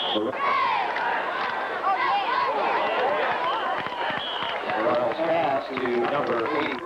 Pass to number 80.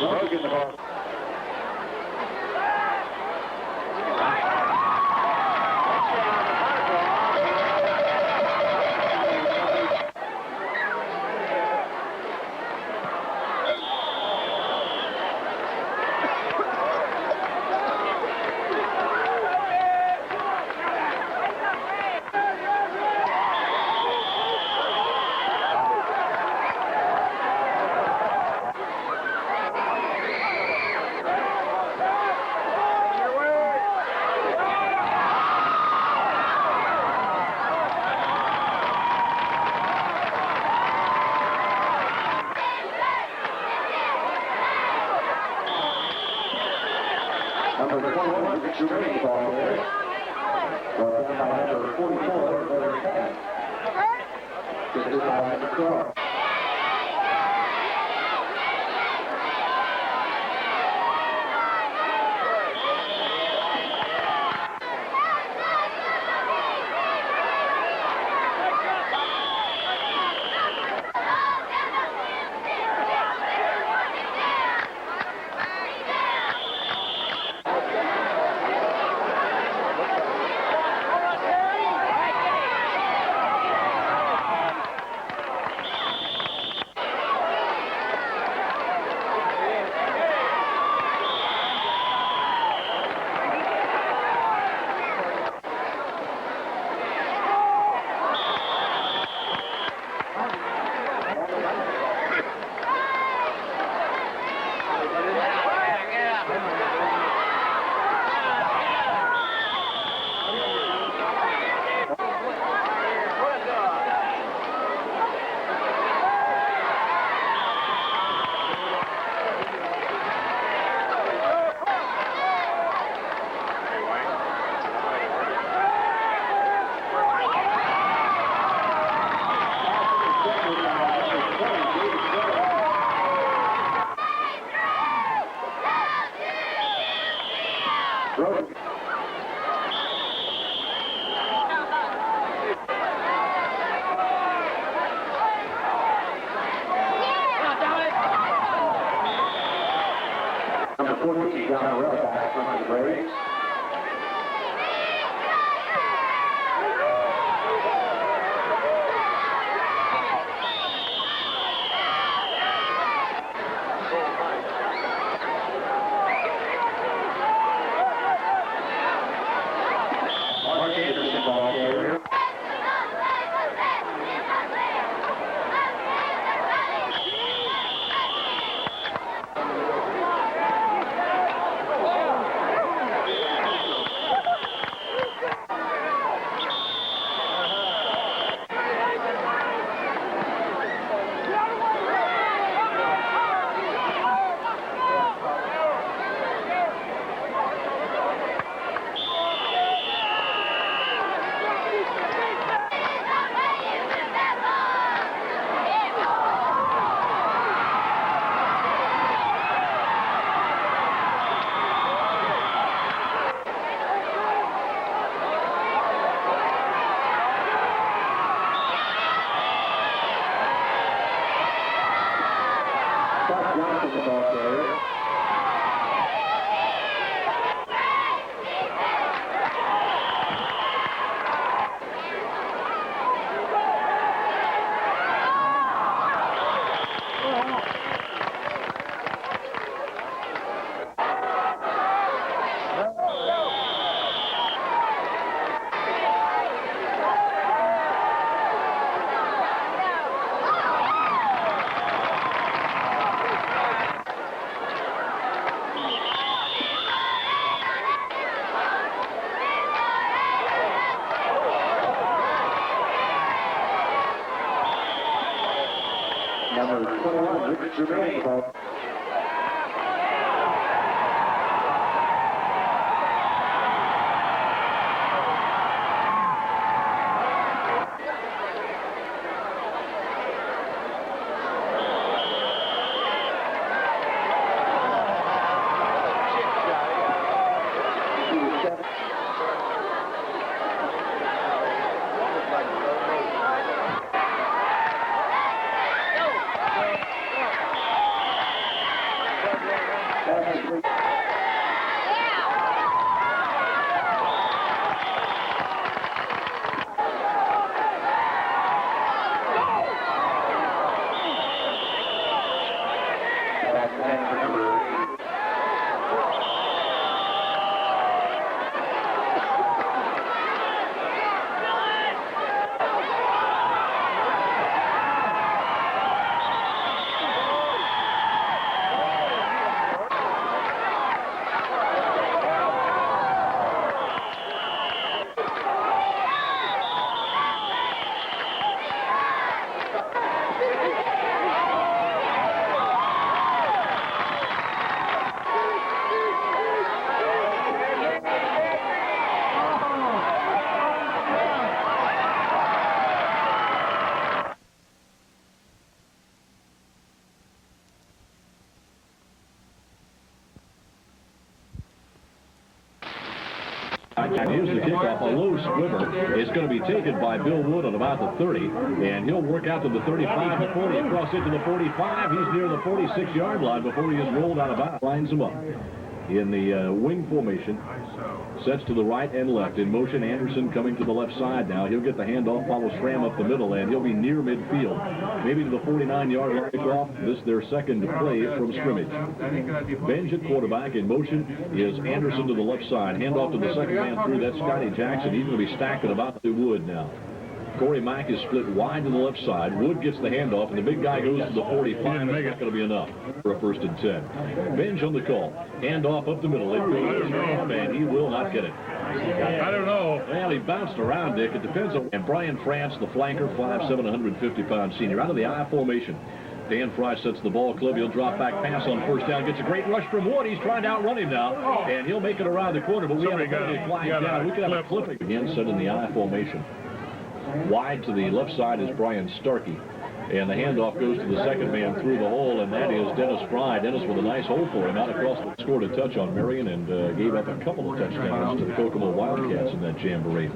Logan the ball. Number 21, Richard Ray, ball there. Brought down by number 44, Larry Hammond. This is by number 12. Number 14, John Rell, back from the Braves. Mark Anderson, ball carrier. with the ball carrier. Number 21, Richard Germain. Here's the kickoff, a low squibber. It's going to be taken by Bill Wood at about the 30, and he'll work out to the 35, the 40, across into the 45. He's near the 46-yard line before he is rolled out of bounds. Lines him up in the wing formation. Sets to the right and left. In motion, Anderson coming to the left side now. He'll get the handoff, follow Schramm up the middle, and he'll be near midfield. Maybe to the 49-yard line kickoff. This their second play from scrimmage. Benj at quarterback. In motion is Anderson to the left side. Handoff to the second man through. That's Scotty Jackson. He's going to be stacking about the Wood now. Corey Mack is split wide to the left side. Wood gets the handoff, and the big guy goes to the 45. That's not going to be enough for a 1st and 10. Benj on the call. Handoff up the middle. It goes to Schramm, and he will not get it. I don't know. Well, he bounced around, Dick. It depends on... And Brian France, the flanker, 5'7", 150-pound senior, out of the I formation. Dan Fry sets the ball clip. He'll drop back pass on 1st down. Gets a great rush from Wood. He's trying to outrun him now. And he'll make it around the corner, but we have a penalty flag down. We could have a clipping. Again, set in the I formation. Wide to the left side is Brian Starkey. And the handoff goes to the second man through the hole, and that is Dennis Fry. Dennis with a nice hole for him out across the scored a touch on Marion and gave up a couple of touchdowns to the Kokomo Wildcats in that jamboree.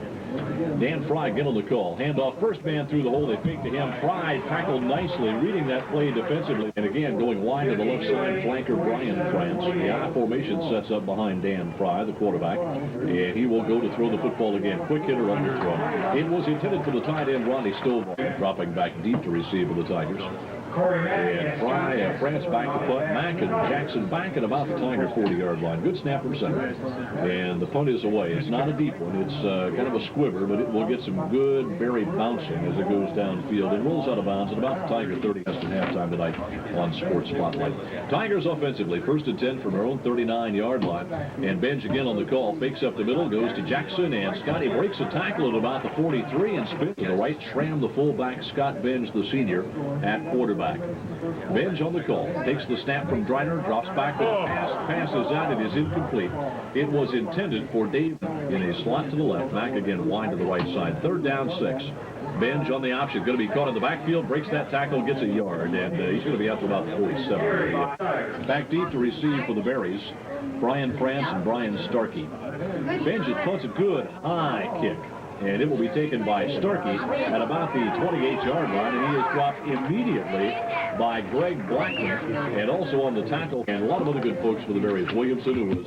Dan Fry again on the call. Handoff, first man through the hole. They fake to him. Fry tackled nicely, reading that play defensively. And again, going wide to the left side, flanker Brian France. The I formation sets up behind Dan Fry, the quarterback. And he will go to throw the football again. Quick hitter underthrown. It was intended for the tight end, Ronnie Stovall, dropping back deep to receive for the Tigers. And Fry, France back to punt. Mack and Jackson back at about the Tiger 40-yard line. Good snap from center. And the punt is away. It's not a deep one. It's kind of a squibber, but it will get some good, very bouncing as it goes downfield. It rolls out of bounds at about the Tiger 30 less than halftime tonight on Sports Spotlight. Tigers offensively, 1st and 10 from their own 39-yard line. And Benj again on the call. Fakes up the middle, goes to Jackson, and Scotty breaks a tackle at about the 43 and spins to the right. Schramm, the fullback, Scott Benj, the senior, at quarterback. Benj on the call. Takes the snap from Driner, drops back with a pass. Passes out. It is incomplete. It was intended for Dave in a slot to the left. Mack again wide to the right side. 3rd down, 6. Benj on the option. Going to be caught in the backfield. Breaks that tackle, gets a yard, and he's going to be out to about the 47. Back deep to receive for the Berries. Brian France and Brian Starkey. Benj punts a good high kick. and it will be taken by Starkey at about the 28-yard line, and he is dropped immediately by Greg Blackman, and also on the tackle, and a lot of other good folks for the Berries. Williamson, who was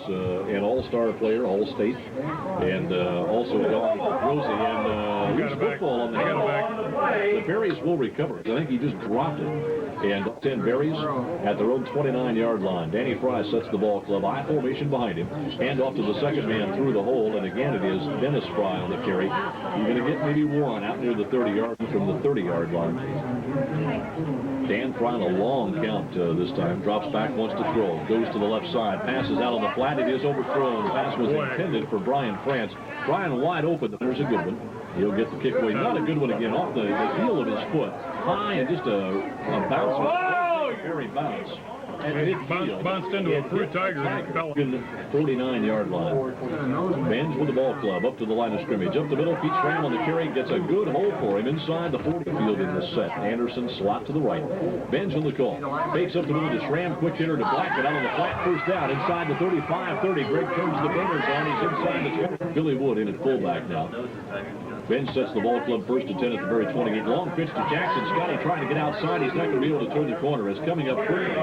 an all-star player, all-state, and also Don Rosie, and loose football on the head. The Berries will recover. I think he just dropped it. And 10 Berries at their own 29-yard line. Danny Fry sets the ball club. I formation behind him. And off to the second man through the hole. And again, it is Dennis Fry on the carry. You're going to get maybe one out near the 30-yard from the 30-yard line. Dan Fry on a long count this time. Drops back, wants to throw. Goes to the left side. Passes out on the flat. It is overthrown. The pass was intended for Brian France. Brian wide open. There's a good one. He'll get the kick away. Not a good one again. Off the heel of his foot. High and just a bounce. Oh! Very bounce. Bounced into a Peru Tiger and it fell. 49-yard line. Benj with the ball club up to the line of scrimmage. Up the middle, Pete Schramm on the carry. Gets a good hole for him inside the 40 field in the set. Anderson slot to the right. Benj on the call. Fakes up the middle to Schramm. Quick hitter to Blackman out on the flat. First down inside the 35-30. Greg turns the burners on. He's inside the 20. Billy Wood in at fullback now. Benj sets the ball club first and 10 at the very 28. Long pitch to Jackson. Scotty trying to get outside. He's not going to be able to turn the corner. As coming up quickly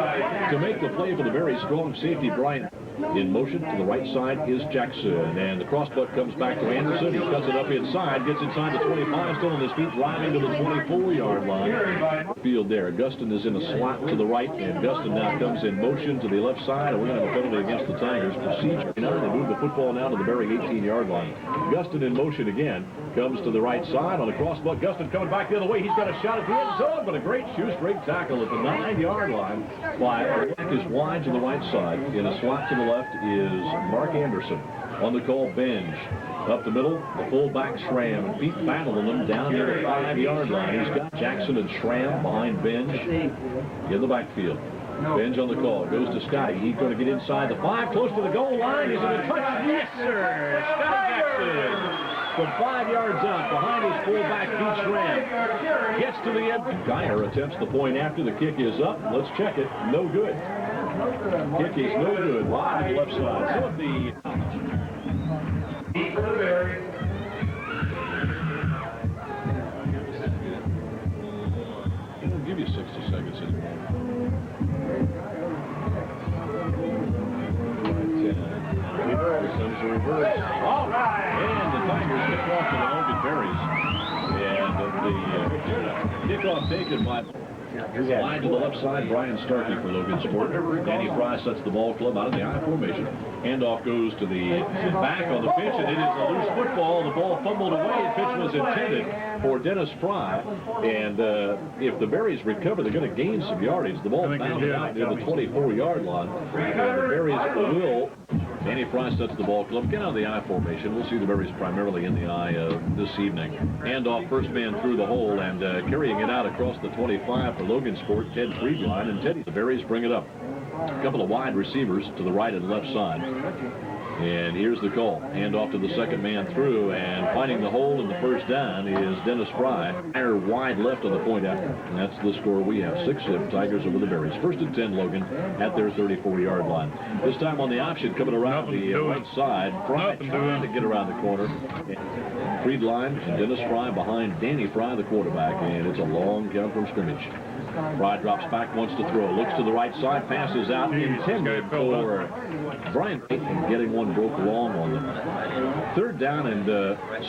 to make the play for the very strong safety, Brian. In motion to the right side is Jackson. And the cross butt comes back to Anderson. He cuts it up inside. Gets inside the 25. Still on his feet. Driving to the 24-yard line. Field there. Guston is in a slot to the right. And Guston now comes in motion to the left side. And we're going to have a penalty against the Tigers. Procedure. They move the football now to the very 18-yard line. Guston in motion again. Comes to the right side on a cross butt. Guston coming back the other way. He's got a shot at the end zone. But a great shoestring tackle at the 9-yard line. Black is wide to the right side. In a slot to the left is Mark Anderson. On the call, Benj. Up the middle, the fullback Schramm. And Pete battling them down near the 5-yard line. He's got Jackson and Schramm behind Benj in the backfield. Benj on the call. Goes to Scotty. He's going to get inside the 5. Close to the goal line. Is it a touch? Yes, sir. Scotty Jackson. From 5 yards out, behind his fullback, Pete Schramm. Gets to the end. Geyer attempts the point after. The kick is up. Let's check it. No good. Kick is no good. Wide to the left side. So the... It'll give you 60 seconds anymore. Here comes the reverse. All right. And the Tigers kick off to the Logan Berries. And the kickoff taken by... Wide to the left side, Brian Starkey for Logan Sport. Danny Fry sets the ball club out of the I formation. Handoff goes to the back on the pitch, and it is a loose football. The ball fumbled away. The pitch was intended for Dennis Fry. And if the Berries recover, they're going to gain some yardage. The ball bounded out near the 24-yard line. And the Berries will... Danny Fry sets the ball club. Get out of the I formation. We'll see the Berries primarily in the I this evening. Handoff, first man through the hole, and carrying it out across the 25 for Logan Sport, Ted Friedline. And Teddy, the Berries bring it up. A couple of wide receivers to the right and left side. And here's the call. Hand off to the second man through, and finding the hole in the first down is Dennis Fry. Higher wide left on the point after. And that's the score we have. 6-zip Tigers over the Berries. First and 10, Logan, at their 34-yard line. This time on the option, coming around the right side. Fry trying to get around the corner. Friedline and Dennis Fry behind Danny Fry, the quarterback, and it's a long count from scrimmage. Fry drops back, wants to throw, looks to the right side, passes out, intended for Brian Payton, getting one broke long on them. Third down and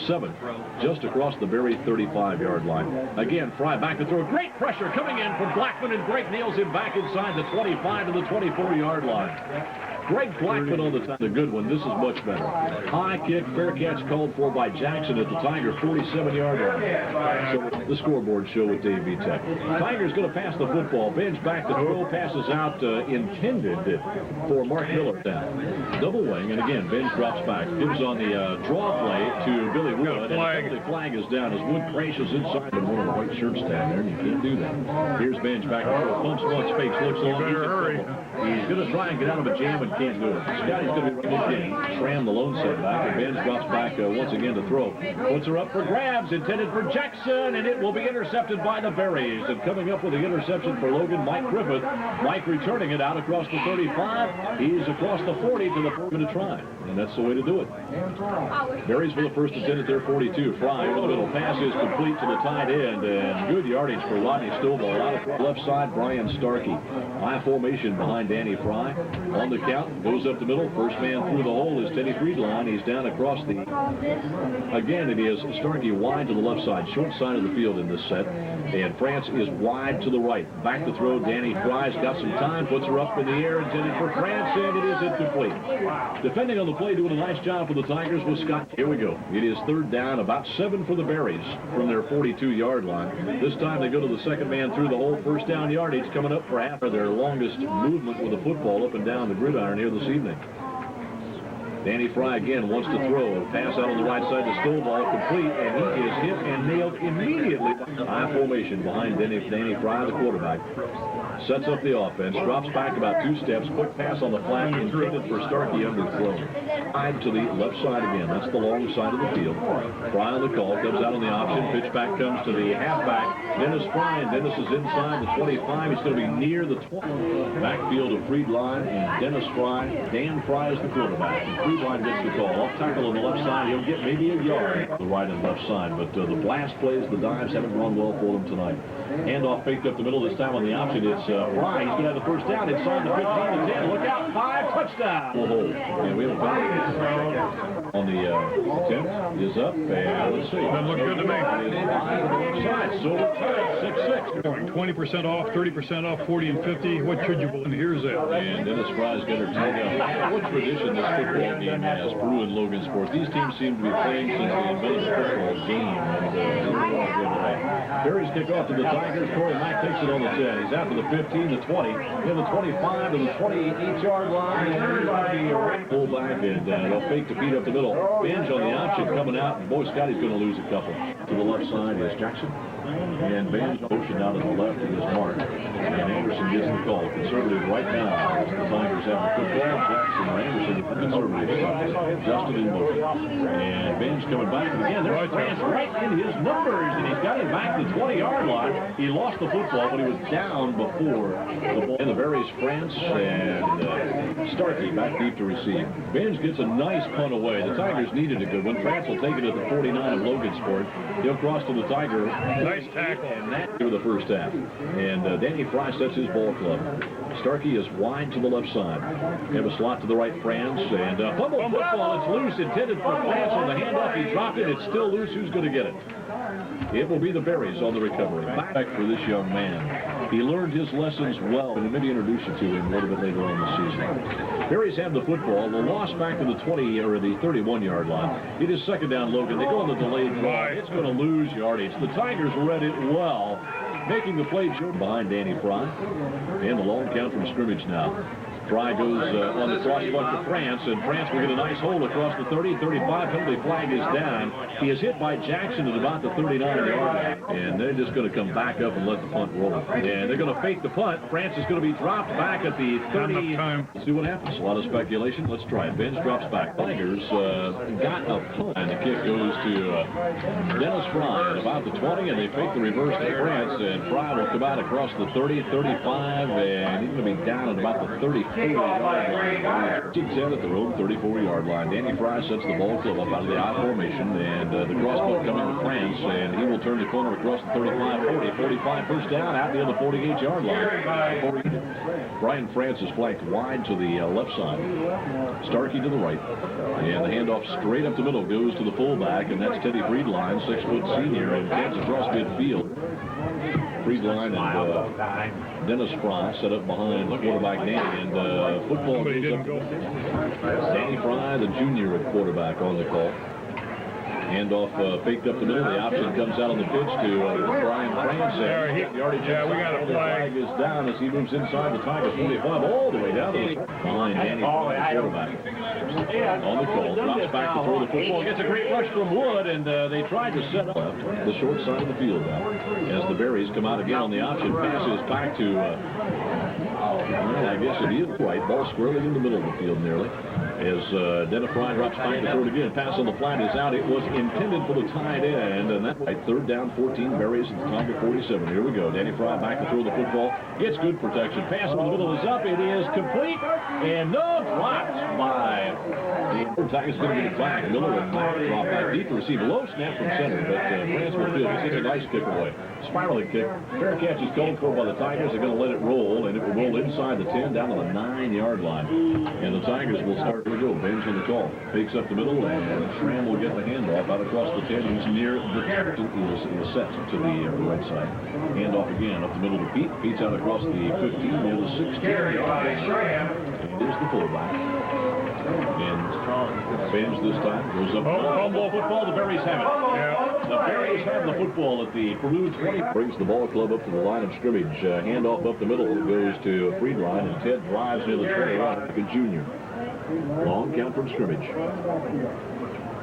7, just across the very 35-yard line. Again, Fry back to throw. Great pressure coming in from Blackman, and Greg nails him back inside the 25 to the 24-yard line. Greg Blackman on the time. A good one. This is much better. High kick, fair catch called for by Jackson at the Tiger 47-yard line. So the scoreboard show with Dave V. Tech. Tiger's going to pass the football. Bench back to throw. Passes out intended for Mark Miller down. Double wing, and again, Bench drops back. Gives on the draw play to Billy Wood. And the flag is down as Wood crashes inside of one of the white shirts down there, and you can't do that. Here's Bench back to throw. Pumps once, fakes, looks on. He's going to try and get out of a jam and can't do it. Scotty's going to be running again. Schramm, the lone setback, and Benz drops back once again to throw. Puts her up for grabs, intended for Jackson, and it will be intercepted by the Berries. And coming up with the interception for Logan, Mike Griffith. Mike returning it out across the 35. He's across the 40 to the 4 to try. And that's the way to do it. Berries for the first attempt at their 42. Fry over the middle. Pass is complete to the tight end. And good yardage for Rodney Stovall. Out of left side, Brian Starkey. High formation behind Danny Fry. On the count, goes up the middle. First man through the hole is Teddy Friedline. He's down across the... Again, it is Starkey wide to the left side. Short side of the field in this set. And France is wide to the right. Back to throw. Danny Fry's got some time. Puts her up in the air. Intended for France. And it is incomplete. Defending on the play, doing a nice job for the Tigers was Scott. Here we go. It is third down. About 7 for the Berries from their 42-yard line. This time they go to the second man through the hole. First down yardage coming up for half of their longest movement with the football up and down the gridiron here this evening. Danny Fry again wants to throw. Pass out on the right side to Stovall, complete, and he is hit and nailed immediately. High formation behind Danny Fry, the quarterback. Sets up the offense, drops back about 2 steps, quick pass on the flat, intended for Starkey underthrown. Side to the left side again. That's the long side of the field. Fry on the call, comes out on the option. Pitch back comes to the halfback, Dennis Fry, and Dennis is inside the 25. He's going to be near the 20. Backfield of Friedline and Dennis Fry. Dan Fry is the quarterback. And Friedline gets the call. Off tackle on the left side. He'll get maybe a yard. The right and left side. But the blast plays, the dives haven't gone well for them tonight. Handoff faked up the middle this time on the option. It's Fry. He's going to have the first down inside the 15 to 10. Look out. 5 touchdown. And we have a penalty on the attempt is up. And let's see. Doesn't look good to me. So 6-6. 20% off, 30% off, 40 and 50. What should you believe? Here's that. And Dennis Fry's got her tied up. What tradition this football game has, Peru and Logan Sports. These teams seem to be playing since they invented the football game. Berries kick off to the Tigers. Corey Mack takes it on the 10. He's out to the 15, the 20, then the 25 to the 28-yard line. And he's going to be a pull back, and they'll fake to feed up the middle. Benj on the option coming out, and boy, Scotty's going to lose a couple. To the left side is Jackson. And Benj motion out on the left is Mark. And Anderson gets the call. Conservative right now. As the Tigers have the football. Jackson and Anderson, the conservative side. Justin in motion. And Benj coming back. And again, there's France right in his numbers. And he's got him back to the 20-yard line. He lost the football, but he was down before the ball. And the Berries, France and Starkey back deep to receive. Benj gets a nice punt away. The Tigers needed a good one. France will take it at the 49 of Logansport. He'll cross to the Tiger. Nice tackle. And that to the first half. And Danny Fry sets his ball club. Starkey is wide to the left side. We have a slot to the right, France. And fumble football. It's loose. Intended for France on the handoff. He dropped it. It's still loose. Who's going to get it? It will be the Berries on the recovery. Back for this young man. He learned his lessons well. And maybe introduce you to him a little bit later on in the season. Berries have the football. The loss back to the 20 or the 31-yard line. It is second down, Logan. They go on the delayed drive. It's going to lose yardage. The Tigers read it well, making the play behind Danny Fry. And the long count from scrimmage now. Fry goes on the cross bunt to France, and France will get a nice hole across the 30, 35. Penalty flag is down. He is hit by Jackson at about the 39-yard line, and they're just going to come back up and let the punt roll. And they're going to fake the punt. France is going to be dropped back at the 30. Let's see what happens. A lot of speculation. Let's try it. Benz drops back. Tigers got a punt, and the kick goes to Dennis Fry at about the 20, and they fake the reverse to France, and Fry will come out across the 30, 35, and he's going to be down at about the 34. Jigs out at their own 34-yard line. Danny Fry sets the ball club up out of the I formation, and the crossbuck coming to France, and he will turn the corner across the 35, 40, 45, first down out near the 48-yard line. Brian France is flanked wide to the left side. Starkey to the right, and the handoff straight up the middle goes to the fullback, and that's Teddy Friedline, 6-foot senior, and gets across midfield. Friedline and Dennis Fry set up behind quarterback Danny, and football goes up. Danny Fry, the junior at quarterback, on the call. Handoff faked up the middle. The option comes out on the pitch to Brian France. We got a flag. Is down as he moves inside the Tigers 45 all the way down to the behind Danny, the quarterback. On the call, drops back to throw the football. Gets a great rush from Wood, and they tried to set up the short side of the field now. As the Berries come out again on the option, passes back to, I guess it is right. Ball squarely in the middle of the field nearly. As Dennis Fry drops back to throw it again. Pass on the flat is out. It was intended for the tight end, and that's right. Third down, 14 Berries at the top of 47. Here we go. Danny Fry back to throw the football. Gets good protection. Pass in the middle is up. It is complete, and no dropped by the Tigers. Going to get it back. Miller will drop back deep to receive a low snap from center, but France will field. It's a nice kick away. Spiraling kick. Fair catch is called for by the Tigers. They're going to let it roll, and it will roll inside the 10 down to the 9-yard line. And the Tigers will start. Here we go. Benz on the call. Fakes up the middle, and Schramm will get the handoff out across the 10. He's near the is set to the right side. Handoff again up the middle to Pete. Pete's out across the 15 near the 16. And there's the fullback. And Benz this time goes up. Fumble football. The Berries have it. Yeah. The Berries have the football at the Peru 20. Brings the ball club up to the line of scrimmage. Handoff up the middle goes to Friedline, and Ted drives near the 21. Like a junior. Long count from scrimmage.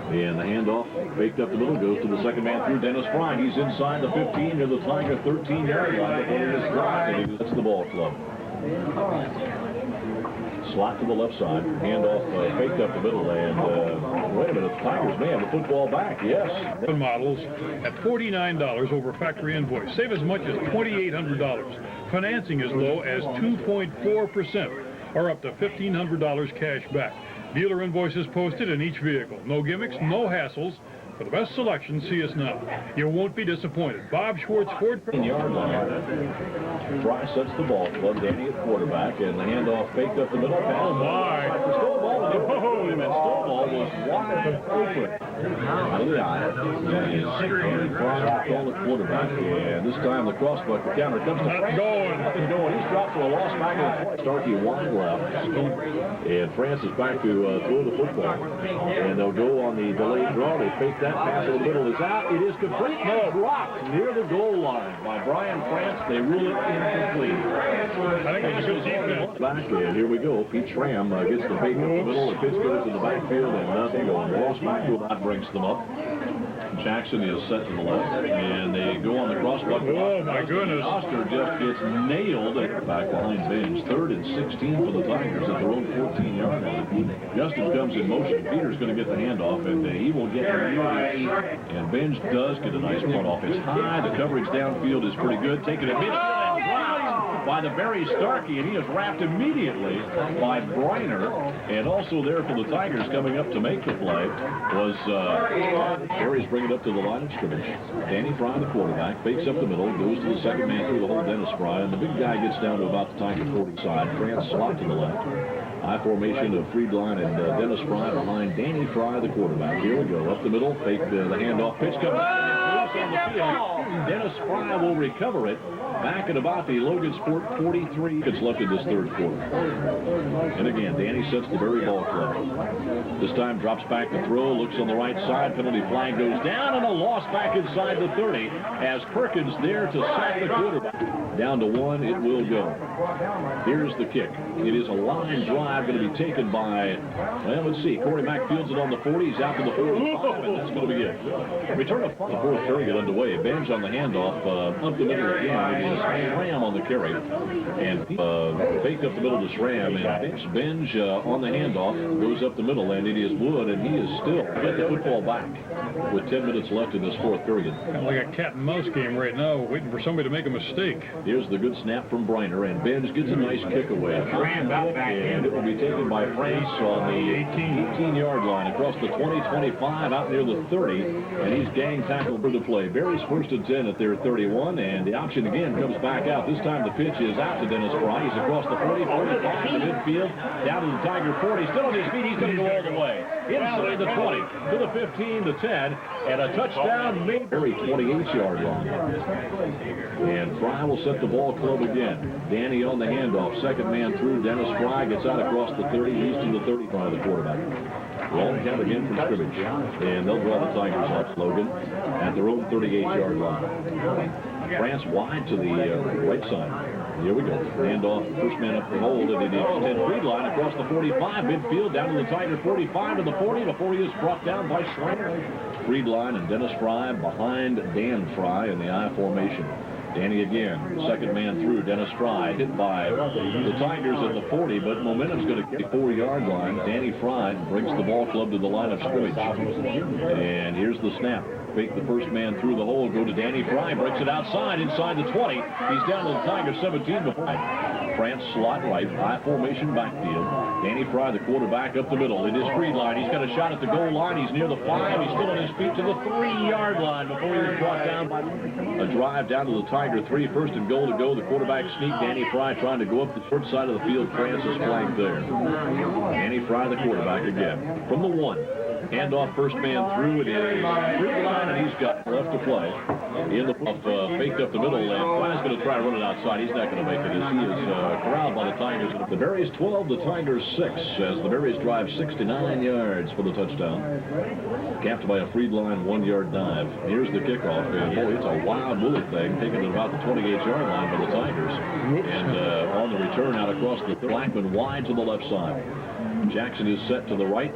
And the handoff faked up the middle goes to the second man through Dennis Fry. He's inside the 15 near the Tiger 13-yard line before he is dropped, and he gets the ball club. Slot to the left side. Handoff faked up the middle, and wait a minute, the Tigers may have the football back. Yes. Models at $49 over factory invoice. Save as much as $2,800. Financing as low as 2.4%. or up to $1,500 cash back. Dealer invoices posted in each vehicle. No gimmicks, no hassles. For the best selection, see us now. You won't be disappointed. Bob Schwartz, Ford. Yard line. Fry sets the ball club. Danny at quarterback, and the handoff faked up the middle. Oh my! Stovall was wide open out of the eye. And Fry called the quarterback, and this time the crossbuck counter comes to France. Nothing going. He's dropped to a lost back of Starkey wide left, and France is back to throw the football, and they'll go on the delayed draw. They fake that pass in the middle is out. It is complete. No, blocked near the goal line by Brian France. They rule it incomplete. I think it's a good defense. Back in. Here we go. Pete Schramm gets the fake in the middle. The pitch goes to the backfield, and nothing going. Ross McDowell brings them up. Jackson is set to the left, and they go on the crossbuck. Oh, my goodness. Oster just gets nailed back behind Benz. 3rd and 16 for the Tigers at their own 14-yard line. Justin comes in motion. Peter's going to get the handoff, and he will get the and Benz does get a nice front off. It's high. The coverage downfield is pretty good. Taking it midfield and dropped by the Barry Starkey, and he is wrapped immediately by Briner. And also there for the Tigers coming up to make the play was Barry's bringing it up to the line of scrimmage. Danny Fry, the quarterback, fakes up the middle, goes to the second man through the whole Dennis Fry, and the big guy gets down to about the Tiger 40 side. France slot to the left. High formation of Friedline and Dennis Fry behind Danny Fry, the quarterback. Here we go. Up the middle, fake the handoff. Pitch comes out on the field. Dennis Fry will recover it back at about the Logan Sport 43. It's left in this third quarter. And again, Danny sets the Berry ball club. This time drops back to throw, looks on the right side. Penalty flag goes down, and a loss back inside the 30 as Perkins there to sack the quarterback. Down to 1, it will go. Here's the kick. It is a line drive going to be taken by, well, let's see. Corey Mack fields it on the 40. He's out to the 45, and that's going to be it. Return of the fourth period underway. Benj on the handoff. Up the middle again. It is Schramm on the carry. And faked up the middle to Schramm. And Benj on the handoff goes up the middle, and it is Wood, and he is still get the football back with 10 minutes left in this fourth period. Kind of like a cat and mouse game right now, waiting for somebody to make a mistake. Here's the good snap from Briner, and Benj gets a nice kick away. And it will be taken by France on the 18-yard line across the 20-25 out near the 30, and he's gang tackled for the play. Barry's 1st and 10 at their 31, and the option again comes back out. This time the pitch is out to Dennis Fry. He's across the 40, 45 to midfield, down to the Tiger 40. Still on his feet. He's going to go all the way. Inside the 20, to the 15, the 10, and a touchdown made. Barry 28-yard line. And Fry will set the ball club again. Danny on the handoff. Second man through. Dennis Fry gets out across the 30. He's to the 35 of the quarterback. Long count again from scrimmage. And they'll draw the Tigers off Logan at their own 38-yard line. France wide to the right side. Here we go. Hand off, first man up the hold, and it is 10 Freed line across the 45, midfield, down to the Tiger 45 to the 40 before he is brought down by Schreiber. Freed line and Dennis Fry behind Dan Fry in the I formation. Danny again, second man through. Dennis Fry hit by the Tigers at the 40, but momentum's going to get the 4-yard line. Danny Fry brings the ball club to the line of scrimmage. And here's the snap. Fake the first man through the hole, go to Danny Fry, breaks it outside, inside the 20. He's down to the Tigers 17 before. France slot right, I formation backfield. Danny Fry, the quarterback, up the middle. It is Freed line. He's got a shot at the goal line. He's near the 5. He's still on his feet to the 3-yard line before he was brought down by a drive down to the Tiger 3. First and goal to go. The quarterback sneak. Danny Fry trying to go up the short side of the field. France is flanked there. Danny Fry, the quarterback again. From the 1. Handoff, first man through. It is Freed line, and he's got left to play. In the faked up the middle, and Fry's going to try to run it outside. He's not going to make it as he is corralled by the Tigers. The Berries 12, the Tigers 6, as the Berries drive 69 yards for the touchdown. Capped by a Freed line 1-yard dive. Here's the kickoff, and boy, it's a wild woolly thing, taken to about the 28-yard line by the Tigers. And on the return out across the Blackman wide to the left side. Jackson is set to the right.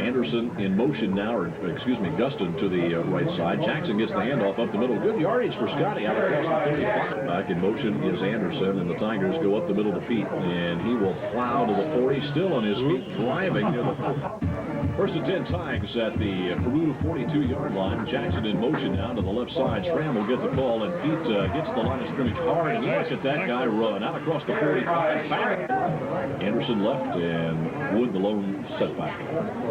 Anderson in motion now, or excuse me, Guston to the right side. Jackson gets the handoff up the middle. Good yardage for Scotty out across the 35. Back in motion is Anderson, and the Tigers go up the middle to Pete, and he will plow to the 40, still on his feet, driving near the first and 10 Tigers at the Peru 42-yard line. Jackson in motion now to the left side. Schramm will get the call, and Pete gets the line of scrimmage hard, and look at that guy run out across the 45. Back. Anderson left, and Wood the lone setback.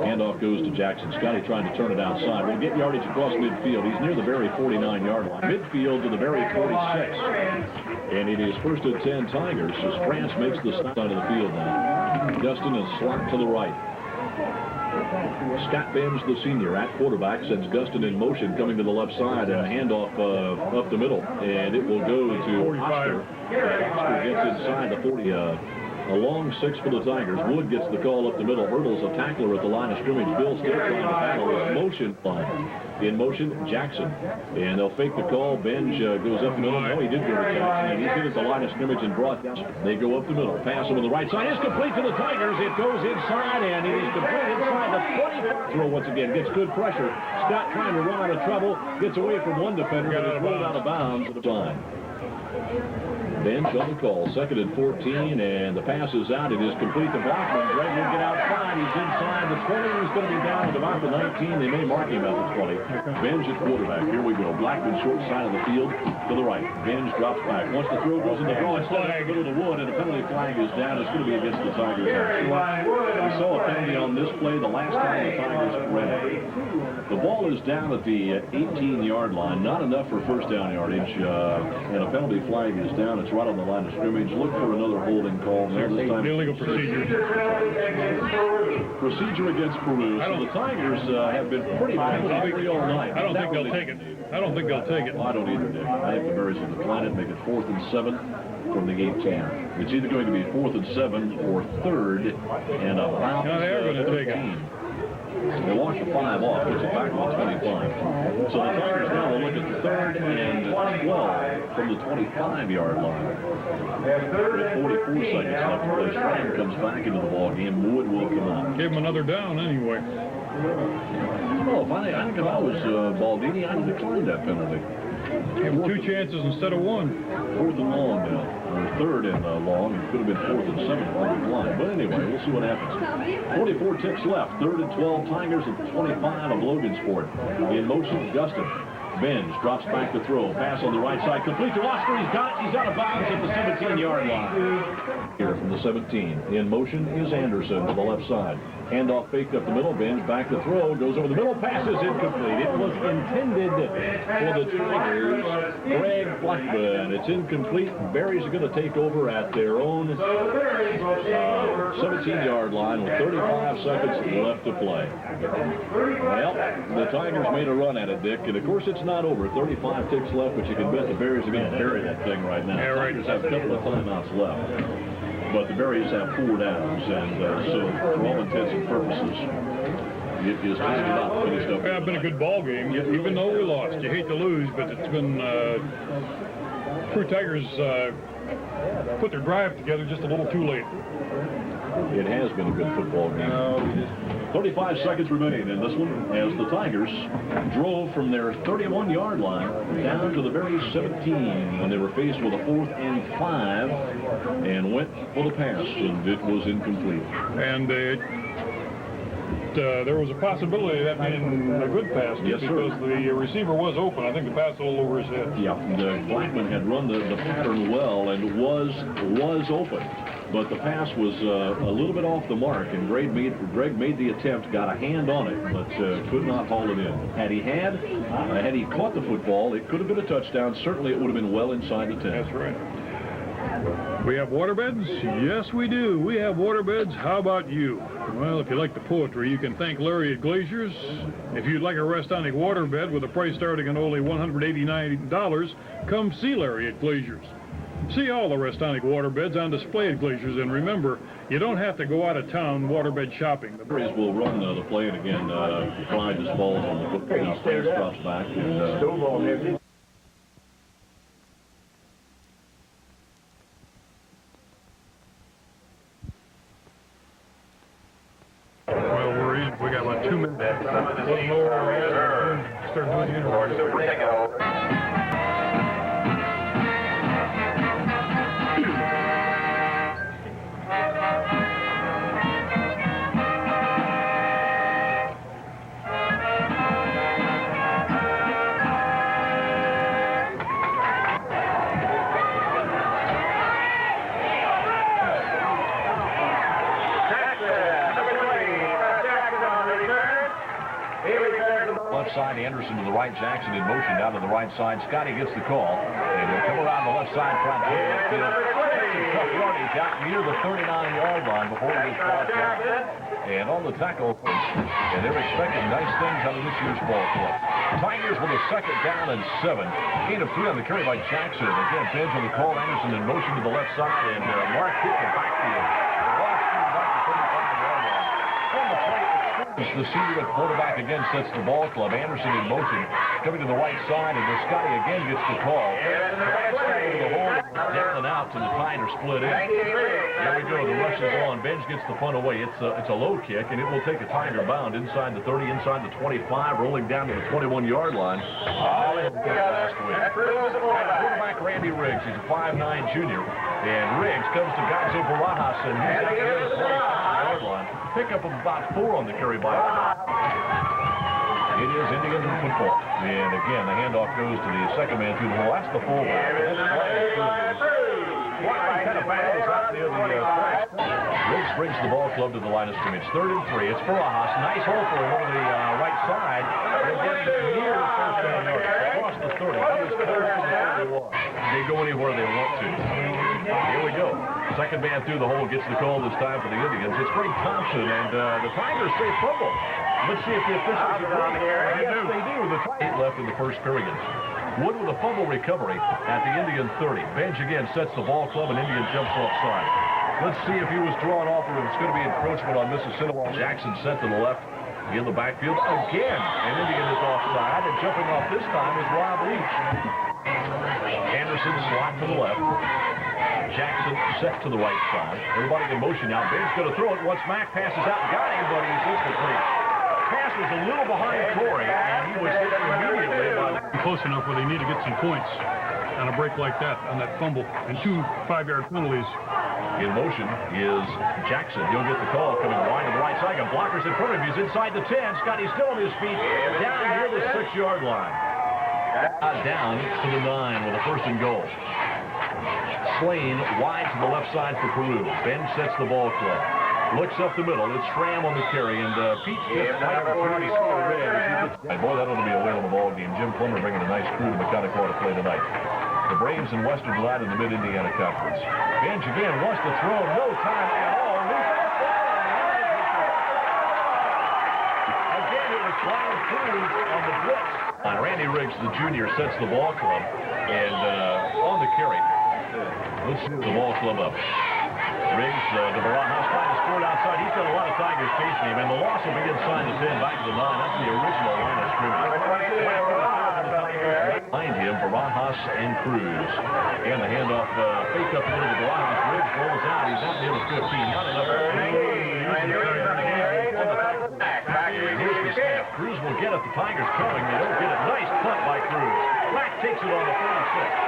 Handoff goes to Jackson. Scotty trying to turn it outside. Will get yardage across midfield. He's near the very 49-yard line. Midfield to the very 46. And it is first and 10 Tigers as France makes the side of the field now. Guston is slot to the right. Scott Benz, the senior, at quarterback, sends Guston in motion, coming to the left side. A handoff up the middle, and it will go to Oscar. Oscar gets inside the 40. A long 6 for the Tigers. Wood gets the call up the middle. Hurdles a tackler at the line of scrimmage. Bill still trying to battle his motion line. In motion, Jackson. And they'll fake the call. Benj goes up the middle. No, he did go to Jackson. And he's hit at the line of scrimmage and brought. They go up the middle. Pass him on the right side. It's complete to the Tigers. It goes inside, and it is complete inside the 20. Throw once again. Gets good pressure. Scott trying to run out of trouble. Gets away from one defender, but is rolled out of bounds at the time. Bench on the call, 2nd and 14, and the pass is out. It is complete to Blackman. Greg will get outside. He's inside the 20. He's going to be down at about the 19. They may mark him at the 20. Benj at quarterback. Here we go. Blackman short side of the field to the right. Benj drops back. Once the throw goes in the draw, it's flag. Go to the wood, and a penalty flag is down. It's going to be against the Tigers. We saw a penalty on this play the last time the Tigers ran it. The ball is down at the 18-yard line. Not enough for first down yardage, and a penalty flag is down. It's right on the line of scrimmage. Look for another holding call. This time illegal procedure. Procedure against Peru. So the Tigers have been pretty penalty-free all night. I don't think they'll take it. I don't think they'll take it. Well, I don't either, Dick. I think the Berries will decline it, make it 4th and 7 from the 18. It's either going to be 4th and 7 or 3rd and about. No, they are going to take it. They walk the 5 off, puts it back on 25. So the Tigers now will look at 3rd and 12 from the 25-yard line. With 44 seconds left to play, Schramm comes back into the ball game. Wood will come out. Gave him another down anyway. Oh, I think if I was Baldini, I'd decline that penalty. Give him 2 chances instead of 1. 4th and long now. Or 3rd and long. It could have been 4th and 7 if they declined. But anyway, we'll see what happens. 44 ticks left. 3rd and 12. Tigers at 25 of Logansport. In motion, Guston. Benj drops back to throw. Pass on the right side. Complete to Oscar. He's got it. He's out of bounds at the 17-yard line. Here from the 17. In motion is Anderson to the left side. Handoff faked up the middle. Benj back to throw. Goes over the middle. Pass is incomplete. It was intended for the Tigers. Greg Blackman. It's incomplete. Berries are going to take over at their own 17-yard line with 35 seconds left to play. Well, the Tigers made a run at it, Dick. And, of course, it's not over. 35 ticks left, but you can bet the Berries are going to bury that thing right now. Yeah, right. The Tigers have a couple of timeouts left. But the Berries have 4 downs, and so for all intents and purposes, It is just about finished up. Yeah, it's been a good ball game, even though we lost. You hate to lose, but it's been Peru Tigers put their drive together just a little too late. It has been a good football game. 35 seconds remain in this one as the Tigers drove from their 31-yard line down to the very 17 when they were faced with a 4th and 5 and went for the pass, and it was incomplete. And there was a possibility of that being a good pass, yes, because the receiver was open. I think the pass a little over his head. Yeah, Blackman had run the pattern well and was open. But the pass was a little bit off the mark, and Greg made the attempt, got a hand on it, but could not haul it in. Had he caught the football, it could have been a touchdown. Certainly, it would have been well inside the 10. That's right. We have waterbeds? Yes, we do. We have waterbeds. How about you? Well, if you like the poetry, you can thank Larry at Glaziers. If you'd like a Restonic waterbed with a price starting at only $189, come see Larry at Glaziers. See all the Restonic waterbeds on display at Glaziers, and remember, you don't have to go out of town waterbed shopping. The Braves will run the play, and again, Pride just falls on the football. Pass drops back. And, well, we're in. We got about 2 minutes. Start doing the interview. Left side, Anderson to the right, Jackson in motion down to the right side. Scotty gets the call, and he'll come around the left side, try and put it upfield. Tough yardage out near the 39-yard line before he gets brought down. And on the tackle, and they're expecting nice things out of this year's ball club. Tigers with a 2nd down and 7. Gain of 3 on the carry by Jackson. Again, Benj on the call, Anderson in motion to the left side, and Mark hit the backfield. The senior at quarterback again sets the ball club. Anderson in motion, coming to the right side, and Scotty again gets the call. The hole down and out to the Tigers split in. There we go. The rush is on. Benj gets the punt away. It's a low kick, and it will take a Tiger bound inside the 30, inside the 25, rolling down to the 21-yard line. Last week. Quarterback Randy Riggs. He's a 5'9 junior, and Riggs comes to Gonzo Barajas, and he's out there at the 25-yard line. Pickup of about 4 on the carry by. It is Indians in football. And again, the handoff goes to the second man through the hole. That's the fullback. Kind of battles out there. Riggs brings the ball club to the line of scrimmage. 3rd and 3. It's Barajas. Nice hole for him over the right side. And gets near the first down yard. Across the 30. They go anywhere they want to. Here we go. Second man through the hole gets the call this time for the Indians. It's Frank Thompson, and the Tigers say fumble. Let's see if the officials agree. Yes, they do. The 8 left in the first period. Wood with a fumble recovery at the Indian 30. Benj again sets the ball club, and Indian jumps offside. Let's see if he was drawn off or if it's going to be encroachment on Mississippi. Jackson sent to the left in the backfield again. And Indian is offside, and jumping off this time is Rob Leach. Anderson slot to the left. Jackson set to the right side. Everybody in motion now. Ben's going to throw it once Mack passes out. Got him, but he's incomplete. Pass was a little behind Corey, and he was hit immediately by... Close enough where they need to get some points on a break like that, on that fumble, and 2 5-yard penalties. In motion is Jackson. He'll get the call coming wide to the right side. Got blockers in front of him. He's inside the 10. Scotty's still on his feet. Down near the 6-yard line. Down to the 9 with a 1st and goal. Slane wide to the left side for Peru. Ben sets the ball club. Looks up the middle. It's Schramm on the carry, and Pete gets right up the red. Boy, that ought to be a whale of a ball game. Jim Plummer bringing a nice crew to Mechanical to play tonight. The Braves and Western United in the Mid-Indiana Conference. Benj again wants to throw. No time at all. Again, it was Brian Cruz on the blitz. Randy Riggs, the junior, sets the ball club, and on the carry. Let's see the ball club up. Riggs to Barajas, trying to score it outside. He's got a lot of Tigers chasing him, and the loss will be inside the 10, back to the 9. That's the original line of scrimmage. Behind him, Barajas and Cruz. And the handoff fake up the middle of Barajas. Riggs rolls out. He's out near the 15. Not enough. Here's the snap. Cruz will get it. The Tigers coming. They don't get it. Nice punt by Cruz. Black takes it on the 46.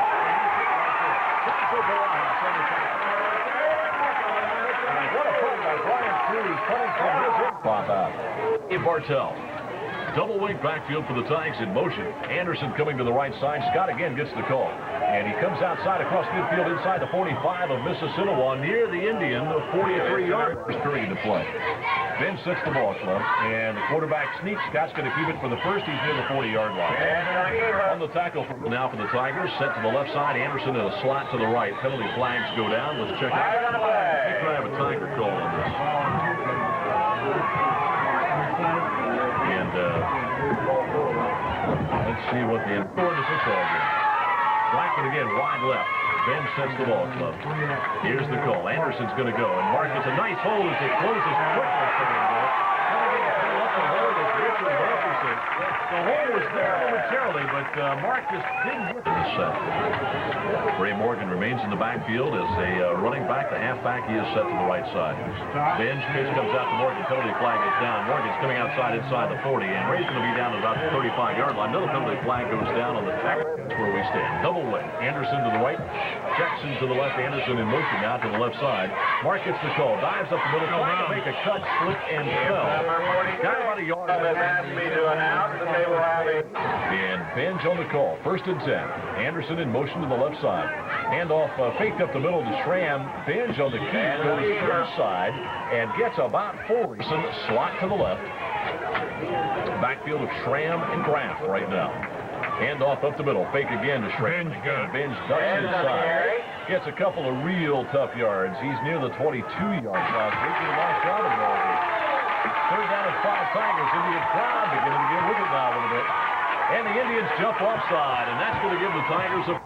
What a punt by Brian Cruz. Punting from his pop out. Bartell. Double wing backfield for the Tigers in motion. Anderson coming to the right side. Scott again gets the call. And he comes outside across midfield inside the 45 of Mississinawa near the Indian 43-yard period to play. Ben sets the ball club, and the quarterback sneaks. Scott's going to keep it for the first. He's near the 40-yard line. On the tackle now for the Tigers, set to the left side. Anderson in a slot to the right. Penalty flags go down. Let's check out. They try to have a Tiger call on this. And let's see what the score the football game. Blackman again, wide left. Ben sets the ball club. Here's the call. Anderson's going to go, and Mark gets a nice hold as it closes quickly. The hole was there momentarily, but Mark just didn't get the set. Ray Morgan remains in the backfield as a running back. The halfback, he is set to the right side. Ben's pitch comes out to Morgan. Penalty flag is down. Morgan's coming outside inside the 40, and Ray's going to be down at about the 35-yard line. Another penalty flag goes down on the tackle. That's where we stand. Double wing. Anderson to the right. Jackson to the left. Anderson in motion now to the left side. Mark gets the call. Dives up the middle. Trying to make a cut, slip, and fell. Got about a yard. And Benj on the call. First and 10. Anderson in motion to the left side. Handoff faked up the middle to Schramm. Benj on the key. Goes inside and gets about 40. Slot to the left. Backfield of Schramm and Graff right now. Handoff up the middle. Fake again to Schramm. Benj ducks inside. Gets a couple of real tough yards. He's near the 22-yard line. Taking a nice shot of the ball. Third down and 5 Tigers. Indian crowd beginning to get with it now a little bit. And the Indians jump offside, and that's going to give the Tigers a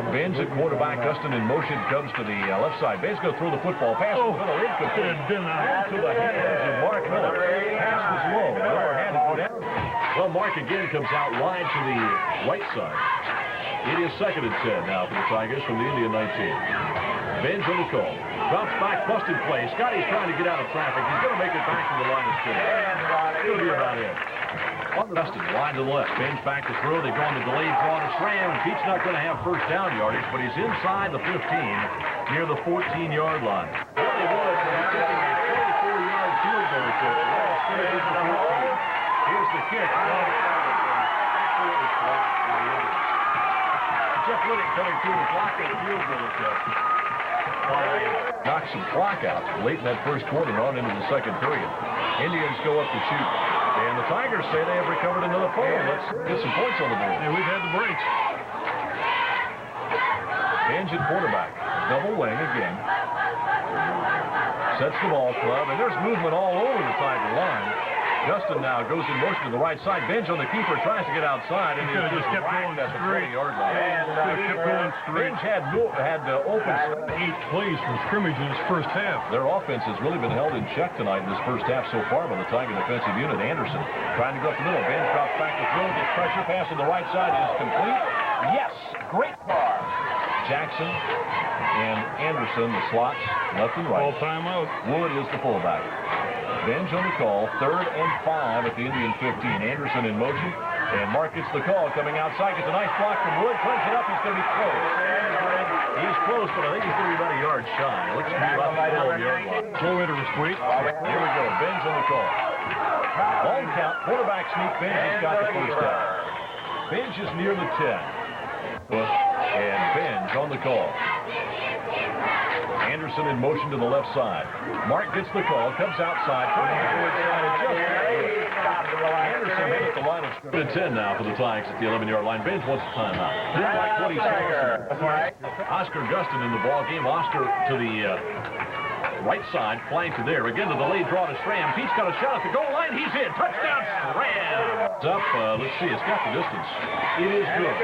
Ben's at quarterback. Dustin in motion comes to the left side. Ben's going to throw the football. Pass to the middle. Incomplete. To the hands of Mark Miller. Pass was low. Miller had it go down. Well, Mark again comes out wide to the right side. It is second and 10 now for the Tigers from the Indian 19. Ben's on the call. Drops back, busted play. Scotty's trying to get out of traffic. He's going to make it back to the line of scrimmage. It'll be about it. On the Dustin, wide to the left. Ben's back to throw. They go on the delayed draw to Schramm. And Pete's not going to have first down yardage, but he's inside the 15 near the 14-yard line. Well, he was. He's taking a 44-yard field goal kick. Here's the kick. Jeff Liddick coming through the block and field goal kick. Knocked some clock out late in that first quarter on into the second period. Indians go up to shoot. And the Tigers say they have recovered another point. Let's get some points on the board. Yeah, we've had the breaks. Engine quarterback. Double wing again. Sets the ball club. And there's movement all over the Tiger line. Justin now goes in motion to the right side. Benj on the keeper, tries to get outside, and he just kept going at the 20-yard line. Kept going straight. Benj had open 8 plays from scrimmage in his first half. Their offense has really been held in check tonight in this first half so far by the Tiger defensive unit. Anderson trying to go up the middle. Benj drops back to throw. Gets pressure. Pass on the right side is complete. Yes, great bar. Jackson and Anderson, the slots, left and right. All timeout. Wood is the fullback. Benj on the call, 3rd and 5 at the Indian 15. Anderson in motion, and Mark gets the call coming outside. Gets a nice block from Wood, cleans it up. He's going to be close. He's close, but I think he's going to be about a yard shy. Looks to be about the 12-yard line. Slow interest, wait. Here we go. Benj on the call. Long count. Quarterback sneak. Benj has got the first down. Benj is near the 10. And Benj on the call. Anderson in motion to the left side. Mark gets the call, comes outside, trying to go inside. Anderson hit the line of scrimmage. 10 now for the Tigers at the 11-yard line. Benj wants a timeout. Didn't like what he saw. Oscar Gustin in the ball game. Oscar to the right side, flying to there. Again, the delayed draw to Schramm. Pete's got a shot at the goal line. He's in. Touchdown, Schramm. It's up. Let's see. It's got the distance. It is good.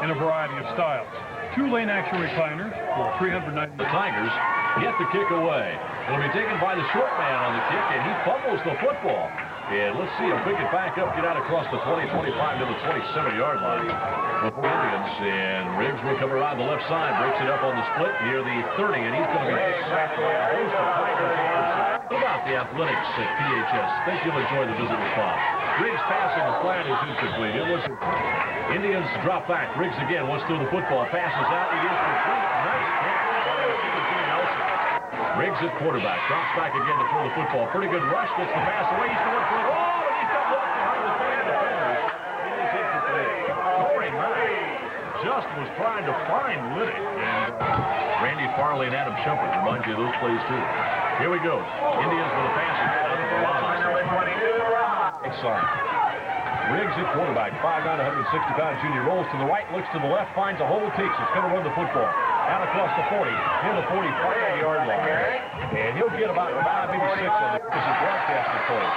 In a variety of styles. 2-lane action recliners for $390. The Tigers get the kick away. It'll be taken by the short man on the kick, and he fumbles the football. And let's see him pick it back up, get out across the 20, 25 to the 27-yard line for the Indians. And Riggs will come around the left side, breaks it up on the split near the 30, and he's going to be sacked by a host of Tigers. What about the athletics at PHS? Think you'll enjoy the visit with Bob. Riggs passing the flat is incomplete. It was Indians drop back. Riggs again wants to throw the football. Passes out. It is complete. Nice catch. Riggs at quarterback. Drops back again to throw the football. Pretty good rush. Gets the pass away. He's going for it. Oh, and he's got left behind the defenders. It is incomplete. Corey Mack just was trying to find Liddick. And Randy Farley and Adam Shumpert remind you of those plays too. Here we go. Indians with a pass again out to Barabbas. Side. Riggs at quarterback, 5'9", 160-pound junior, rolls to the right, looks to the left, finds a hole, takes. It's going to run the football. Out across the 40, near the 45-yard line. And he'll get about 5, maybe 6 on the broadcast play.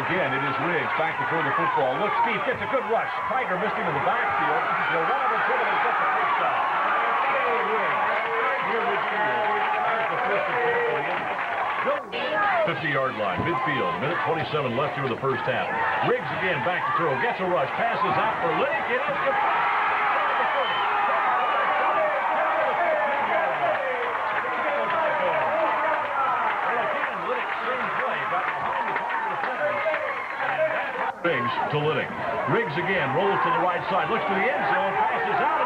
Again, it is Riggs back to throw the football. Looks deep, gets a good rush. Tiger missed him in the backfield. He'll run over to him and gets the first down. Here we go. That's the first attempt for the Indians. 50-yard line, midfield, minute 27 left here in the first half. Riggs again back to throw, gets a rush, passes out for Liddick. It is complete. Riggs to Liddick. Riggs again rolls to the right side, looks to the end zone, passes out.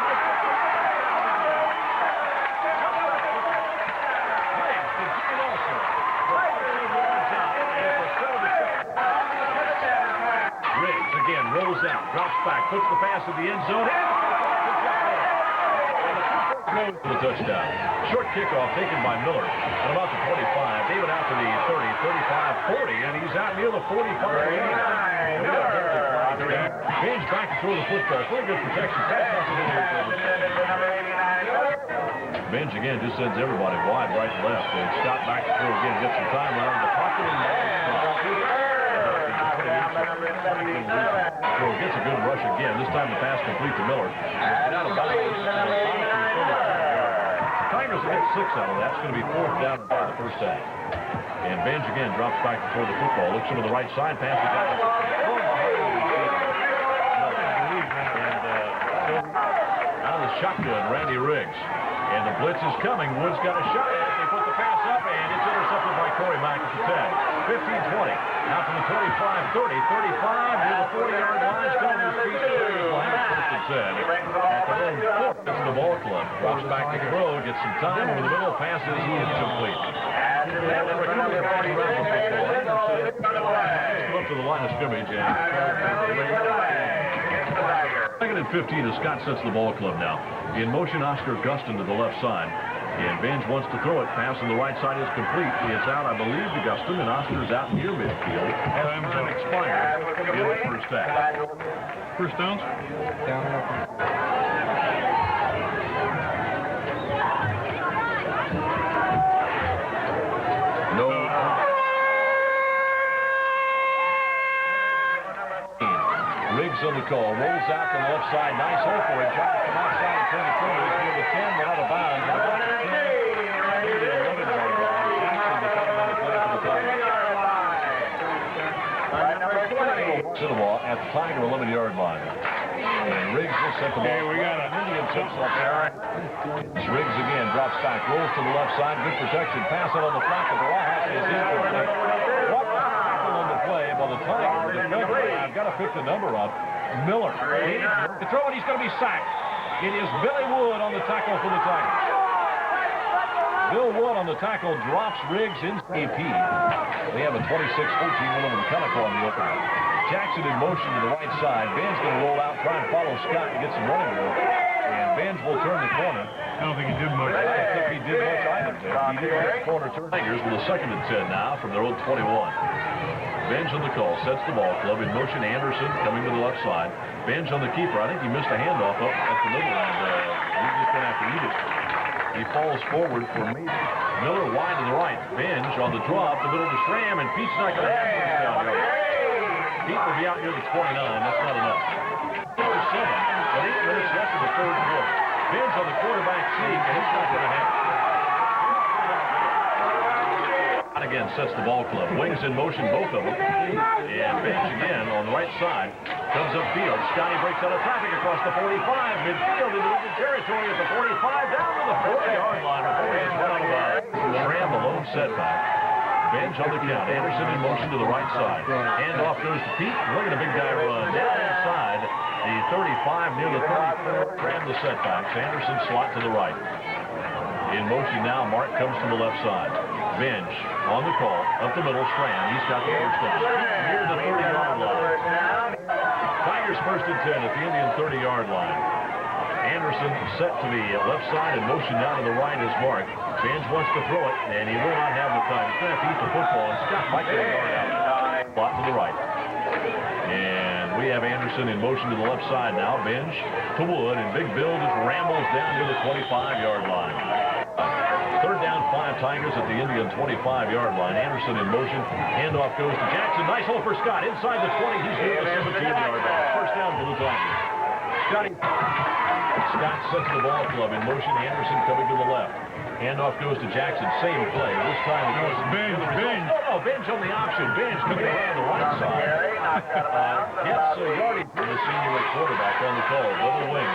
Rolls out, drops back, puts the pass in the end zone. Goes to the touchdown. Short kickoff taken by Miller at about the 25. David out to the 30, 35, 40, and he's out near the 45. Page back to throw the football. Pretty good protection. Bench again just sends everybody wide right and left. And Scott back to throw again. Gets some time around the pocket. So gets a good rush again. This time the pass complete to Miller. Tigers will get 6 out of that. It's going to be 4th down by the first half. And Benj again drops back to throw the football. Looks over the right side. Passes out. Out of the shotgun, Randy Riggs. And the blitz is coming. Woods got a shot at it. They put the pass up, and it's intercepted by Corey Mack at the 10. 15-20. Out to the 25, 30, 35, near the 40-yard line. Still on his feet. First and 10. At the own 4th to the ball club. Drops back to throw. Gets some time over the middle. Passes incomplete. Up to the line of scrimmage. Second and 15 as Scott sets the ball club now. In motion, Oscar Gustin to the left side. And Benj wants to throw it. Pass on the right side is complete. It's out, I believe, to Gustin, and Oscar's out near midfield. Time expired in the first half. First downs? Down and open. No. Riggs on the call. Rolls out to the left side. Nice hole for it. Trying to come outside and turn the corner. He's near the 10, but out of bounds. Ball at the Tiger 11-yard line. And Riggs will set the ball. Okay, we got an Indian tips off there. Riggs again drops back, rolls to the left side, good protection, pass it on the flat to Barabbas is incomplete. What happened on the play by the Tiger? I've got to pick the number up. Miller. To throw it, he's going to be sacked. It is Billy Wood on the tackle for the Tigers. Bill Wood on the tackle drops Riggs in AP. They have a 26-14 win over the Conoco on the opener. Jackson in motion to the right side. Ben's going to roll out, try and follow Scott and get some running room. And Benz will turn the corner. I don't think he did much. I don't think he did much either. He did the corner turn. Tigers with a 2nd and 10 now from their own 21. Benj on the call, sets the ball club in motion. Anderson coming to the left side. Benj on the keeper. I think he missed a handoff up at the middle, and he just went after Edith. He falls forward for me. Miller wide to the right. Benj on the drop, the middle to Schramm, and Pete's not going to have him down there. Pete will be out near the 29. That's not enough. 7, but 8 minutes left in the 3rd quarter. Benj on the quarterback seat, and he's not going to have it. again sets the ball club. Wings in motion, both of them. And Bench again on the right side. Comes upfield. Scotty breaks out of traffic across the 45. Midfield into Indian territory at the 45. Down to the 40-yard line before he's run out of bounds. Schramm, the lone setback. Bench on the count. Anderson in motion to the right side. Handoff goes to Pete. Look at a big guy run. Down inside the 35 near the 34. Schramm the setbacks. Anderson slot to the right. In motion now, Mark comes to the left side. Bench on the call. Up the middle, Schramm. He's got the first down. Near the 30-yard line. Tigers first and 10 at the Indian 30-yard line. Anderson set to the left side and motion down to the right is Mark. Bench wants to throw it, and he will not have the time. He's going to have to eat the football, and Scott might get a yard out. Slot to the right. And we have Anderson in motion to the left side now. Bench to Wood, and Big Bill just rambles down near the 25-yard line. Third down, 5 Tigers at the Indian 25-yard line. Anderson in motion. Handoff goes to Jackson. Nice hole for Scott. Inside the 20, he's near the 17-yard line. First down for the Tigers. Scott sets the ball club in motion. Anderson coming to the left. Handoff goes to Jackson. Same play. This time it goes to Bench. Bench on the option. Bench coming around the right side. Gets a yardage from the senior quarterback on the call. Double wing.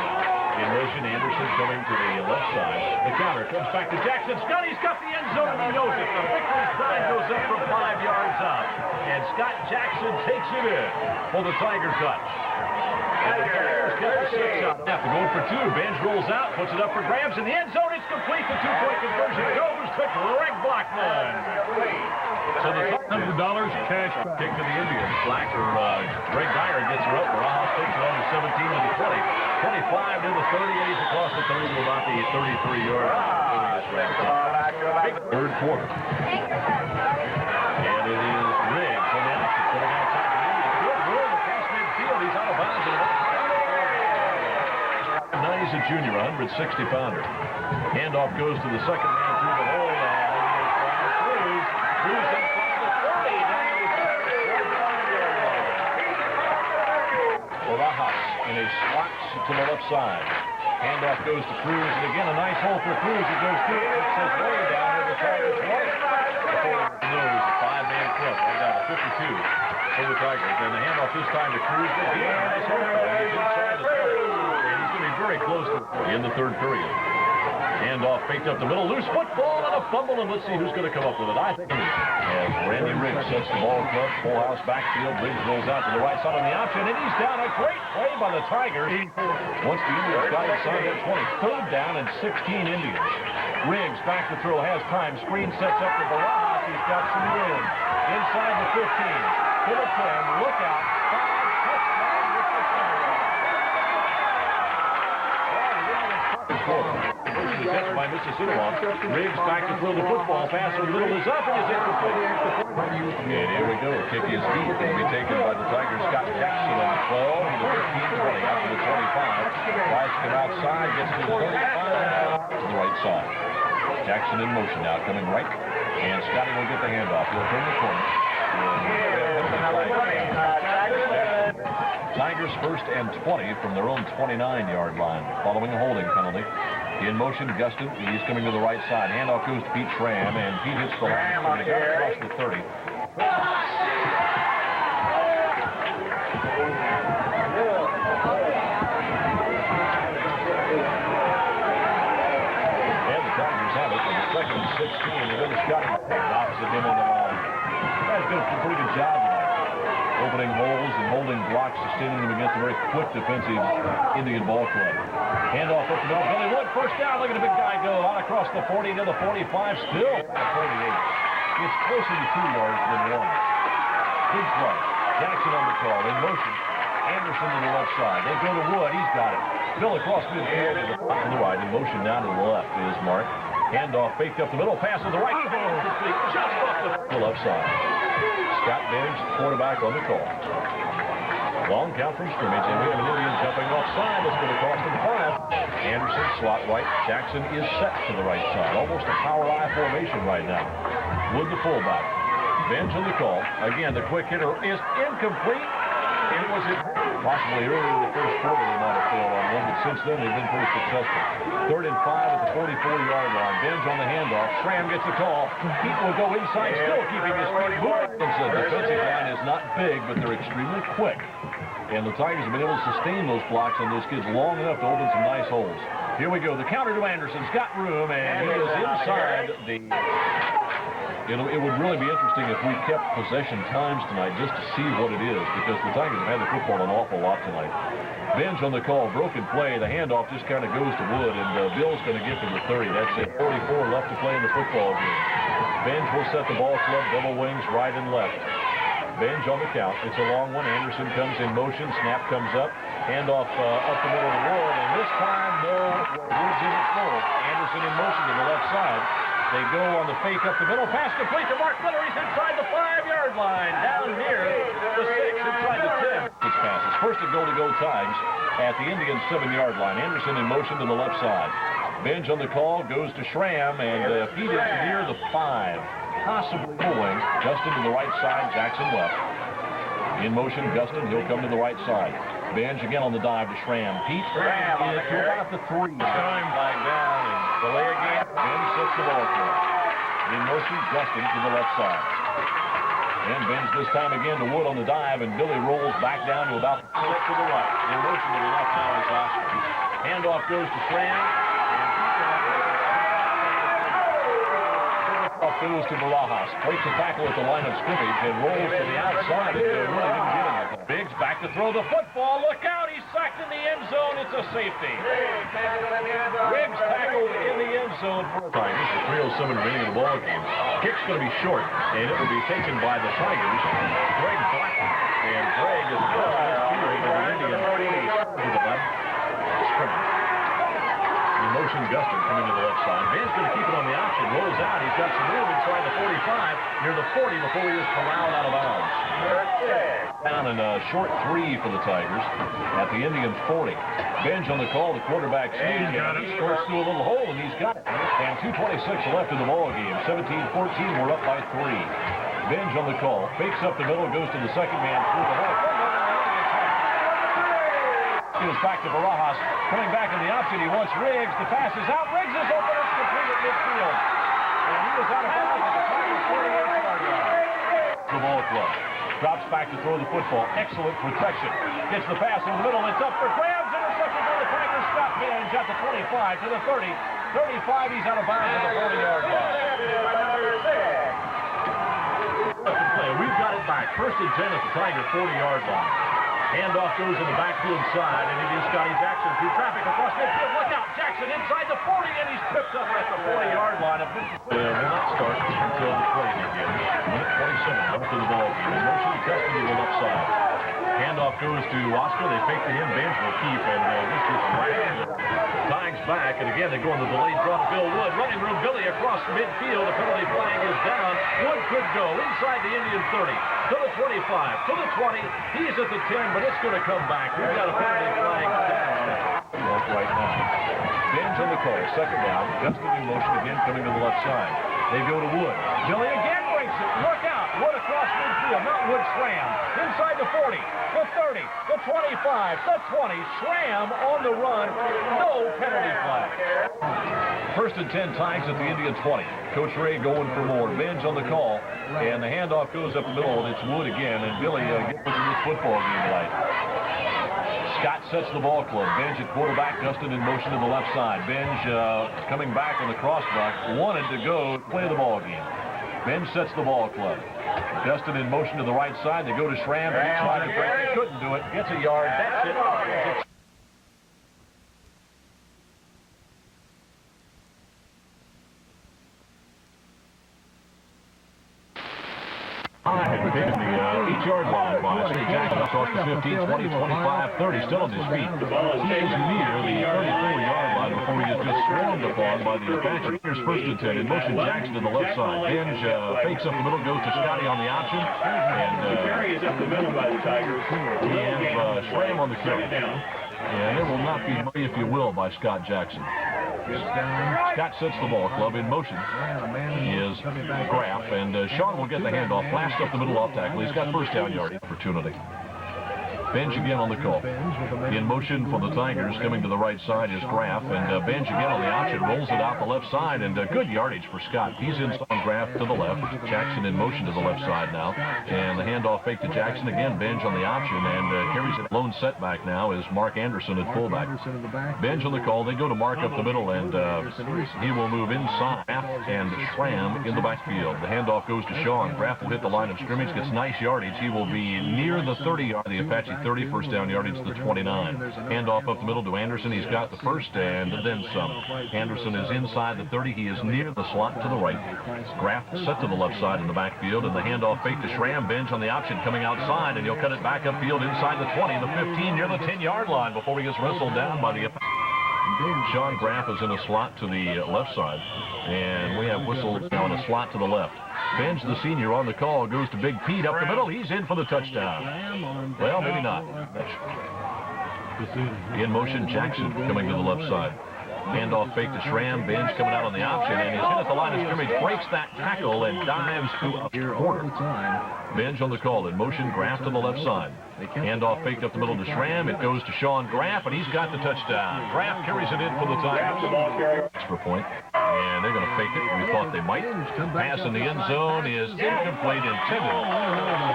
In motion, Anderson coming to the left side. The counter comes back to Jackson. Scotty's got the end zone, and he knows it. The victory sign goes up from 5 yards out. And Scott Jackson takes it in for the Tiger touch. And the Tigers get the 6 out. After going for 2, Bench rolls out, puts it up for grabs in the end zone. It's complete. The 2-point conversion goes to Greg Blackman. So the $100 cash back. Kick to the Indians. Greg Dyer gets her up. Barajas takes it on the 17 to the 20. 25 to the 30, and he's across the 30 to about the 33-yard line. Third quarter. And it is Riggs on the action. Putting outside the Indians. Good room across midfield. He's out of bounds. Now he's a junior, 160-pounder. Handoff goes to the second man through the hole. Cruz inside the 30. Down to the 45-yard line. Barajas in a slot to the left side. Handoff goes to Cruz, and again a nice hole for Cruz. It goes through. It says way down to the Tigers 20. Before he knows, a 5-man club right down to 52 for the Tigers. And the handoff this time to Cruz. Again, a nice hole. He's inside the 30. And he's going to be very close to in the third period. Handoff faked up the middle, loose football and a fumble, and let's see who's going to come up with it. I think as Randy Riggs sets the ball club, full house backfield. Riggs rolls out to the right side on the option, and he's down. A great play by the Tigers. Once the Indians got inside that 20, third down and 16 Indians. Riggs back to throw, has time. Screen sets up to Barajas. He's got some room. Inside the 15, to the 10. Look out. 5 touchdowns with the center. Catch by Mississippi. Riggs back to throw the football. Pass in the middle is up and is incomplete. And here we go. Kick is deep. Going to be taken by the Tigers. Scott Jackson on the 12 to the 15-20 out to the 25. Tries to come outside. Gets to the 35 to the right side. Jackson in motion now coming right. And Scotty will get the handoff. He'll turn the corner. Tigers first and 20 from their own 29-yard line. Following a holding penalty. In motion, Gustin. He's coming to the right side. Handoff goes to Pete Schramm, and Pete hits the line. And he got across the 30. And the Tigers have it for the second and 16. And then Scotty opposite him on the line. That's doing a pretty good job tonight. Opening holes and holding blocks, sustaining them against a very quick defensive Indian ball club. Handoff up the middle. Billy Wood, first down. Look at the big guy go out across the 40 to the 45. Still at 48. It's closer to 2 yards than 1. Big play. Jackson on the call. In motion. Anderson to the left side. They go to Wood. He's got it. Bill across midfield to the right. In motion down to the left is Mark. Handoff faked up the middle. Pass to the right. Just off the left side. Scott Bench, quarterback on the call. Long count from scrimmage, and we have an Indian jumping offside. That's going to cost him 5. Anderson, slot right. Jackson is set to the right side. Almost a power I formation right now. Wood, the fullback. Bench on the call. Again, the quick hitter is incomplete. And was it. Possibly early in the first quarter they might have failed on one, but since then they've been pretty successful. 3rd and 5 at the 44-yard line. Benj on the handoff. Schramm gets the call. Pete will go inside, still keeping his feet moving. The defensive line is not big, but they're extremely quick. And the Tigers have been able to sustain those blocks on those kids long enough to open some nice holes. Here we go. The counter to Anderson's got room, and he is inside the... It would really be interesting if we kept possession times tonight just to see what it is, because the Tigers have had the football an awful lot tonight. Benj on the call, broken play. The handoff just kind of goes to Wood, and Bill's going to get to the 30. That's it. 44 left to play in the football game. Benj will set the ball club, double wings, right and left. Benj on the count. It's a long one. Anderson comes in motion. Snap comes up. Handoff up the middle of the Wood, and this time, no, Wood's in it full. Anderson in motion to the left side. They go on the fake up the middle. Pass complete to Mark Miller. He's inside the 5-yard line. Down near the 6, inside the 10. His passes. First and goal to go Tigers at the Indian 7-yard line. Anderson in motion to the left side. Benj on the call. Goes to Schramm. And Pete is near the 5. Possibly going. Gustin to the right side. Jackson left. In motion, Gustin. He'll come to the right side. Benj again on the dive to Schramm. Pete Schramm to about the 3. Time flag down and delay again. Benj sets the ball for him. In motion, Gustin to the left side. And Benj this time again to Wood on the dive, and Billy rolls back down to about the 6 to the right. In motion to the left now is Oscar. Handoff goes to Schramm. Goes to Barajas, breaks the tackle at the line of scrimmage and rolls to the outside and really didn't get anything. Biggs back to throw the football. Look out, he's sacked in the end zone. It's a safety. Riggs tackled in the end zone for a time. This is 3:07 remaining in the ball game. Kick's going to be short, and it will be taken by the Tigers. Greg Blackman, and Greg is across this field to the Indian 40 to the left. Scrimmage. Motion Gustin coming to the left side. Ben's going to keep it on the option. Rolls out. He's got some room inside the 45. Near the 40 before he is corralled out of bounds. Down in a short 3 for the Tigers at the Indians 40. Benj on the call. The quarterback sneaks. He scores through a little hole, and he's got it. And 2:26 left in the ball game. 17-14. We're up by 3. Benj on the call. Fakes up the middle. Goes to the second man through the hole. Goes back to Barajas. Coming back in the option, he wants Riggs. The pass is out. Riggs is open. It's complete at midfield. And he was out of bounds at the Tigers' 48-yard line. The ball club. Drops back to throw the football. Excellent protection. Gets the pass in the middle. It's up for grabs. Intercepted by the Tigers. Scott Benj at the 25 to the 30. 35, he's out of bounds at the 40-yard line. We've got it back. 1st and 10 at the Tiger 40-yard line. Handoff goes in the backfield side, and it is Scotty Jackson through traffic across midfield. Look out, Jackson inside the 40, and he's tripped up at the 40-yard line. Will not start until the play begins. 1:27 left in the ball game. Motion Gustin to the left side. Handoff goes to Oscar. They fake to him. Benj will keep, and this is right. Tigers back, and again they go on the delayed draw to Bill Wood. Running room, Billy across midfield. The penalty flag is down. Wood could go inside the Indian 30 to the 25 to the 20. He's at the 10, but it's going to come back. We've got a penalty flag down right now. Benj on the call. Second down. Gustin in motion again, coming to the left side. They go to Wood. Billy again breaks it. Look out. Wood across midfield. Not Wood. Schramm. Inside the 40, the 30, the 25, the 20. Schramm on the run. No penalty flag. 1st and 10 Tigers at the Indian 20. Coach Ray going for more. Benj on the call. And the handoff goes up the middle. And it's Wood again. And Billy gets into this football game tonight. Scott sets the ball club. Benj at quarterback. Gustin in motion to the left side. Benj coming back on the crossbuck. Wanted to go play the ball game. Benj sets the ball club. Gustin in motion to the right side. They go to Schramm. He tried to break. They couldn't do it. Gets a yard. That's it. Taking the 8-yard line by St. Jackson across the 15, 20, 25, 30, still on his feet. He is near the 34-yard line before he is just swarmed upon by the Apache. Here's 1st and 10 in motion. Jackson to the left side. Benj fakes up the middle, goes to Scotty on the option. And Barry is up the middle by the Tigers. We have Schramm on the kill. And it will not be money, if you will, by Scott Jackson. Scott sets the ball club in motion. He is Graff, and Sean will get the handoff. Flashed up the middle off tackle. He's got 1st down yard opportunity. Bench again on the call. In motion for the Tigers, coming to the right side is Graff, and Bench again on the option, rolls it out the left side, and good yardage for Scott. He's in on Graff to the left. Jackson in motion to the left side now, and the handoff fake to Jackson again. Bench on the option, and carries it. Lone setback now is Mark Anderson at fullback. Bench on the call. They go to Mark up the middle, and he will move inside and Schramm in the backfield. The handoff goes to Shaw, and Graff will hit the line of scrimmage, gets nice yardage. He will be near the 30-yard, the Apache 30, first down yardage to the 29. Handoff up the middle to Anderson. He's got the first and then some. Anderson is inside the 30. He is near the slot to the right. Graff set to the left side in the backfield, and the handoff fake to Schramm. Bench on the option coming outside, and he'll cut it back upfield inside the 20, the 15, near the 10-yard line before he gets wrestled down by the Sean Graff is in a slot to the left side, and we have Whistle now in a slot to the left. Benj, the senior, on the call, goes to Big Pete up the middle. He's in for the touchdown. Well, maybe not. In motion, Jackson coming to the left side. Handoff fake to Schramm. Benj coming out on the option, and he's hit at the line of scrimmage, breaks that tackle, and dives to a corner. Benj on the call. In motion, Graff to the left side. Handoff fake up the middle to Schramm. It goes to Sean Graff, and he's got the touchdown. Graff carries it in for the Tigers. Extra point. And they're going to fake it. We thought they might. Pass in the end zone is incomplete, intended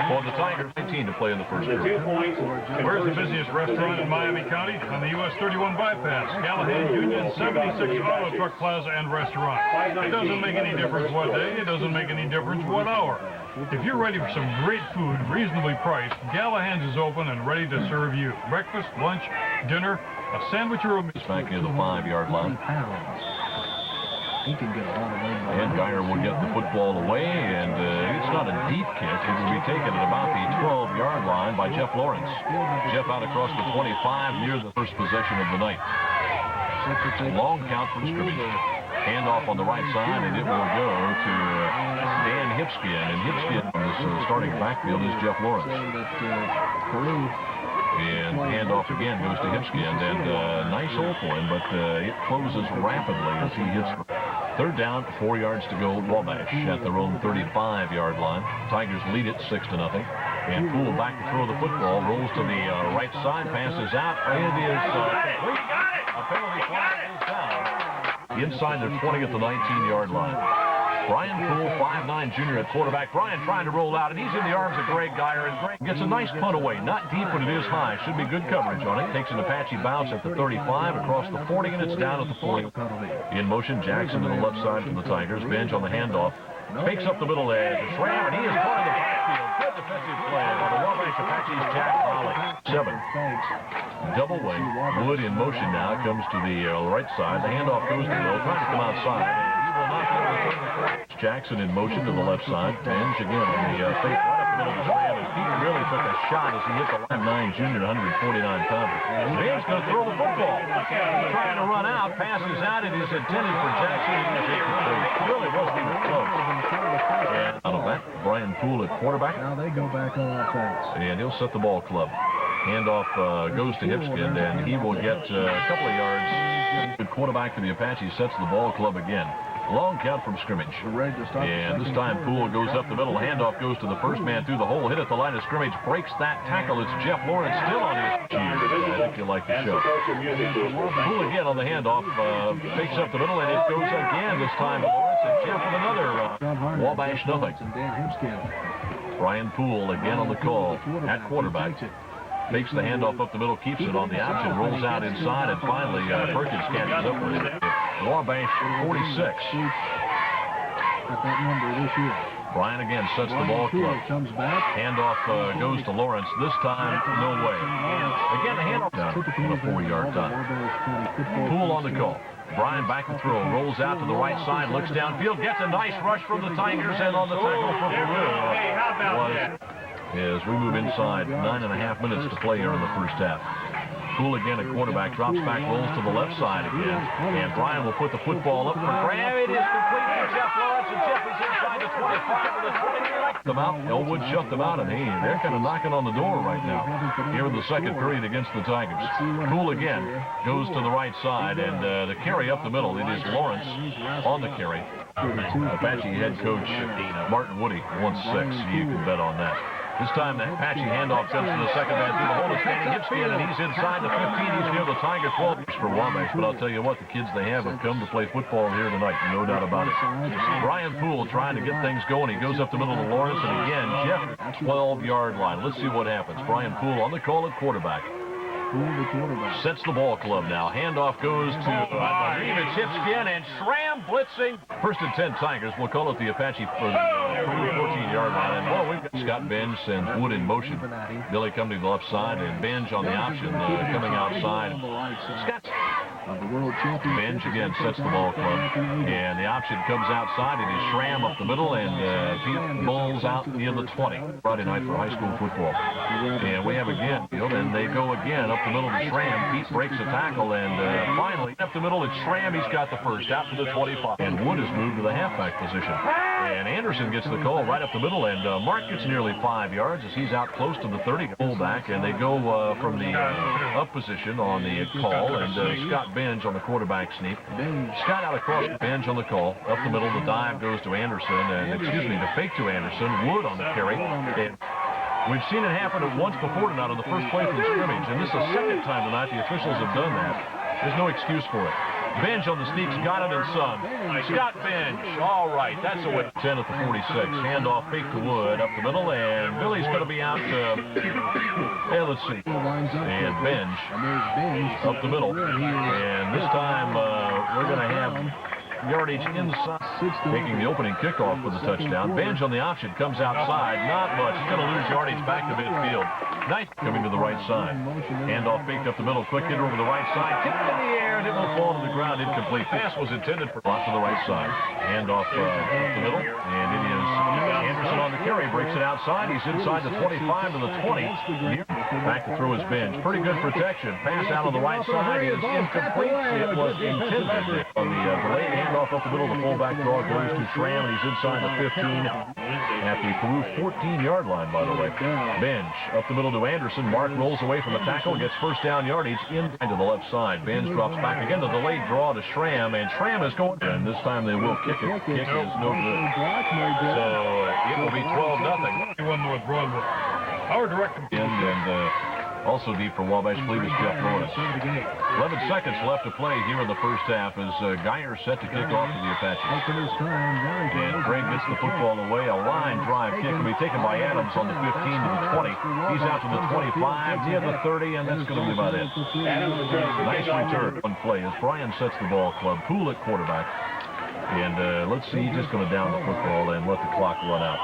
for the Tigers 18 to play in the first quarter. Where's the busiest restaurant in Miami County? On the US 31 bypass. Callahan Union 76 Auto Truck Plaza and Restaurant. It doesn't make any difference what day. It doesn't make any difference what hour. If you're ready for some great food, reasonably priced, Callahan's is open and ready to serve you. Breakfast, lunch, dinner, a sandwich or a meal. Back near the 5-yard line. He can get a lot of weight. And Geyer will get the football away, and it's not a deep kick. It will be taken at about the 12-yard line by Jeff Lawrence. Jeff out across the 25 near the first possession of the night. Long count from scrimmage. Handoff on the right side, and it will go to Dan Hipskin. And Hipskin on this starting backfield is Jeff Lawrence. And handoff again goes to Hipskin, and nice hole for him, but it closes rapidly as he hits. Third down, 4 yards to go. Wabash at their own 35-yard line. Tigers lead it 6-0. And Poole back to throw the football, rolls to the right side, passes out. It is a penalty flag is down inside their 20 at the 19-yard line. Brian Poole, 5'9" junior at quarterback. Brian trying to roll out, and he's in the arms of Greg Geyer, and Greg gets a nice punt away. Not deep, but it is high. Should be good coverage on it. Takes an Apache bounce at the 35, across the 40, and it's down at the 40. In motion, Jackson to the left side for the Tigers. Benj on the handoff. Fakes up the middle edge. Schramm, and he is caught in the backfield. Good defensive play by the Wabash Apaches. Jack Holly. 7. Double wing. Wood in motion now. Comes to the right side. The handoff goes to Will, trying to come outside. He will not be able to turn the corner. Jackson in motion to the left side. Benj again on the fake right up the middle of the Schramm. And Pete really took a shot as he hit the line. 9 junior, 149-pounder. Benj going to throw the football. Trying to run out. Passes out. It is intended for Jackson. It really wasn't even close. And out of that, Brian Poole at quarterback. Now they go back on offense. And he'll set the ball club. Handoff goes to Hipskin, and he will get a couple of yards. The quarterback for the Apache sets the ball club again. Long count from scrimmage. And this time Poole goes up the middle. Handoff goes to the first man through the hole. Hit at the line of scrimmage. Breaks that tackle. It's Jeff Lawrence still on his cheers. I think you like the show. Poole again on the handoff. Fakes up the middle, and it goes again. This time Lawrence and Jeff with another Wabash nothing. Brian Poole again on the call at quarterback. Makes the handoff up the middle, keeps it on the option, rolls out inside, and finally Perkins catches up with it. Wabash 46. Brian again sets the ball club. Handoff goes to Lawrence. This time, no way. Again, the handoff down on a 4-yard time. Poole on the call. Brian back to throw, rolls out to the right side, looks downfield, gets a nice rush from the Tigers, and on the tackle for Peru as we move inside, 9.5 minutes to play here in the first half. Poole again at quarterback, drops back, rolls to the left side again, and Brian will put the football up for grab. It is complete for Jeff Lawrence, and Jeff is inside the 25 with a 20. Them out. Elwood shut them out, and hey, they're kind of knocking on the door right now here in the second period against the Tigers. Poole again goes to the right side, and the carry up the middle. It is Lawrence on the carry. Apache head coach Martin Woody, 1-6. You can bet on that. This time the Apache handoff comes to the second man through the hole. It's standing Hipskin, and he's inside the 15. He's near the Tiger 12 for Wabash. But I'll tell you what, the kids they have come to play football here tonight. No doubt about it. Brian Poole trying to get things going. He goes up the middle to Lawrence, and again, Jeff, 12-yard line. Let's see what happens. Brian Poole on the call at quarterback. Sets the ball club now. Handoff goes to, I believe it's Hipskin, and Schramm blitzing. First and 10 Tigers. We'll call it the Apache for the 14-yard line. And, well, we've got Scott Benj sends Wood in motion. Billy coming to the left side, and Benj on the option coming outside. Scott Benj again sets the ball club, and the option comes outside. It is Schramm up the middle, and Pete Bulls out near the 20. Friday night for high school football. And we have again, and they go again up the middle to Schramm. Pete breaks a tackle, and finally up the middle it's Schramm. He's got the first out to the 25. And Wood has moved to the halfback position. And Anderson gets the call right up the middle, and Mark gets nearly 5 yards as he's out close to the 30. Fullback, and they go from the up position on the call, and Scott Benj on the quarterback sneak. Scott out across Benj on the call. Up the middle, the dive goes to Anderson, and the fake to Anderson. Wood on the carry. And we've seen it happen once before tonight on the first play from the scrimmage, and this is the second time tonight the officials have done that. There's no excuse for it. Benj on the sneaks, got it and some. Scott Benj, all right, that's a way. 10 at the 46. Handoff, fake to Wood up the middle, and Billy's going to be out. Let's see. And Benj up the middle, and this time we're going to have yardage inside, taking the opening kickoff for the touchdown. Benj on the option comes outside, not much. He's going to lose yardage back to midfield. Nice coming to the right side. Handoff faked up the middle, quick hitter over the right side, tipped in the air, and it will fall to the ground. Incomplete. Pass was intended for off to the right side. Handoff up the middle, and it is Anderson on the carry, breaks it outside. He's inside the 25 to the 20. Back to throw his Benj. Pretty good protection. Pass out on the right side is incomplete. It was intended on the delayed handoff up the middle. The fullback draw goes to Schramm, and he's inside the 15 at the Peru 14-yard line, by the way. Benj up the middle to Anderson. Mark rolls away from the tackle, gets first down yardage into the left side. Benj drops back again. The delayed draw to Schramm, and Schramm is going. And this time they will kick it. Kick is no good. So it will be 12-0. Our director. And also deep for Wabash, I believe, is Jeff Lawrence. 11 seconds left to play here in the first half as Geyer set to kick off for the Apaches. And Craig gets the football away. A line drive kick will be taken by Adams on the 15 to the 20. He's out to the 25, near the 30, and that's going to be about it. Nice return on play as Brian sets the ball club. Poole at quarterback. And let's see, he's just going to down the football and let the clock run out.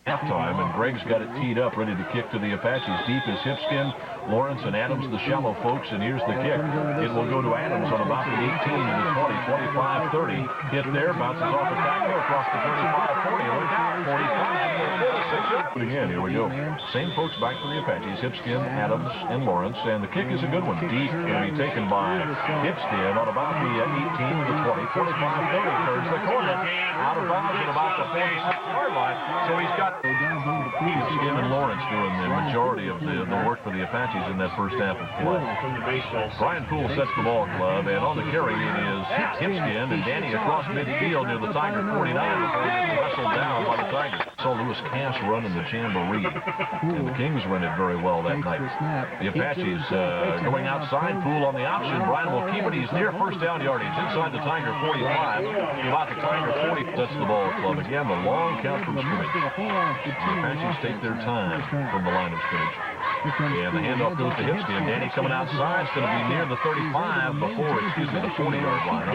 Halftime, and Greg's got it teed up, ready to kick to the Apaches. Deep is Hipskin, Lawrence, and Adams, the shallow folks, and here's the kick. It will go to Adams on about the 18 to the 20, 25, 30. Hit there, bounces off the tackle across the 35, 40. Look out, 45, 46. Again, here we go. Same folks back for the Apaches, Hipskin, Adams, and Lawrence, and the kick is a good one. Deep, going to be taken by Hipskin on about the 18 to the 20, 45, 30. Turns the corner, out of bounds at about the 46-yard line. So he's got Hipskin and Lawrence doing the majority of the work for the Apaches in that first half of play. Brian Poole sets the ball club, and on the carry it is Hipskin and Danny across midfield near the Tiger 49 before he gets wrestled down by the Tigers. Saw Lewis Cass run in the Jamboree, and the Kings run it very well that night. The Apaches going outside, Poole on the option. Brian will keep it. He's near first down yardage inside the Tiger 45. About the Tiger 40 sets the ball club. Again, the long count from scrimmage. The Apaches take their time from the line of scrimmage. And the handoff goes to Hipskin. Danny coming outside. It's going to be near the 35 before, the 40-yard line.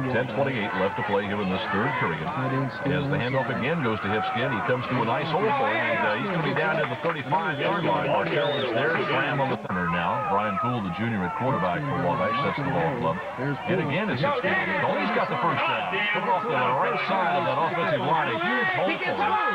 10:28 left to play here in this third period. As the handoff again goes to Hipskin, he comes to a nice hole for him, and he's going to be down to the 35-yard line. Marshall is there, Schramm on the center now. Brian Poole, the junior at quarterback for Wabash, sets the ball club. And again, it's Hipskin. Oh, he's got the first down. Put off to the right side of that offensive line. A huge hole for him.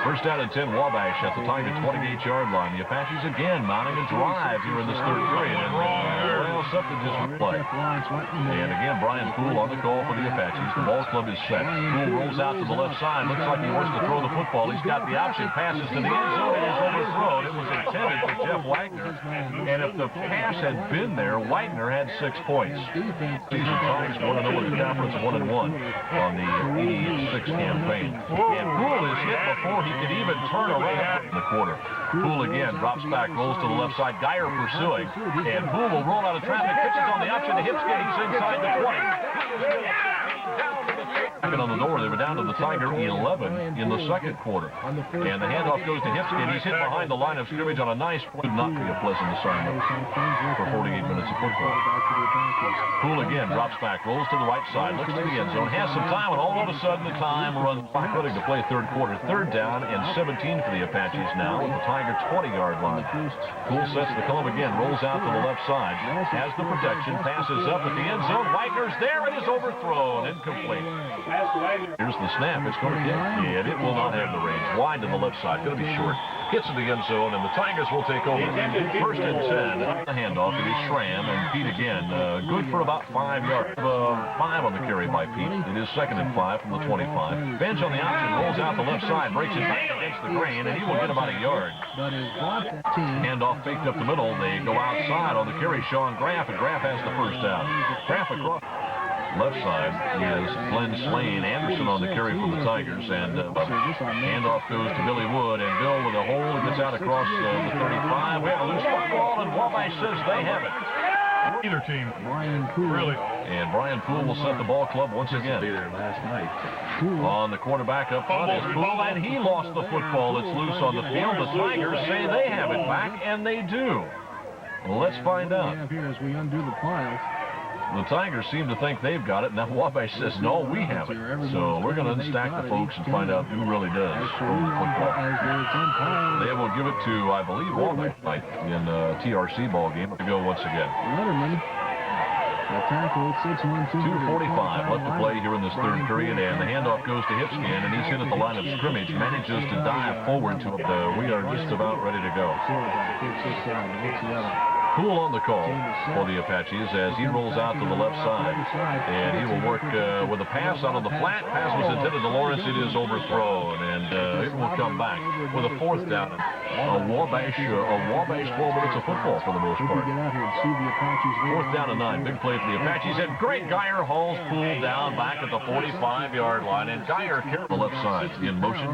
First down and 10, Wabash at the Tiger 28-yard line. The Apaches again mounting a drive here in this third period. And, well, something just play. And again, Brian Poole on the call for the Apaches. The ball club is set. Poole rolls out to the left side. Looks like he wants to throw the football. He's got the option. Passes to the end zone. It is overthrown. It was intended for Jeff Wagner. And if the pass had been there, Wagner had 6 points. Season Tigers 1-0 in the conference, 1-1 on the 86 campaign. And Poole is hit before he could even turn around in the quarter. Poole again drops back, rolls to the left side. Geyer pursuing. And Poole will roll out of traffic. Pitches on the option to Hipskin. He's inside the 20. On the door, they were down to the Tiger 11 in the second quarter. And the handoff goes to Hipskin. He's hit behind the line of scrimmage on a nice point. Would not be a pleasant assignment for 48 minutes of football. Poole again drops back, rolls to the right side, looks to the end zone, has some time, and all of a sudden the time runs back. Ready to play third quarter. Third down and 17 for the Apaches now at the Tiger 20-yard line. Poole sets the club again, rolls out to the left side, has the protection, passes up at the end zone. Wagner's there. It is overthrown. Incomplete. Here's the snap. It's going to hit. And it will not have the range. Wide to the left side. Going to be short. Hits in the end zone, and the Tigers will take over. First and 10. The handoff. It is Schramm, and Pete again. Good for about 5 yards. 5 on the carry by Pete. It is second and 5 from the 25. Bench on the option. Rolls out the left side. Breaks it back against the grain, and he will get about a yard. Handoff faked up the middle. They go outside on the carry. Sean Graff, and Graff has the first down. Graff across. Left side is Glenn Slane. Anderson on the carry for the Tigers. And handoff goes to Billy Wood. And Bill with a hole. He gets out across the 35. We have a loose football, and Wabash says they have it. Either team. Really. And Brian Poole will set the ball club once again. Last night. On the quarterback up front is Poole, and he lost the football that's loose on the field. The Tigers say they have it back, and they do. Well, let's find out. Here as we undo the piles. The Tigers seem to think they've got it. Now Wabash says, no, we have it. So we're going to unstack the folks and find out who really does own the football. They will give it to, I believe, Wabash in a TRC ball game to go once again. Letterman. Tackle 6-1-2. 2:45 left to play here in this third period, and the handoff goes to Hipskin, and he's in at the line of scrimmage, manages to dive forward to it. We are just about ready to go. Poole on the call for the Apaches as he rolls out to the left side, and he will work with a pass out of the flat. Pass was intended to Lawrence. It is overthrown, and it will come back with a fourth down. A Wabash 12 minutes of football for the most part. Fourth down and 9. Big play for the Apaches, and great Geyer hauls Poole down back at the 45-yard line, and Geyer carries the left side in motion.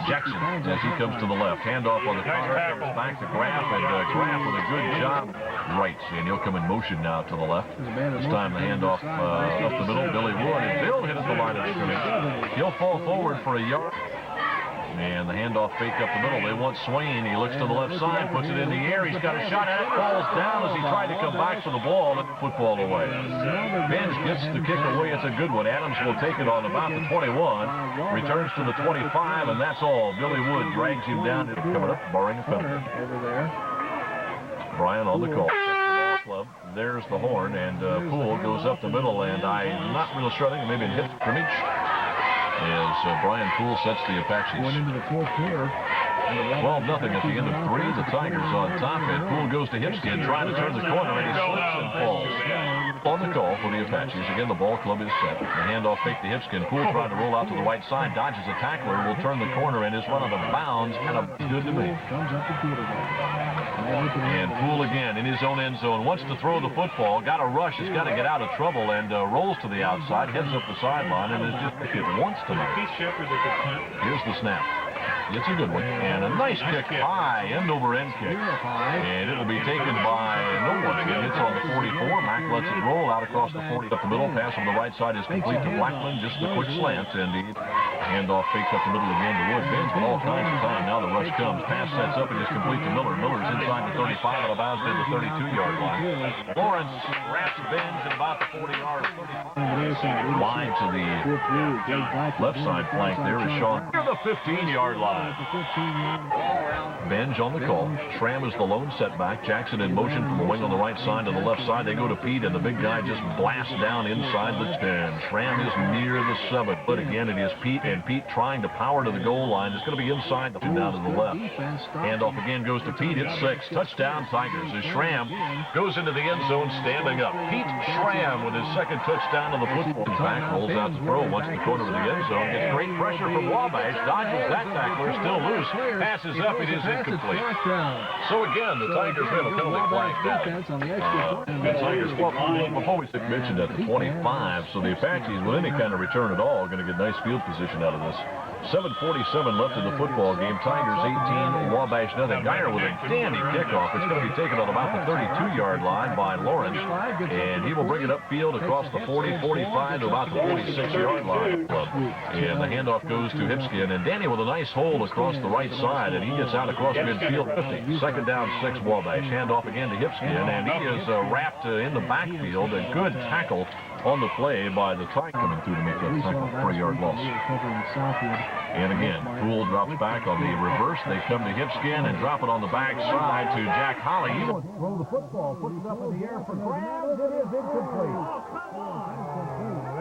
Jackson as he comes to the left. Handoff on the corner. Comes back to Graff, and Graff with a good job. Right, and he'll come in motion now to the left. This time the handoff up the middle. Billy Wood, and Bill hit at the line of scrimmage. He'll fall forward for a yard. And the handoff fake up the middle. They want Swain. He looks to the left side, puts it in the air. He's got a shot at it. Falls down as he tried to come back for the ball. Let the football away. Bench gets the kick away. It's a good one. Adams will take it on about the 21. Returns to the 25, and that's all. Billy Wood drags him down. Coming up, barring a penalty. Brian on the call. Club. There's the horn, and Poole goes up the middle, and I'm not real sure. I think maybe it hit scrimmage. As Brian Poole sets the Apaches. Going into the fourth quarter. 12-0 at the end of 3. The Tigers on top, and Poole goes to Hipskin, trying to turn the corner, and he slips and falls. On the call for the Apaches. Again, the ball club is set. The handoff fake to Hipskin. Poole trying to roll out to the right side, dodges a tackler, will turn the corner, and is run out of bounds. Kind of good to me. And Poole again in his own end zone. Wants to throw the football. Got a rush. Has got to get out of trouble, and rolls to the outside, heads up the sideline, and is just hit once tonight. Here's the snap. It's a good one. And a nice kick, high, end-over-end kick. And it will be taken by no one. It hits on the 44. Mack lets it roll out across the 40 up the middle. Pass on the right side is complete to Blackman. Just a quick slant. And the handoff fakes up the middle again to Wood. Ben's with all kinds of time. Now the rush comes. Pass sets up and is complete to Miller. Miller's inside the 35 out of bounds to the 32-yard line. Lawrence wraps Ben's at about the 40-yard. Wide to the left side flank there is Sean. Near the 15-yard line. Benj on the call. Schramm is the lone setback. Jackson in motion from the wing on the right side to the left side. They go to Pete, and the big guy just blasts down inside the 10. Schramm is near the 7. But again, it is Pete, and And Pete trying to power to the goal line. It's going to be inside, down to the left. Handoff again goes to Pete. It's 6. Touchdown, Tigers. As Schramm goes into the end zone standing up. Pete Schramm with his second touchdown of the football. Back rolls out to throw once the corner of the end zone. Gets great pressure from Wabash. Dodges that tackler. Still loose. Passes up. It is incomplete. So again, the Tigers have a penalty flag down. The Tigers, well, before we mentioned at the 25, so the Apaches, with any kind of return at all, are going to get nice field position out of this. 7:47 left in the football game. Tigers 18, Wabash nothing. Geyer with a dandy kickoff. It's going to be taken on about the 32-yard line by Lawrence, and he will bring it upfield across the 40, 45 to about the 46-yard line. And the handoff goes to Hipskin, and Danny with a nice hold across the right side, and he gets out across midfield 50. Second down, 6 Wabash. Handoff again to Hipskin, and he is wrapped in the backfield. A good tackle on the play by the Tigers coming through to make that tackle, 3-yard loss. And again, Poole drops back on the reverse. They come to Hipskin and drop it on the backside to Jack Holly. Throw the football, puts it up in the air for grabs. It is incomplete.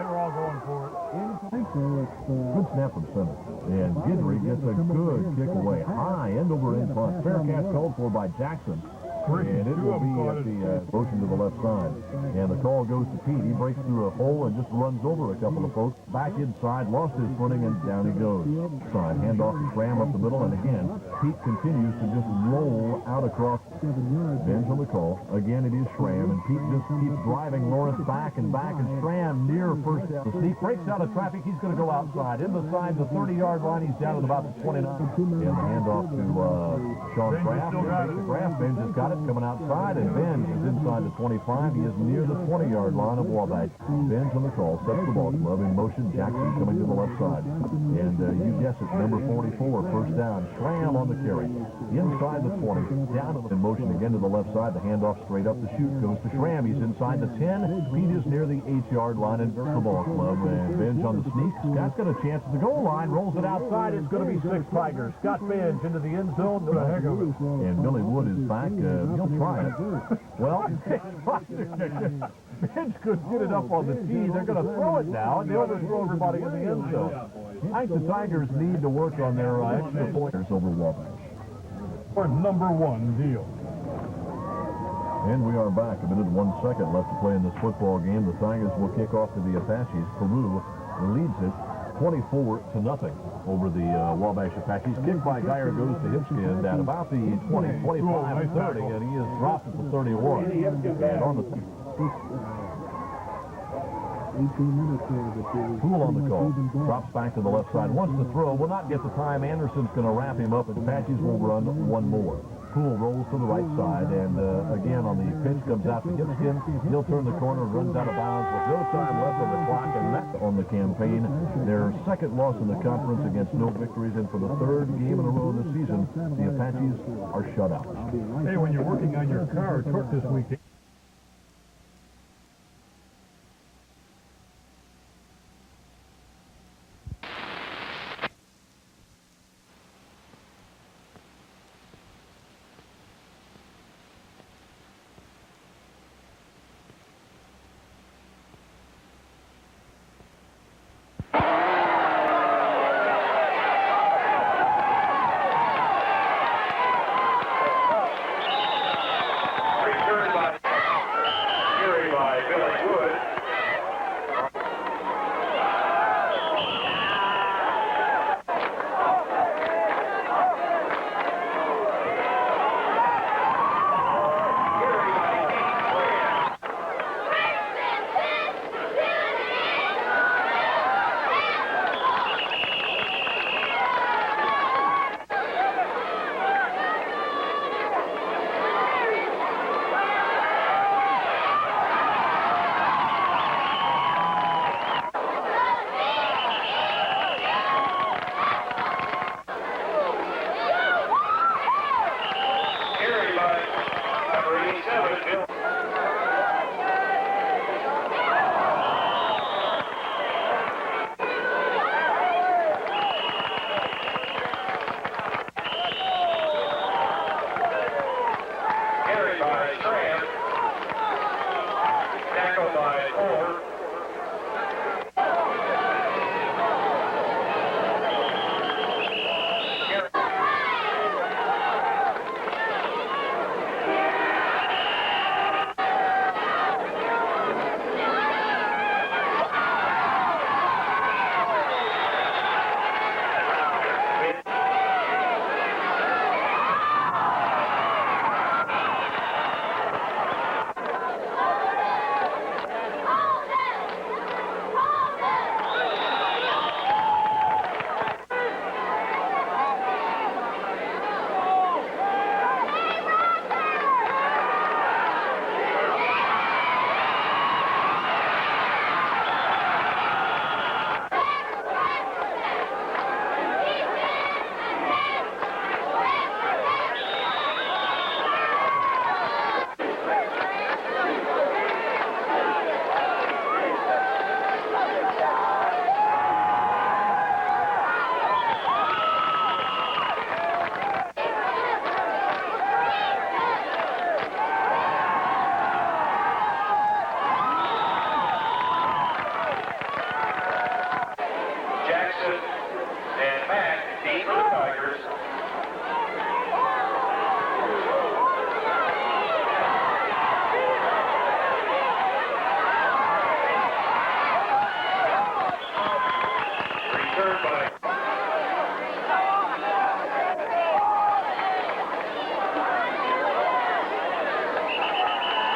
They were all going for it. Good snap from center. And Guidry gets a good kick away. High, end over in front. Fair catch called for by Jackson. And it will be at the motion to the left side. And the call goes to Pete. He breaks through a hole and just runs over a couple of folks. Back inside, lost his footing, and down he goes. Side, handoff to Schramm up the middle, and again, Pete continues to just roll out across. Bench on the call. Again, it is Schramm, and Pete just keeps driving Lawrence back, and Schramm near first down. The sneak breaks out of traffic. He's going to go outside. In the side, the 30-yard line. He's down at about the 29. And the handoff to Sean Graff. The Graff bench has got it coming outside, and Ben is inside the 25. He is near the 20-yard line of Wabash. Ben's on the call, sets the ball club in motion. Jackson coming to the left side. And you guess it, number 44, first down. Schramm on the carry. Inside the 20, down in motion again to the left side. The handoff straight up the shoot goes to Schramm. He's inside the 10. Pete is near the 8-yard line and the ball club. And Ben's on the sneak. Scott's got a chance at the goal line, rolls it outside. It's going to be 6 Tigers. Scott Bench into the end zone. What a heck of it. And Billy Wood is back. He'll try it. Well, Bench could get it up on the tee. They're going to throw it now, and they overthrow everybody in the end zone. I think the Tigers need to work on their extra pointers over Wabash. For number 1 deal. And we are back. 1 minute and 1 second left to play in this football game. The Tigers will kick off to the Apaches. Peru leads it 24-0 over the Wabash Apaches. Kick by Geyer goes to Hipskin at about the 20, 25, 30, and he is dropped at the 31. And on the Poole on the call. Drops back to the left side. Wants to throw. Will not get the time. Anderson's going to wrap him up, and the Apaches will run one more. Poole rolls to the right side, and again on the pitch comes out to Hipskin. He'll turn the corner and runs out of bounds with no time left on the clock, and that's on the campaign. Their second loss in the conference against no victories, and for the 3rd game in a row this season, the Apaches are shut out. Hey, when you're working on your car or truck this weekend,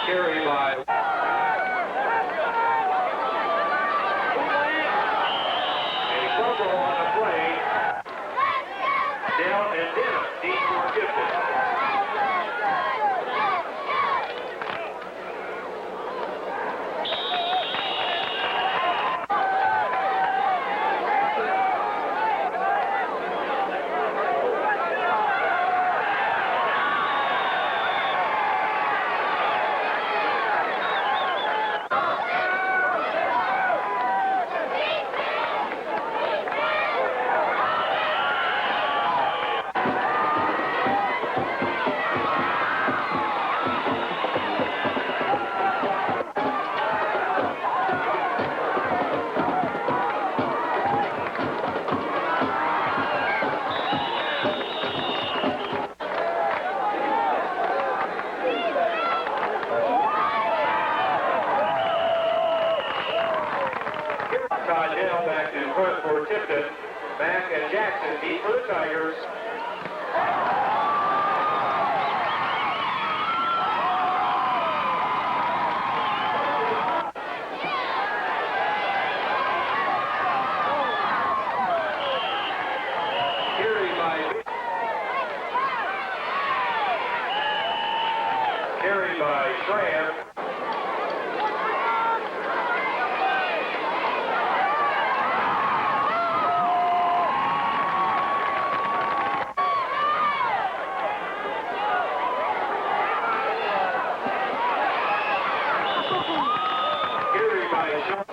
Carry by a fumble on the play. Dell and Dennis need for Tipton. Dell back in front for Tipton. Mack and Jackson meet for the Tigers. Carried by Schramm. Carried by Schramm.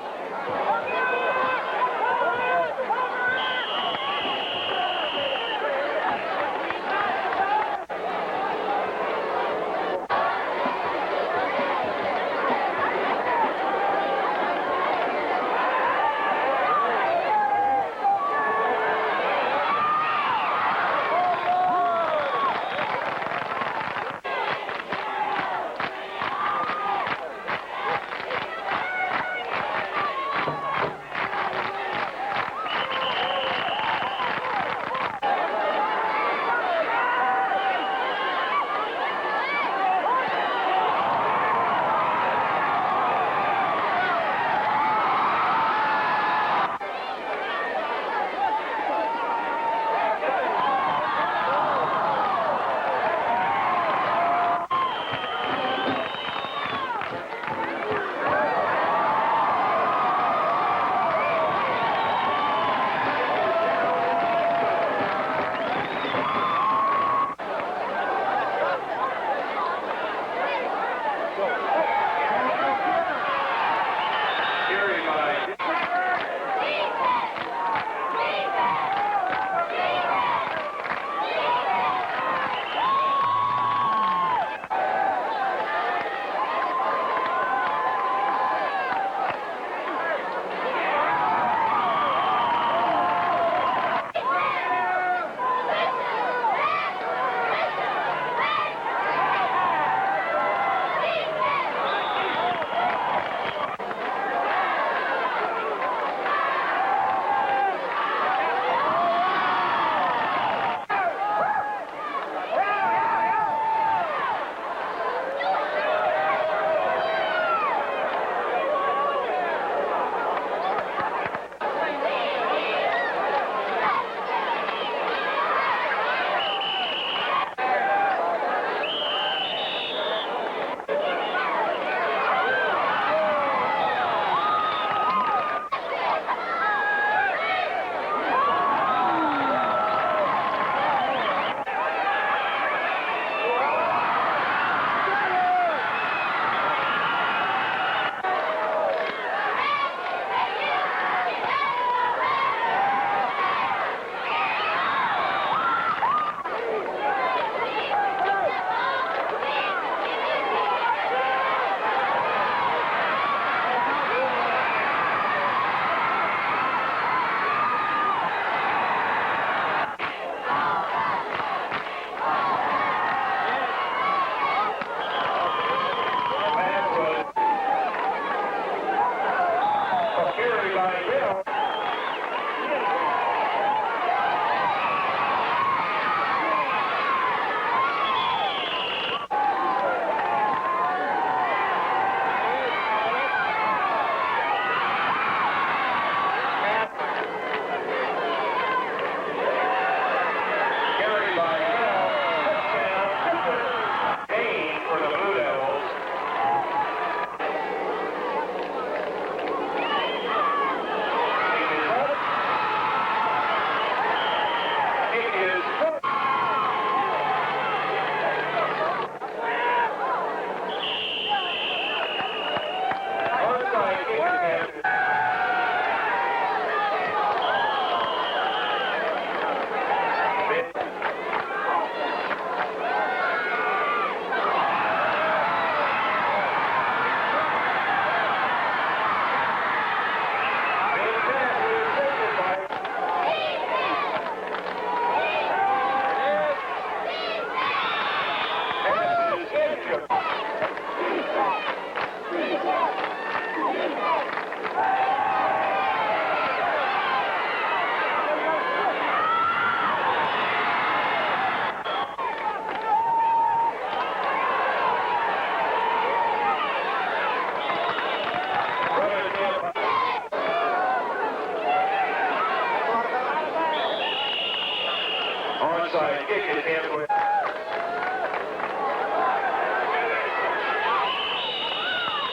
Onside kick attempt with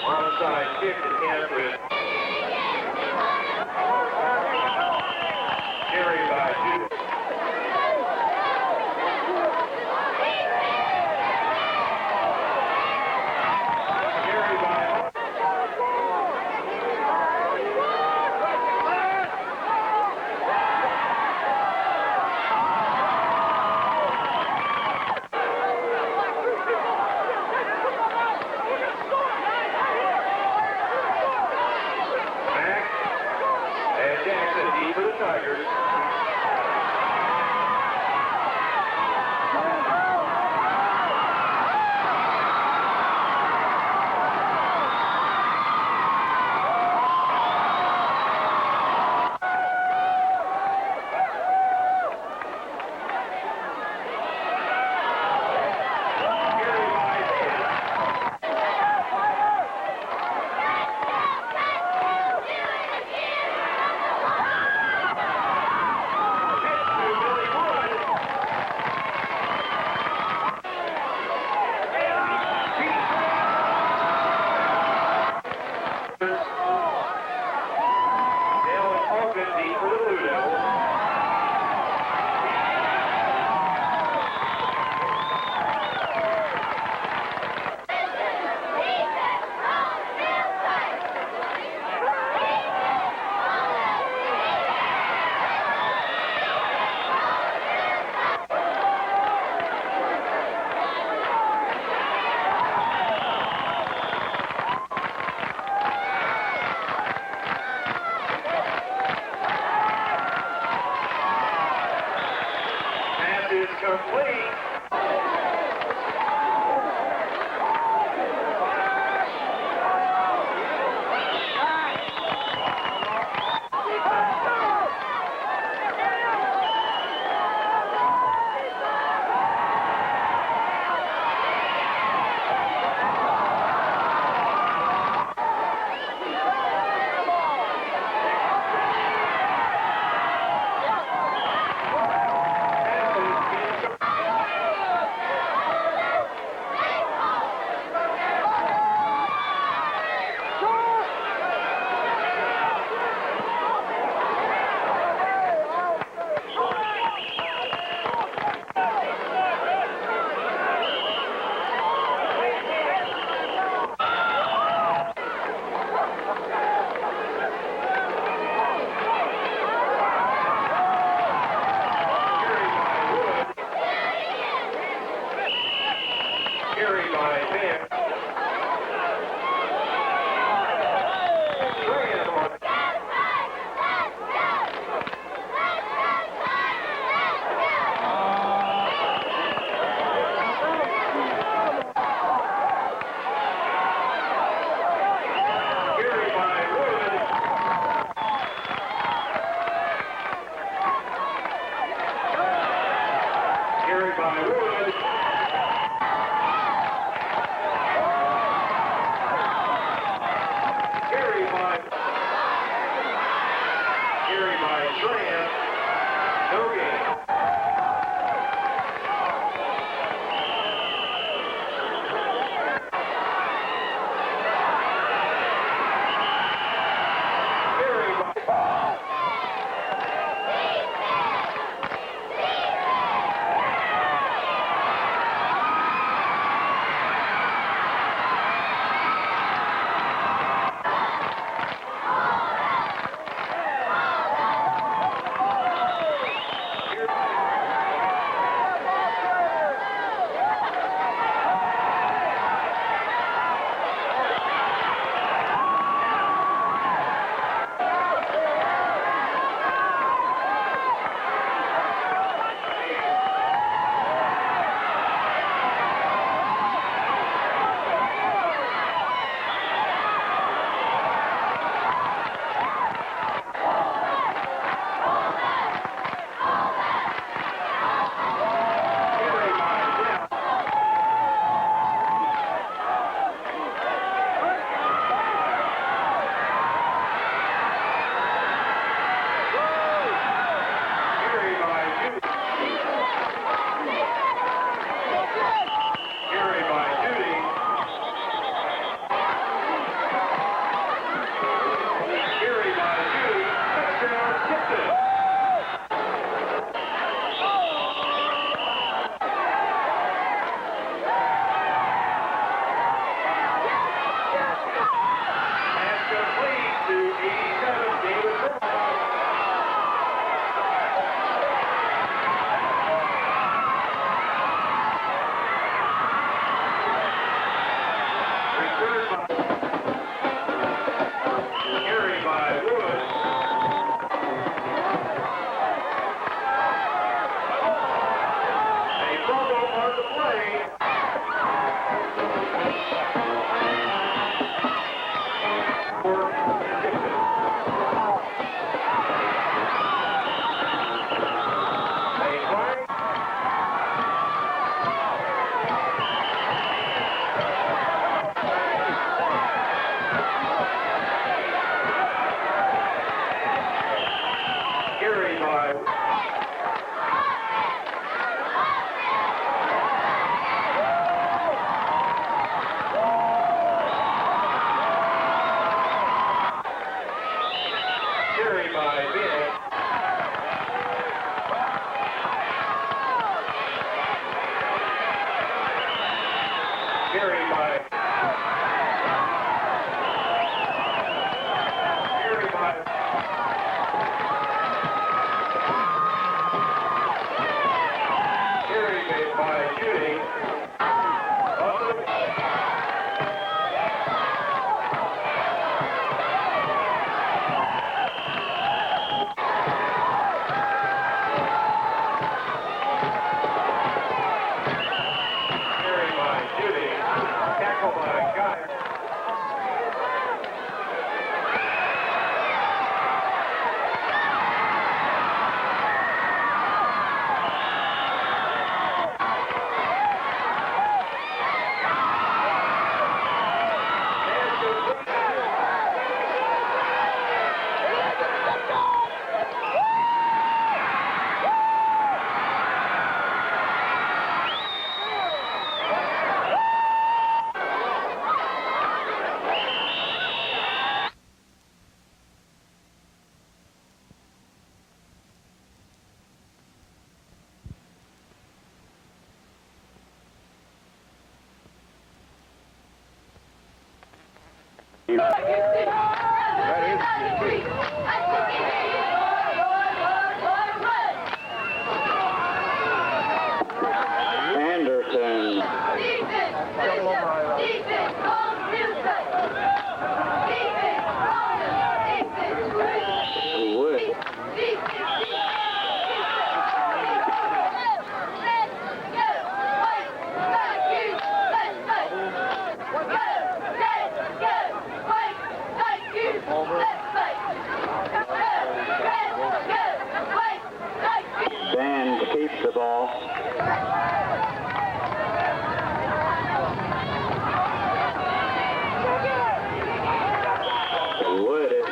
onside kick attempt with carried by Judas. Carried by Anderson. Wood. Band keeps the ball. Wood is.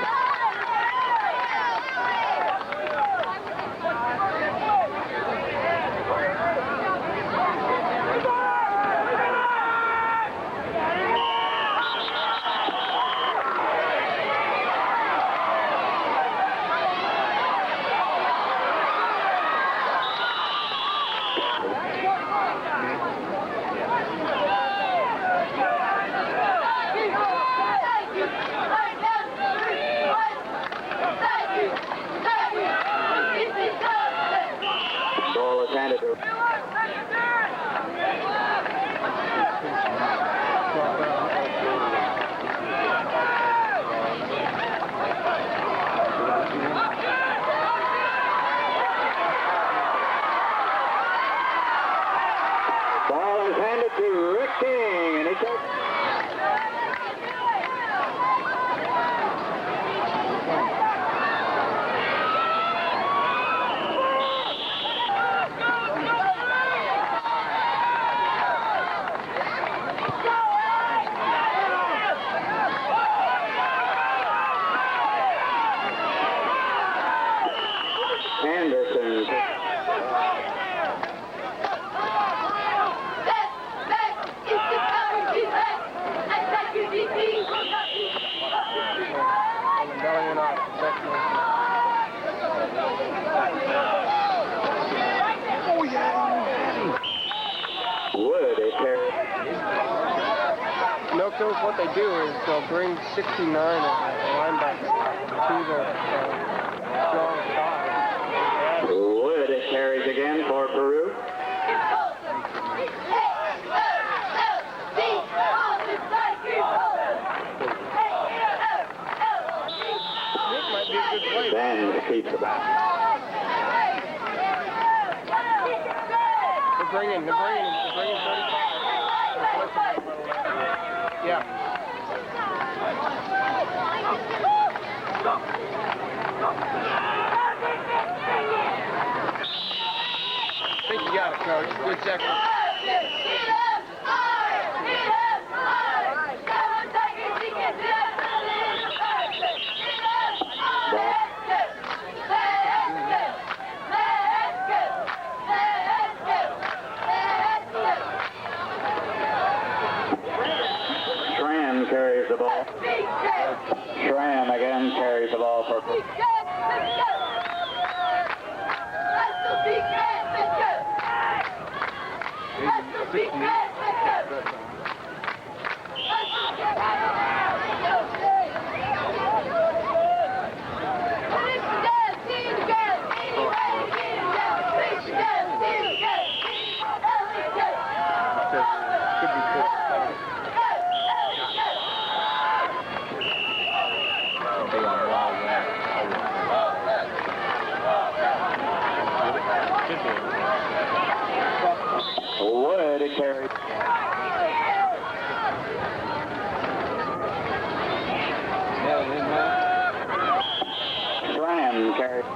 Ball is handed to. Ball is handed to Rick King, and he takes. Anderson. Wood is carried. No, Coach, what they do is they'll bring 69 of the linebackers to the strong side. Wood carries again for Peru. This might be a good play. Bend keeps the ball. They're bringing 35. Yeah. I think you got it, Coach. Good second. Schramm carries the ball. Schramm again carries the ball for Peru. Wood carries. Schramm carries.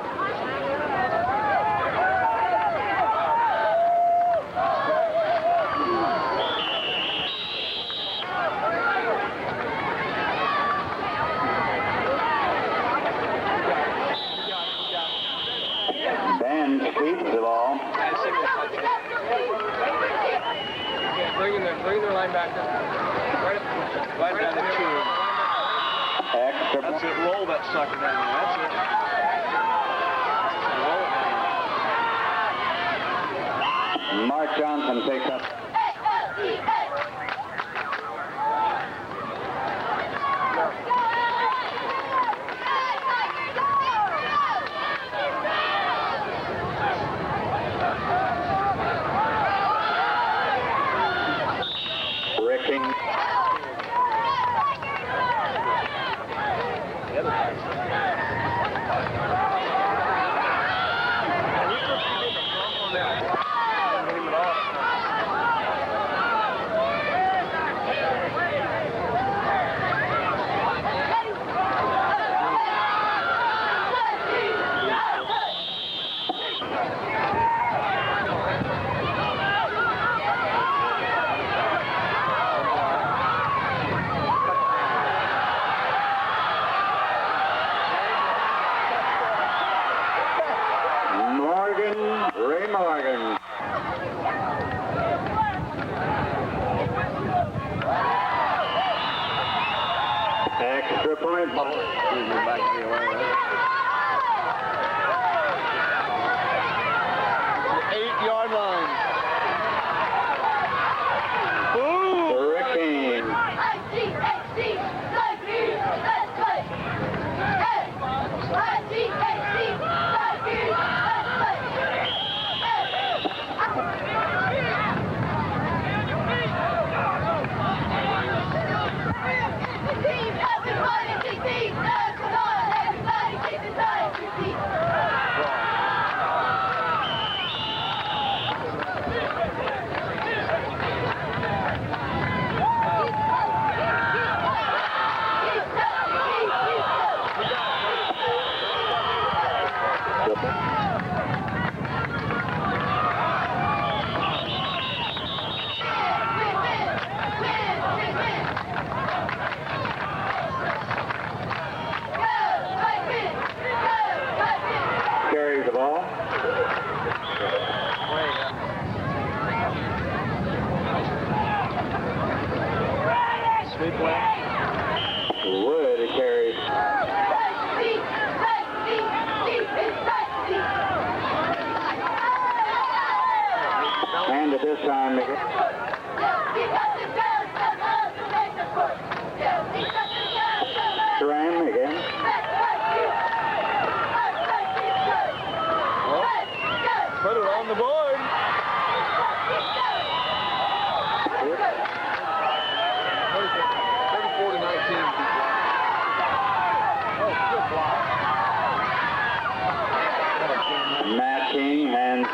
Bend keeps the ball. Bring their linebacker right down the two. Extra. That's it. Roll that sucker down there. That's it. Roll it down. Mark Johnson takes up. Extra point ball. 8-yard line. Carries the ball. Sweep left. Wood carries. And at this time, Ram again. Put it on the board. Matt King and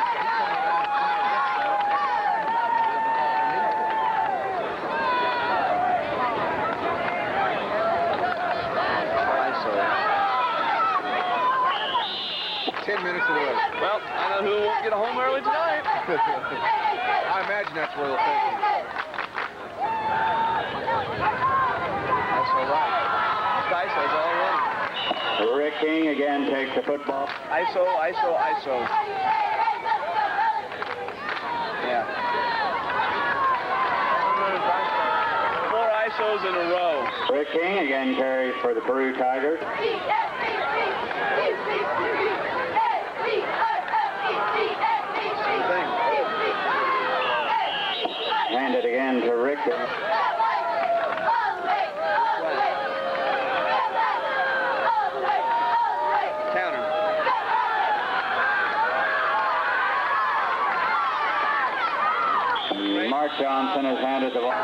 Well, I know who won't get home early tonight. I imagine that's what they'll think. That's all right. ISO's all ready. Rick King again takes the football. ISO. Yeah. 4 ISOs in a row. Rick King again carries for the Peru Tigers. Handed again to Rick. Counter. Mark Johnson has handed the ball.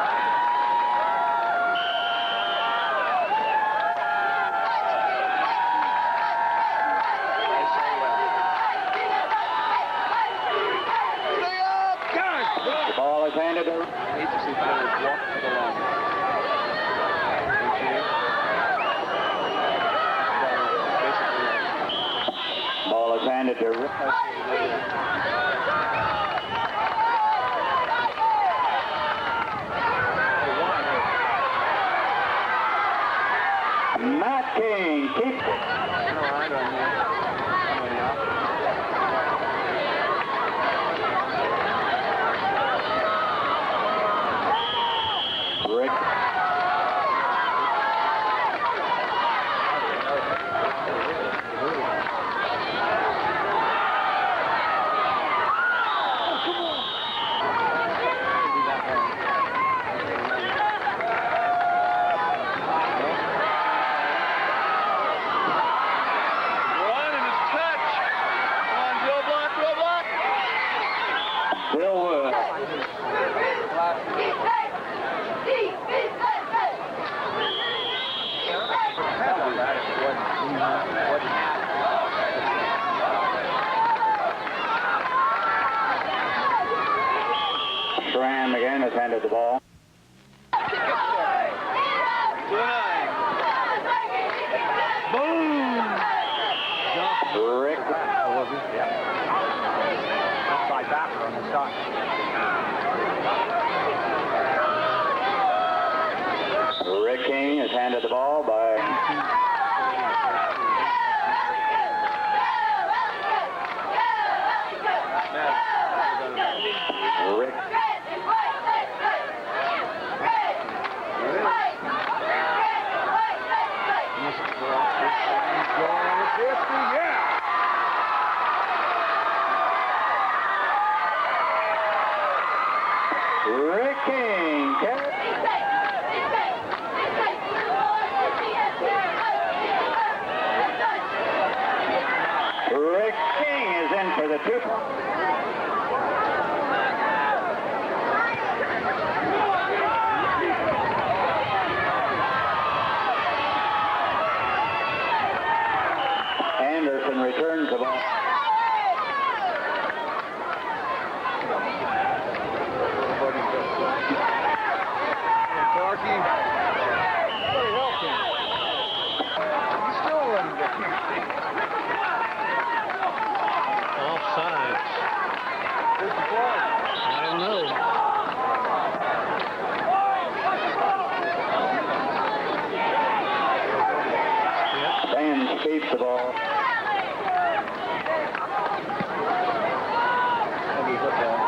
The ball is handed to Ball is handed to Rick. Matt King keeps it. Rick. Running Schramm again has handed the ball. Boom! Rick. Upside backer on the shot. Rick King has handed the ball by Rick. Rick King. Rick King is in for the 2. Anderson returns the ball. Clarkie. Somebody help him. He's still running back. Offsides. Where's the flag? I don't know. Sands keeps the ball. Heavy football.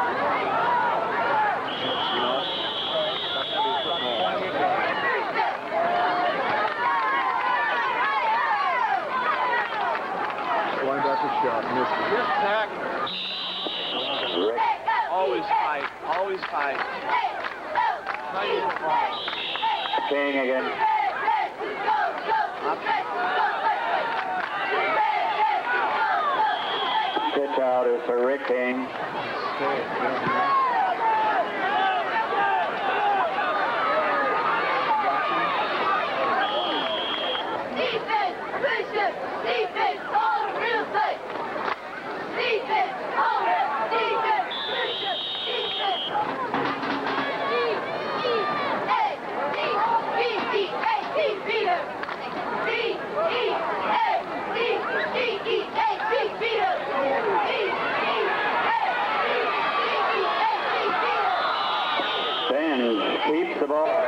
Linebacker shot, missed it. This tack, Rick. always tight, always tight. Tight in the ball. King again. Pitch out is for Rick King. Defense, Bishop, defense, all real tight. Defense, all defense, Bishop, defense. Sands keeps the ball.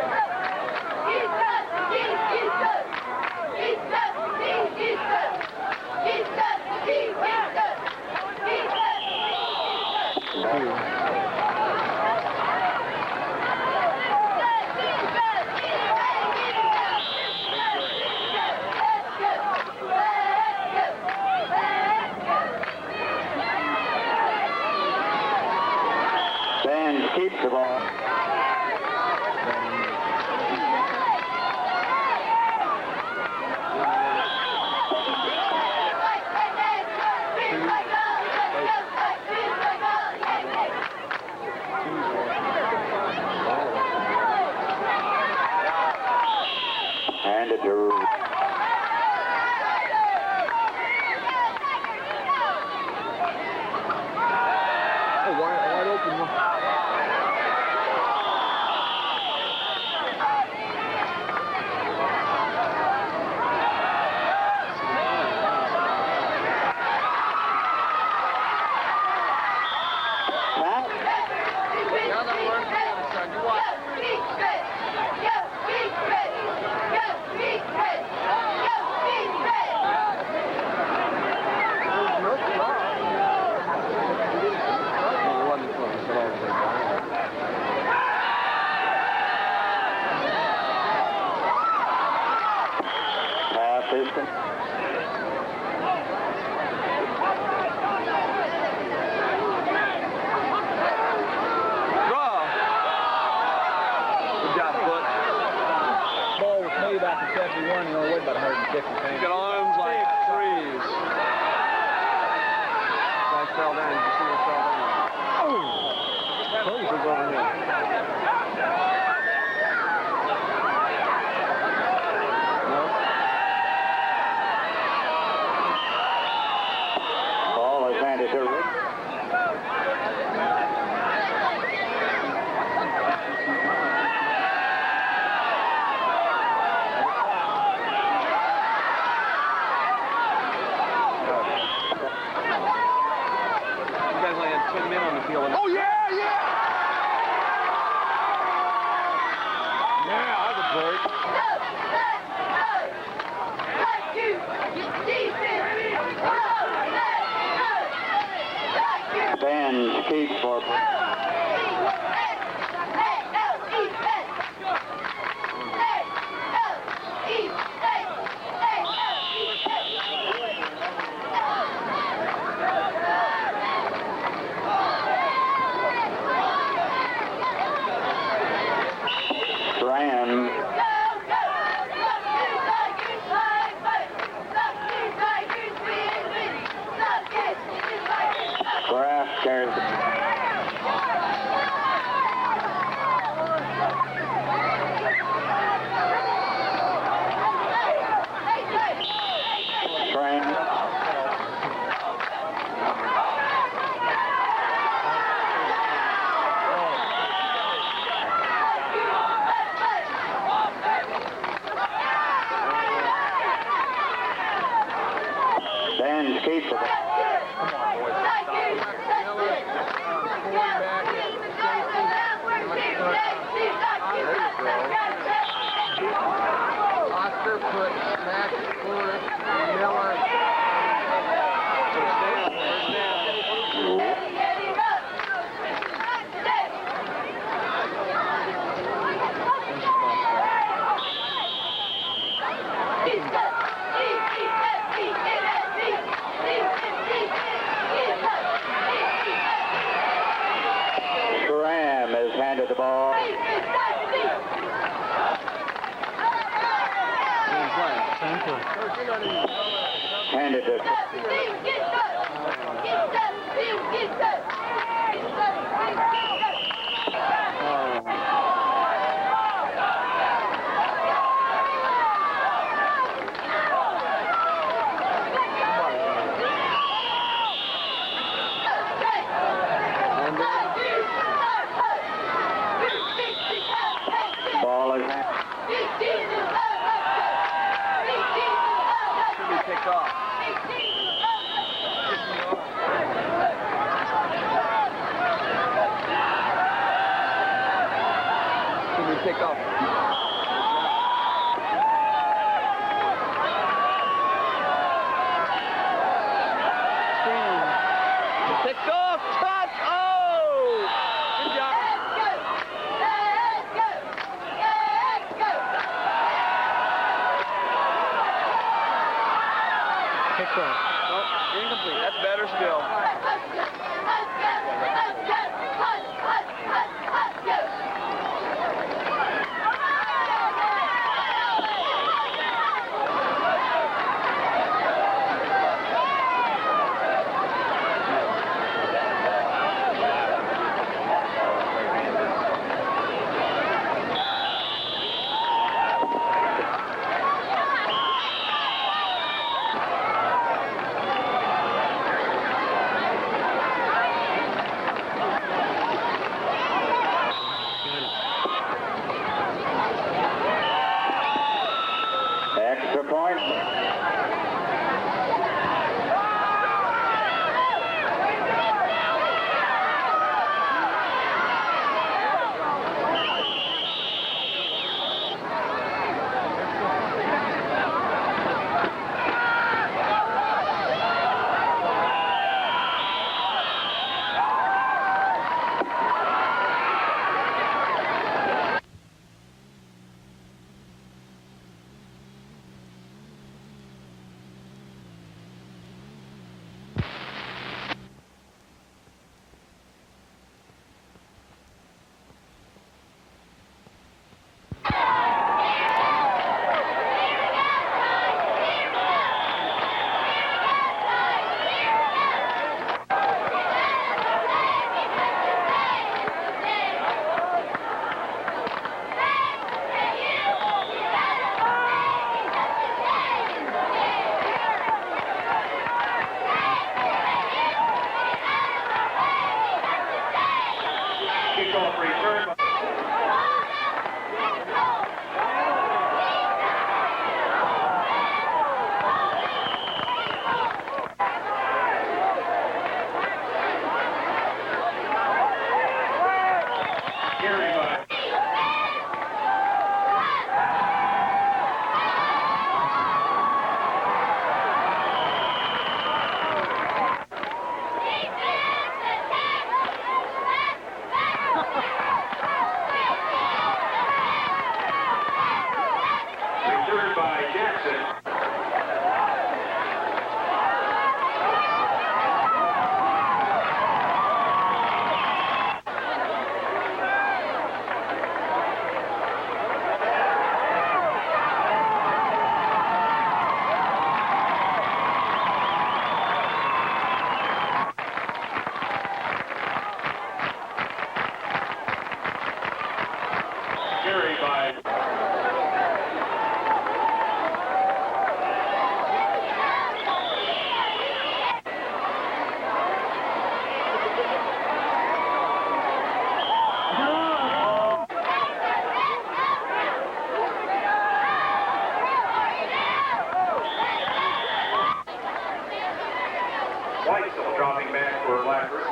Sands keeps the ball. Handed to wide open one. Houston. Draw. Good job, Butch. Ball was made back in 71 and only weighed about 150 pounds. Got arms like trees. Guy fell down. You see him fell down. Oh! Close is over here. keep for Graham. Graff carries Dan's keeper. Oscar put Max Forrest, Miller. Graham has handed the ball. Handed it. Ball is Picked off. Should be picked off. Picked off. Touch. Oh! Good job. Picked off. Oh, incomplete. That's better still. extra point. Carried by Jackson. Carried by Weitzel dropping back for Blackford.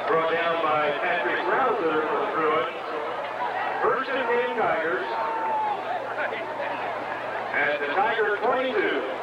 Brought down by Patrick Rouser for the Bruins. First and 10 Tigers. At the Tiger 22.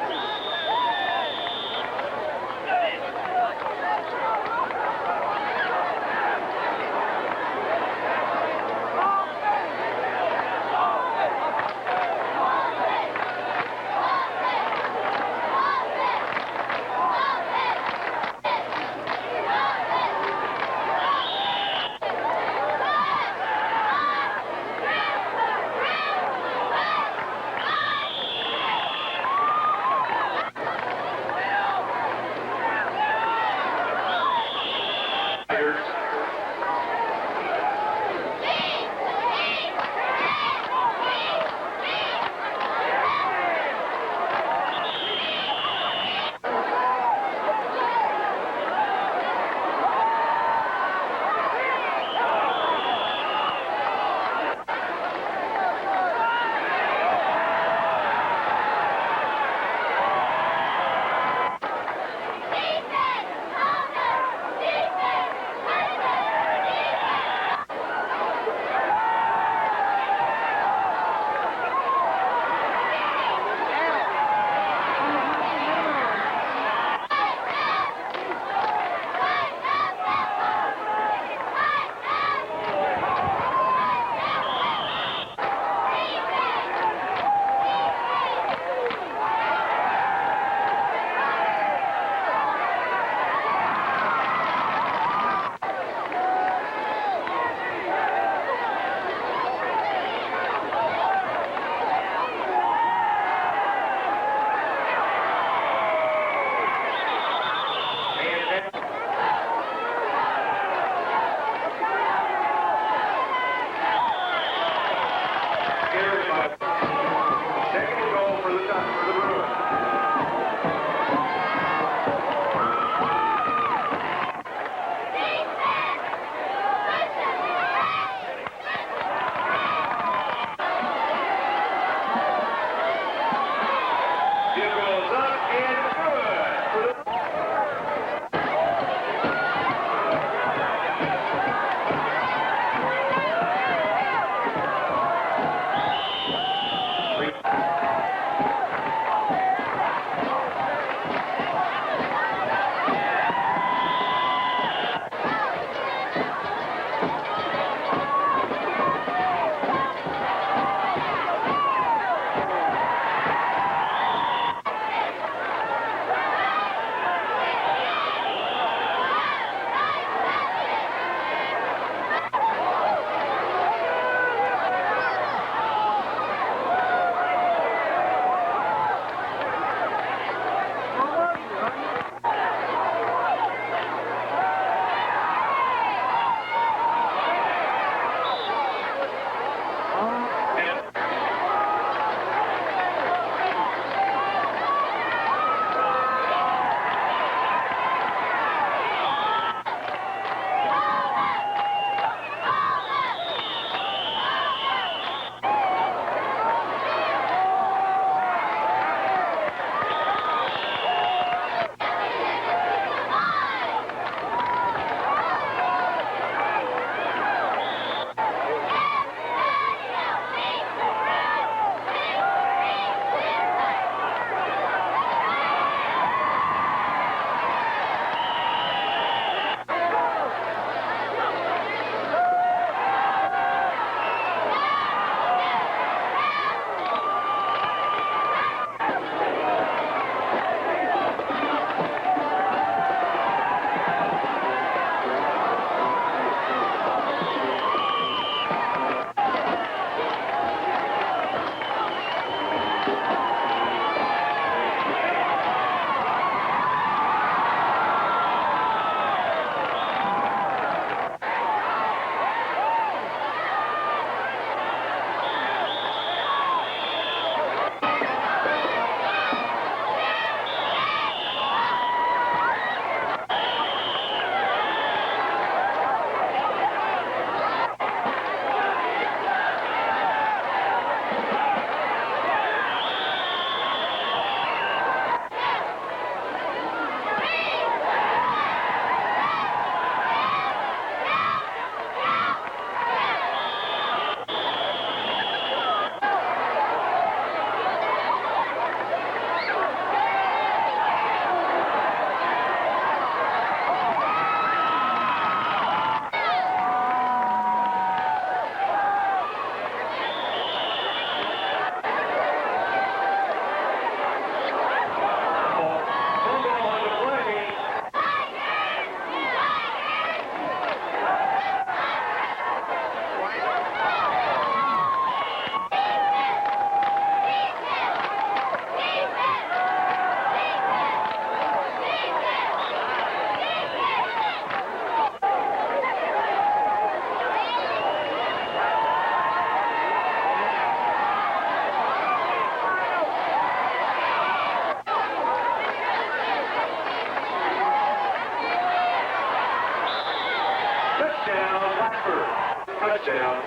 touchdown.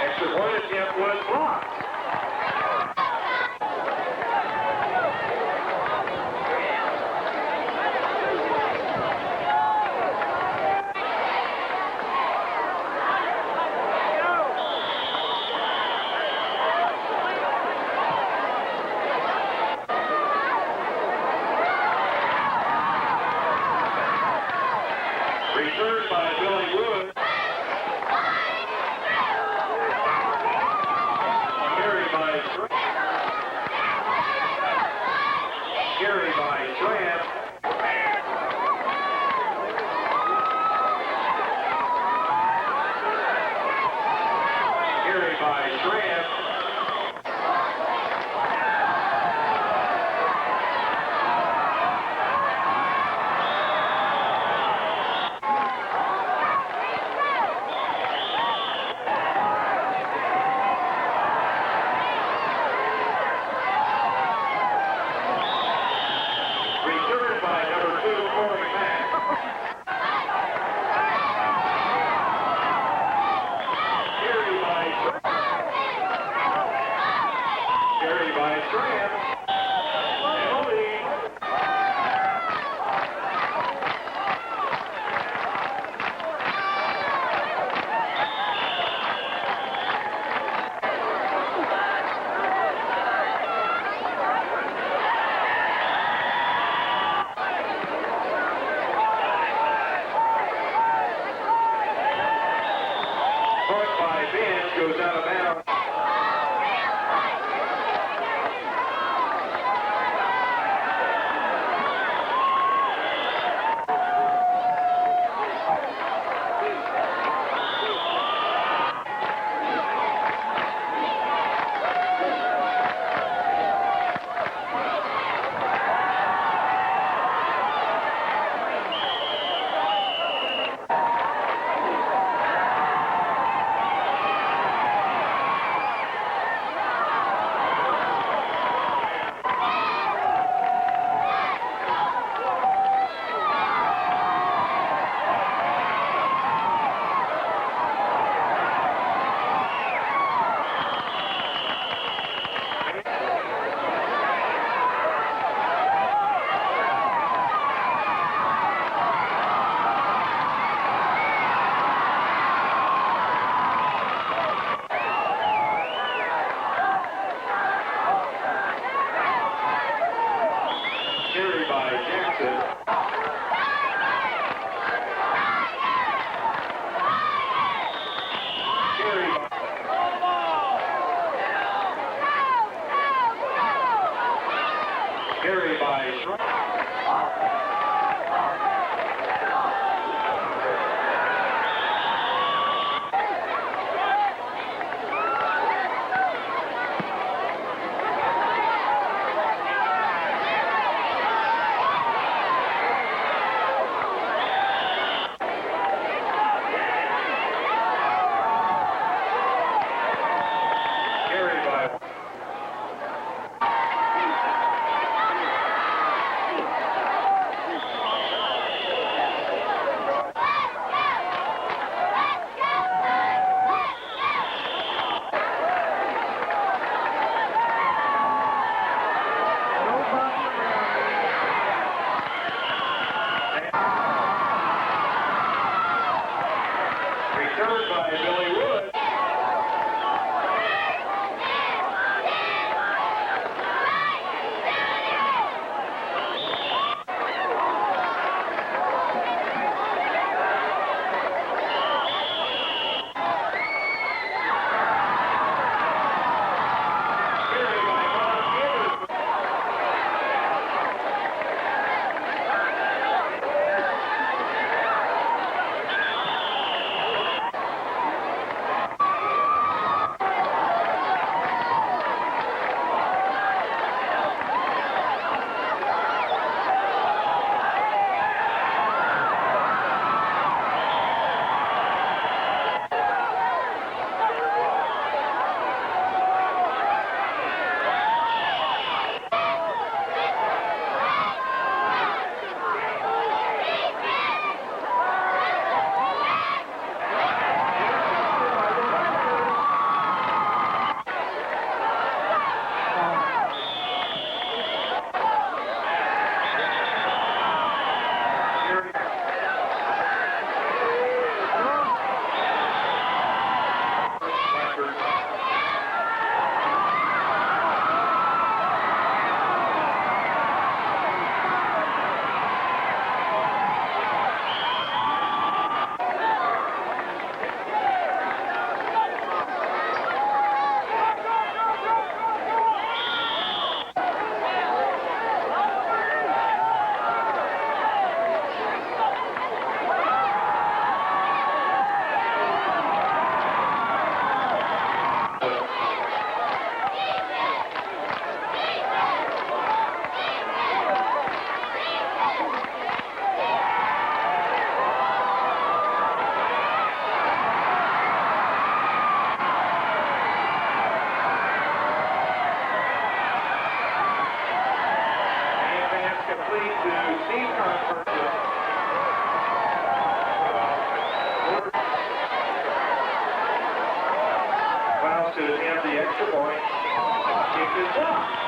Extra point attempt was blocked. Returned by Billy Wood. Carried by Tramp. Carried by Tramp. Returned by number 2, Corey Mack. Carried by Tramp. Penalty. Punt by Bench goes out of bounds. Carried by Jackson. Carried by returned by Billy Wood. Carried by Mark Anderson. Fouls to attempt the extra point. Kick is blocked.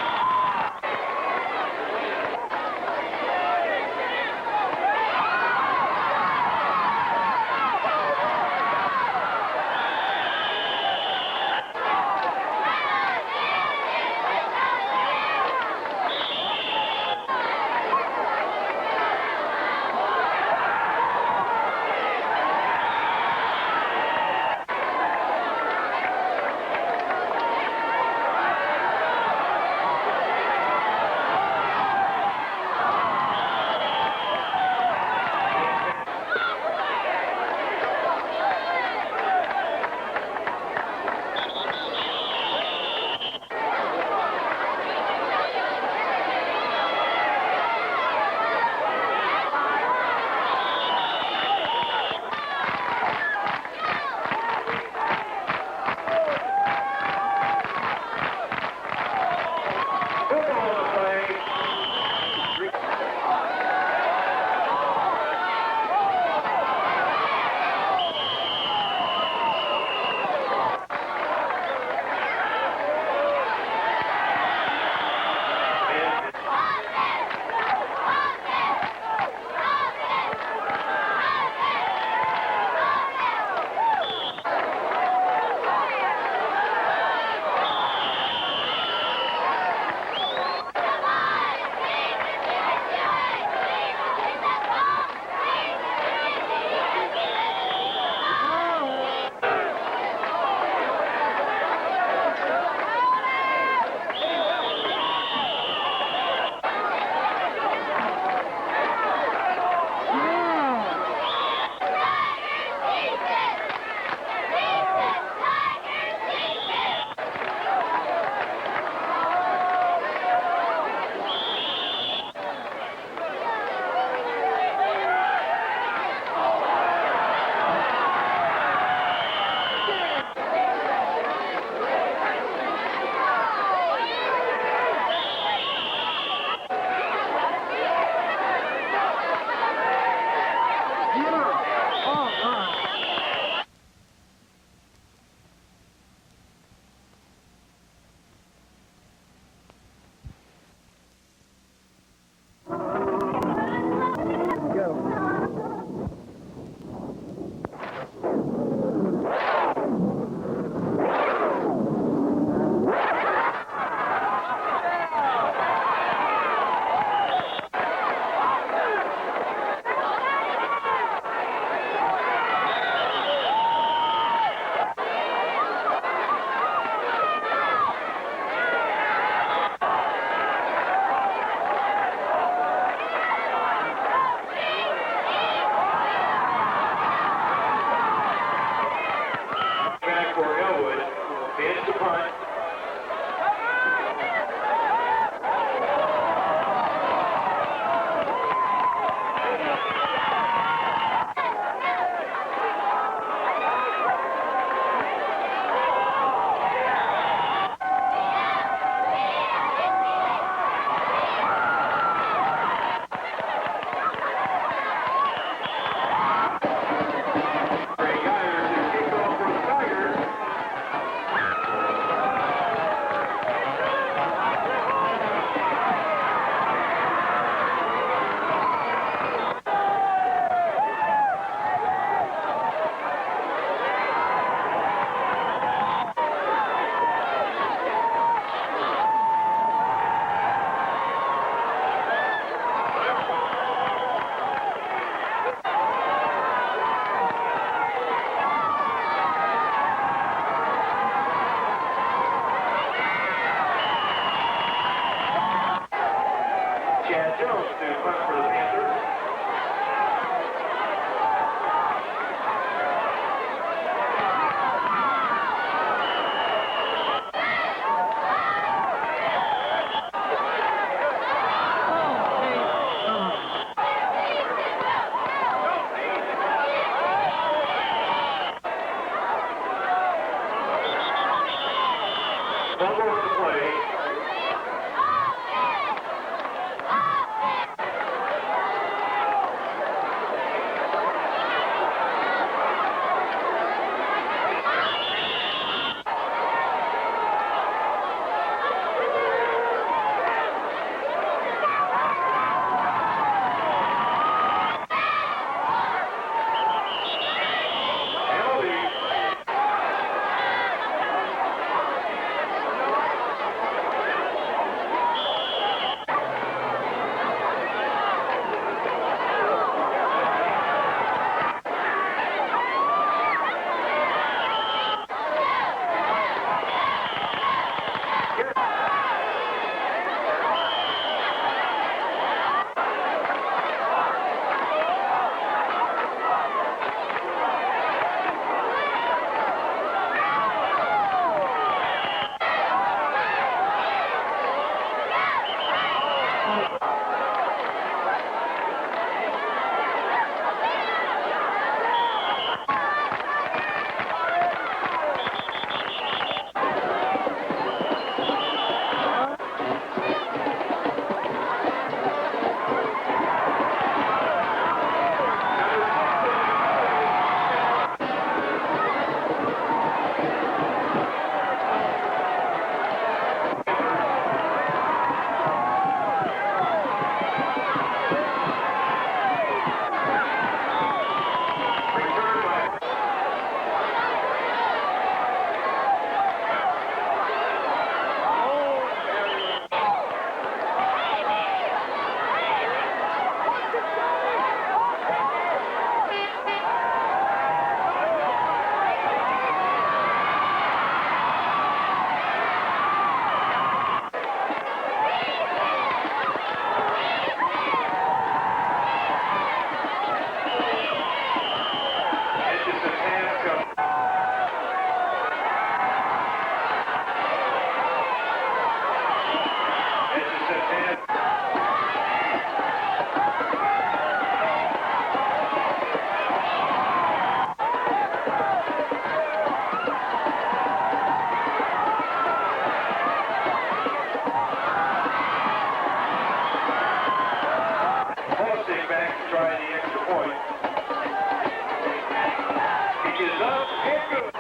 and good.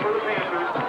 For the Panthers.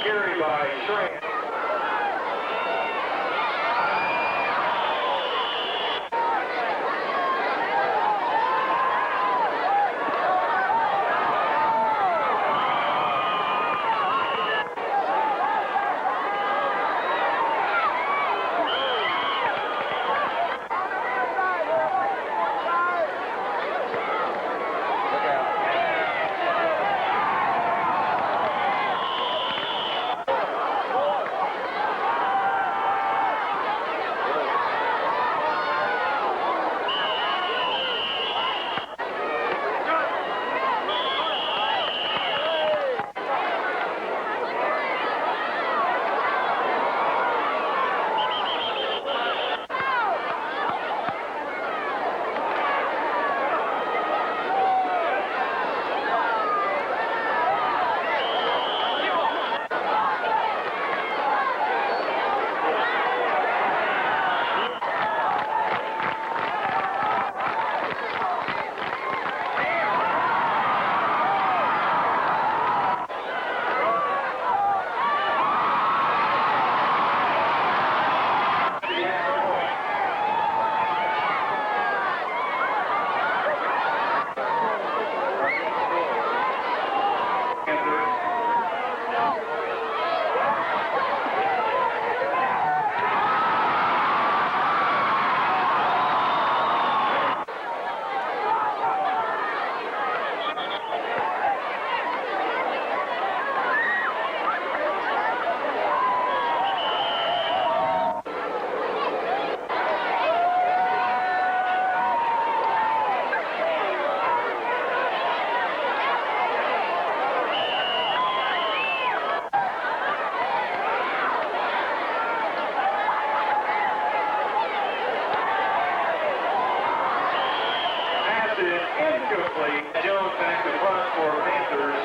Carried by Trent. Jones back to front for Panthers.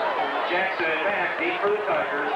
Jackson back deep for the Tigers.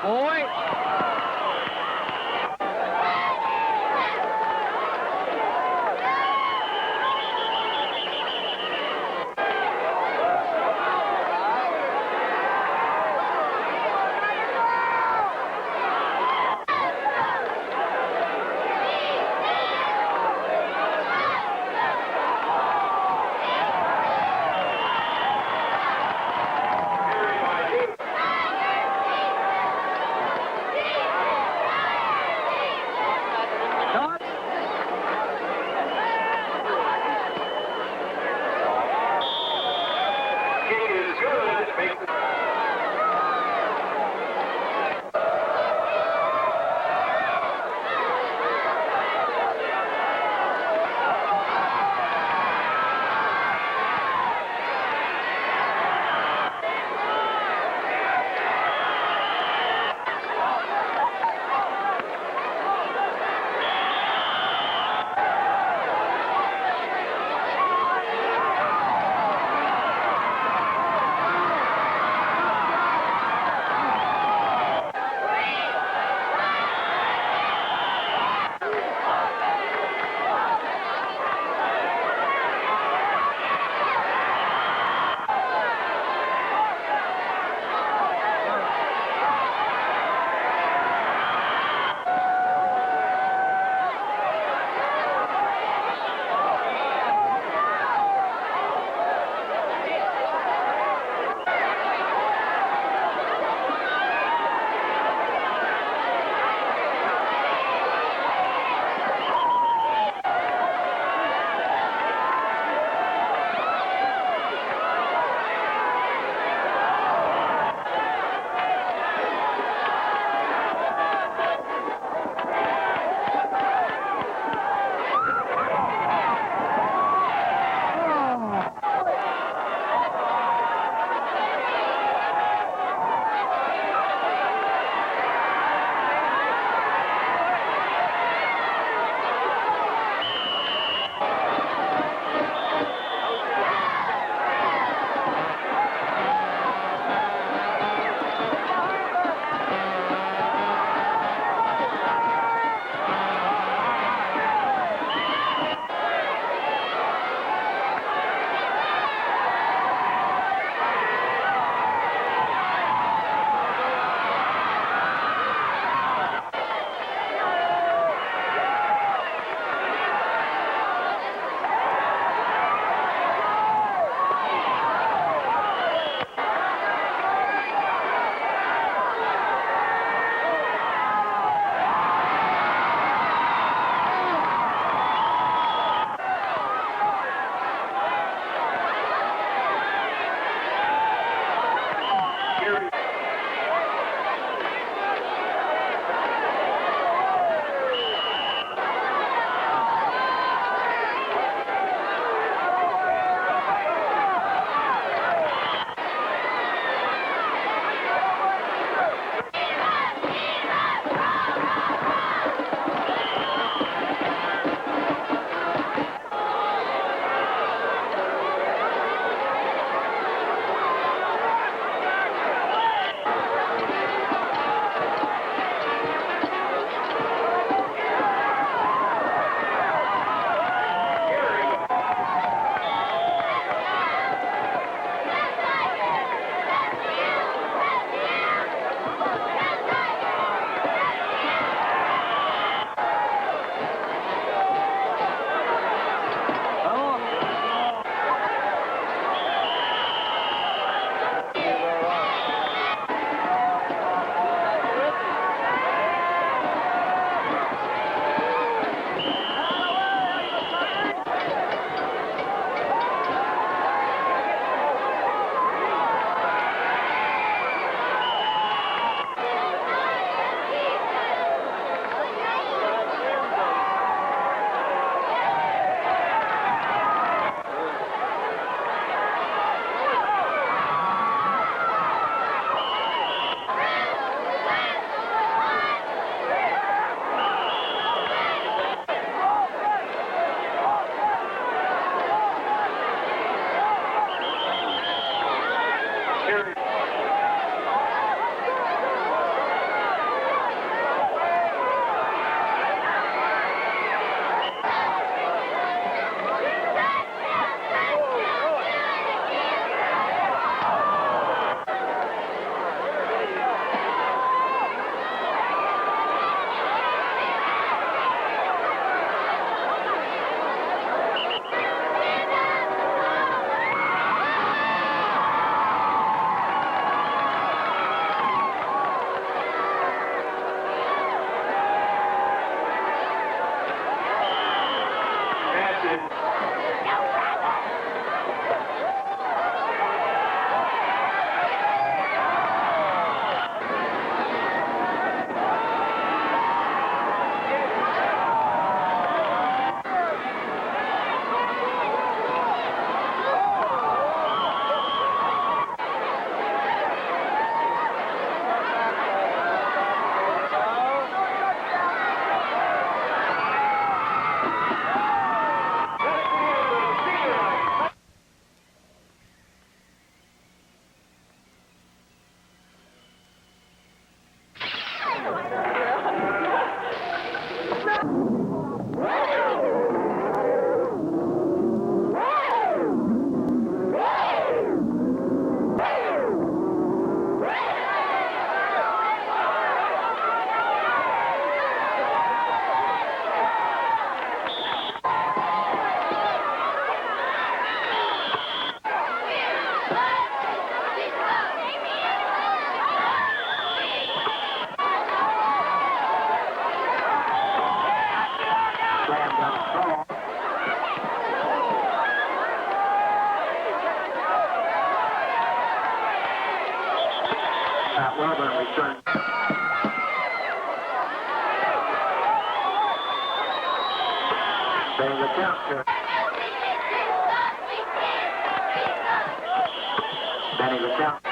Boy. Pat Wellborn returns. There's the count here. Benny the count.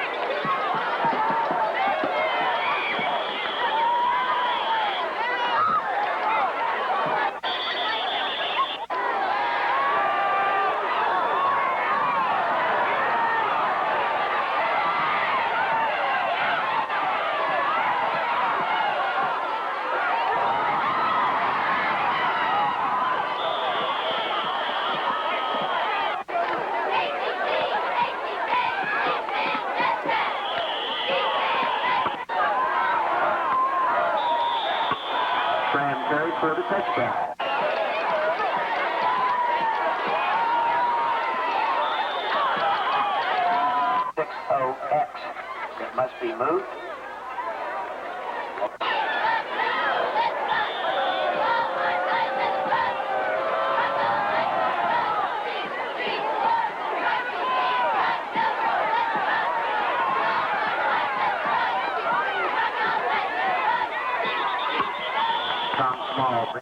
For the touchdown. 60X. It must be moved. Small.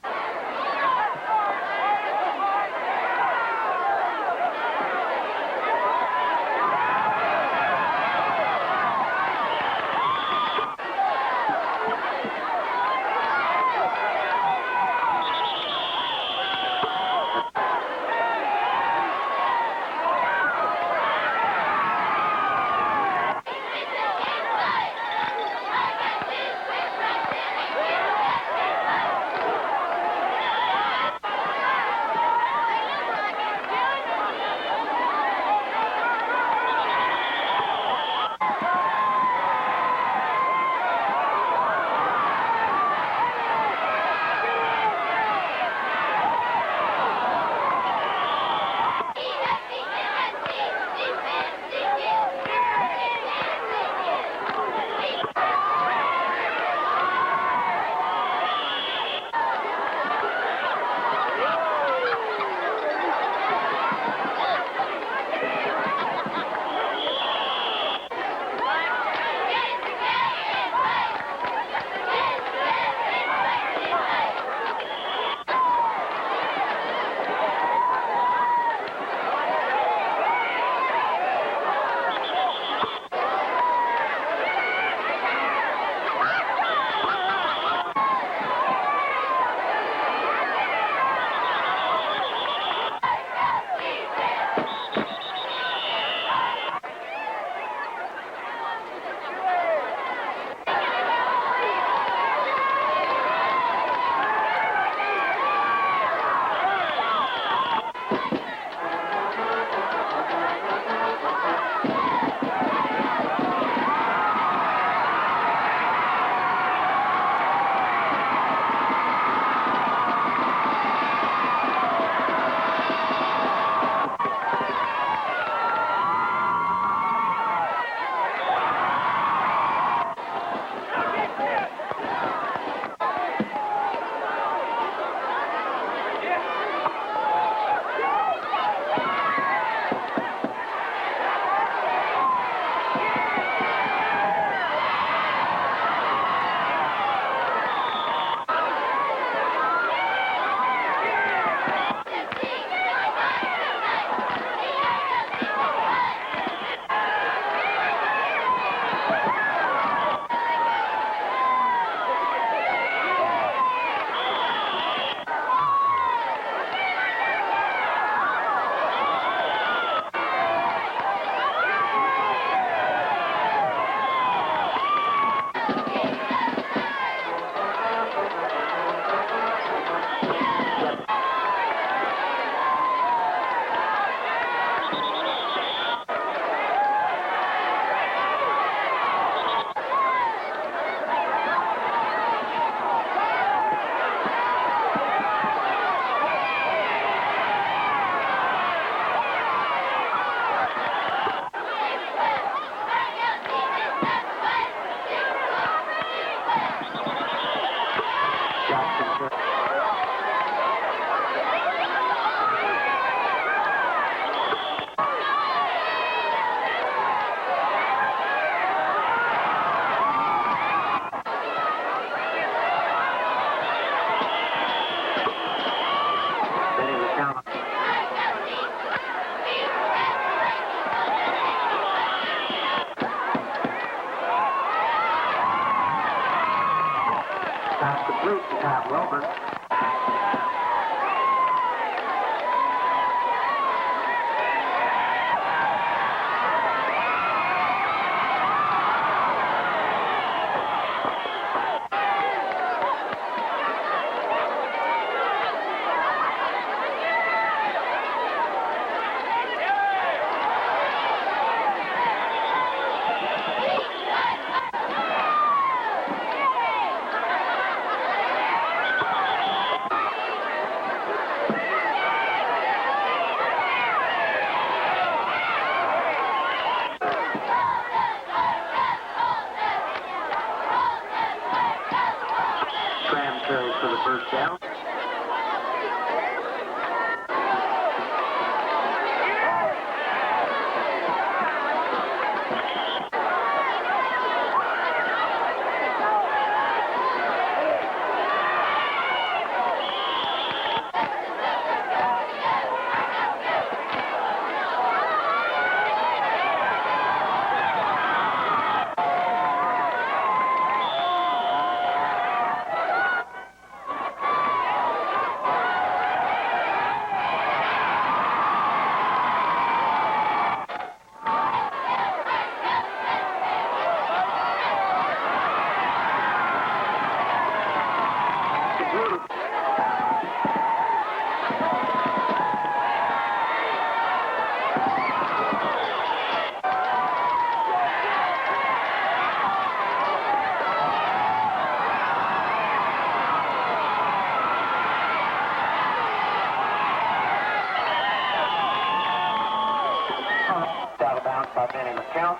Pass complete to Pat Wilbur. Carries for the first down. Out of bounds by Benny McCount.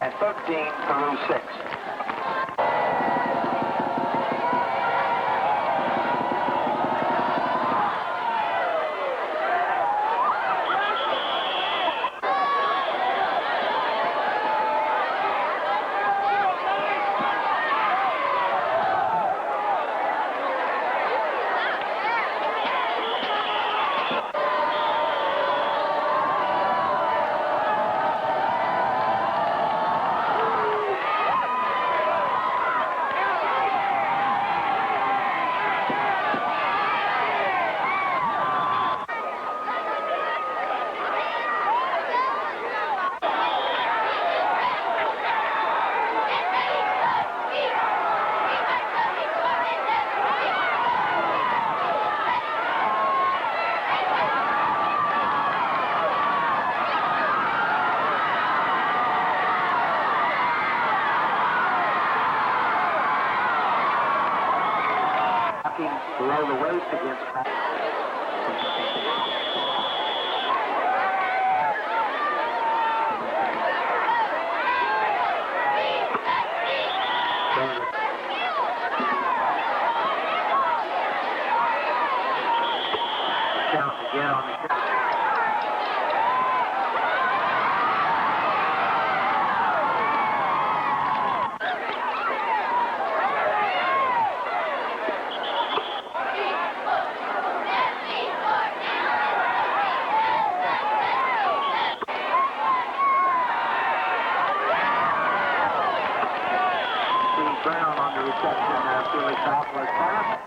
And 13, Peru 6. Below the waist against Pat. Count again on the count. Brown on the reception, Philly Southwest pass.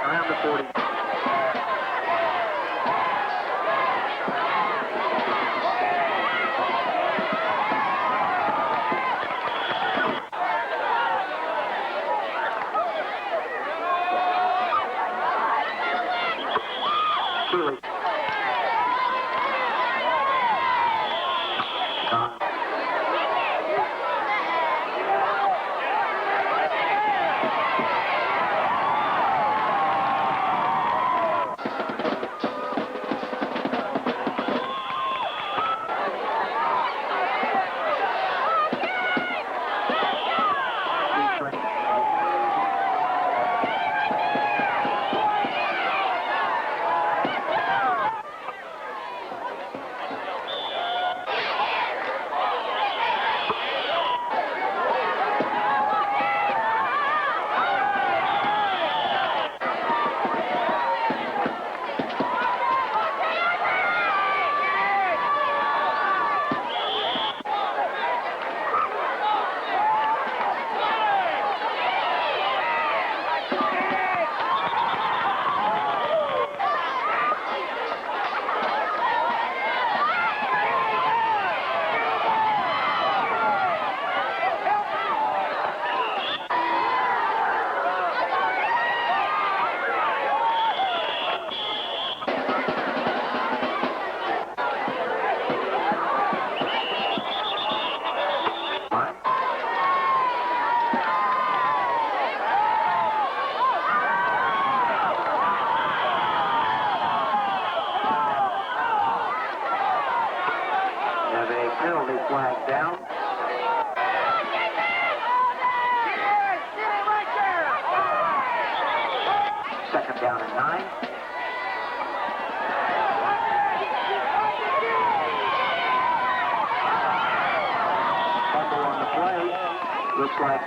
Around the 40. Keeley. Penalty flag down. Second down and 9. Fumble on the play. Looks like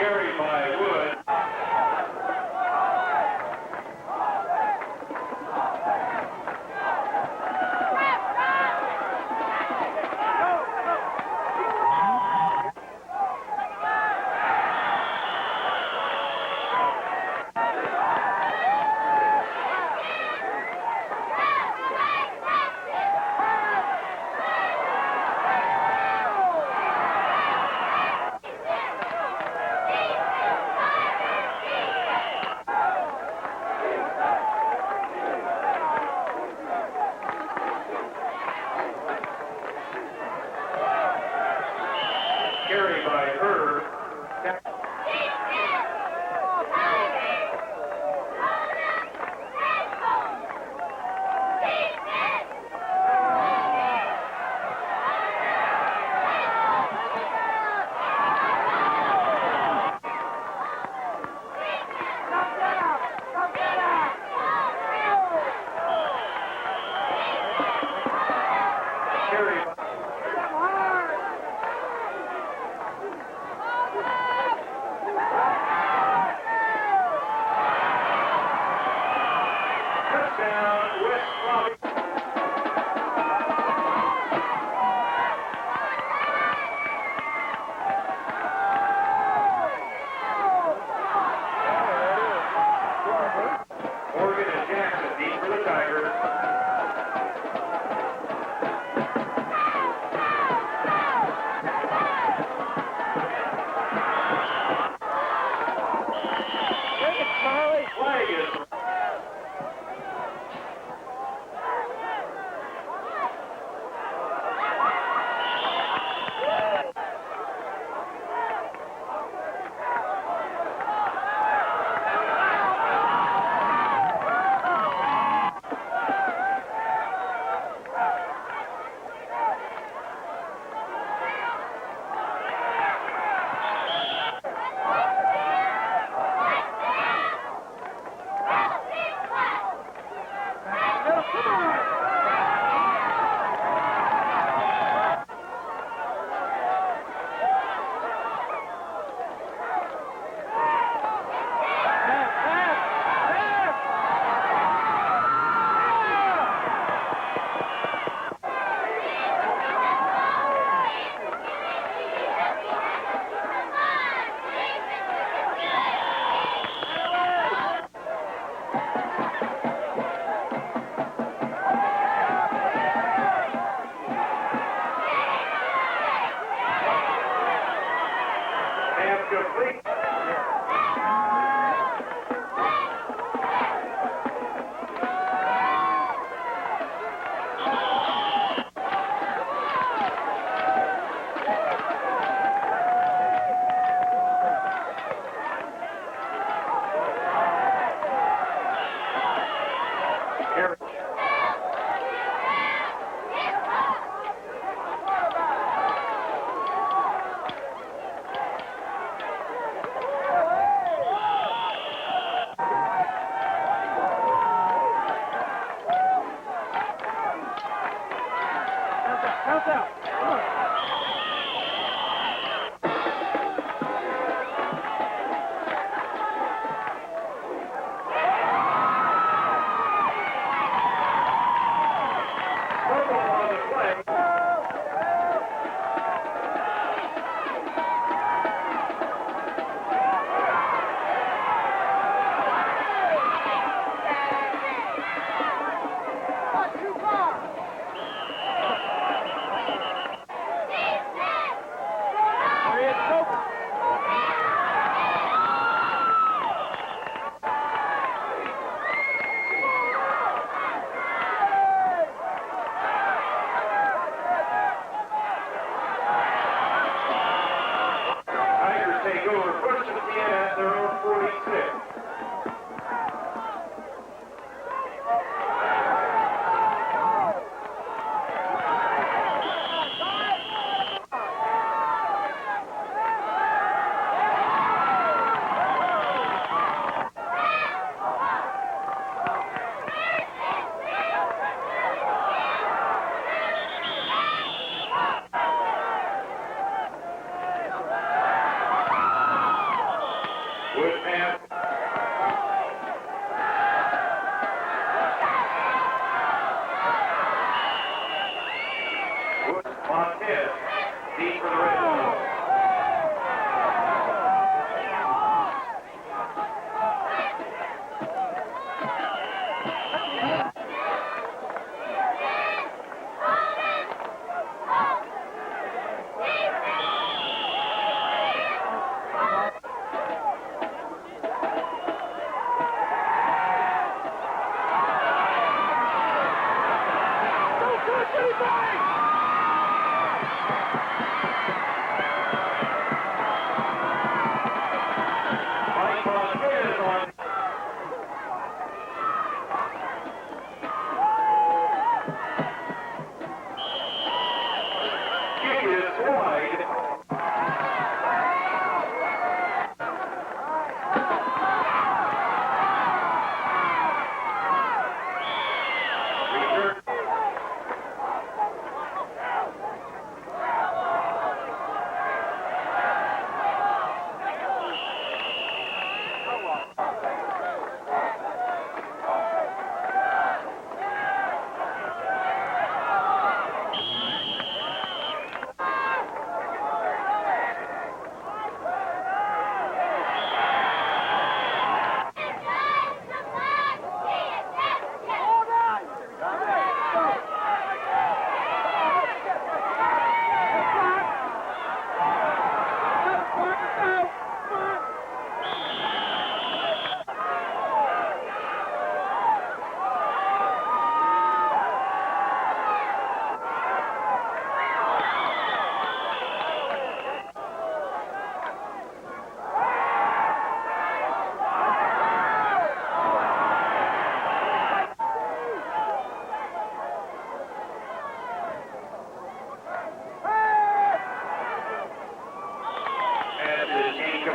Carried by Wood. Carried by Herb. Carried by touchdown, West Robbie. Morgan and Jackson deep for the Tigers. Flag is half complete. Carried. Count out. Come on. Purple on the play. Tigers take over first and 10 at their own 46.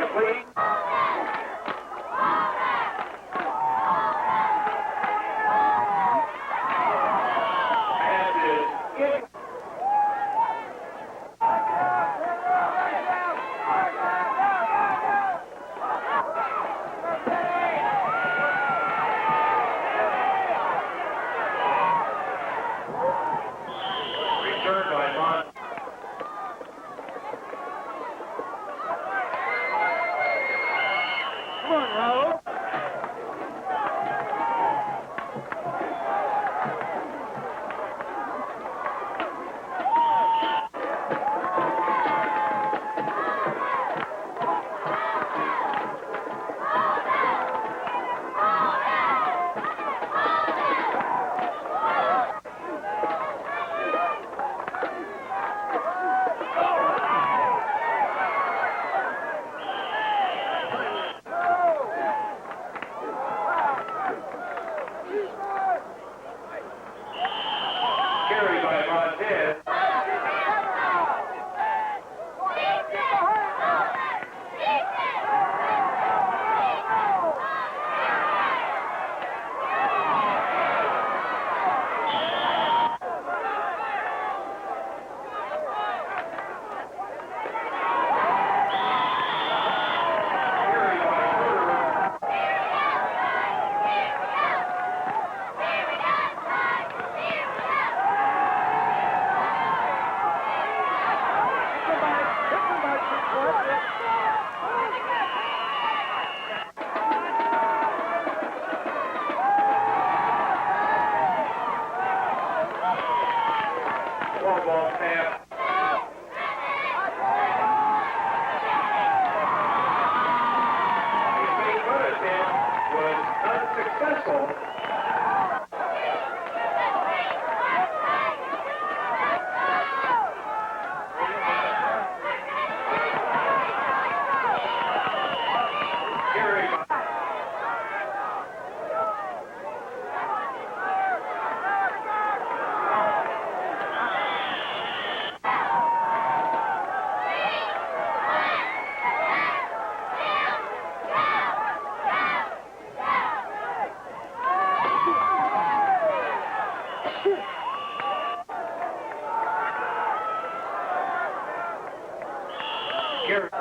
incomplete. Returned by Mon. Come on, Raul. Carried by Montez. Four ball snap. His main run attempt was unsuccessful. Carried by Carried.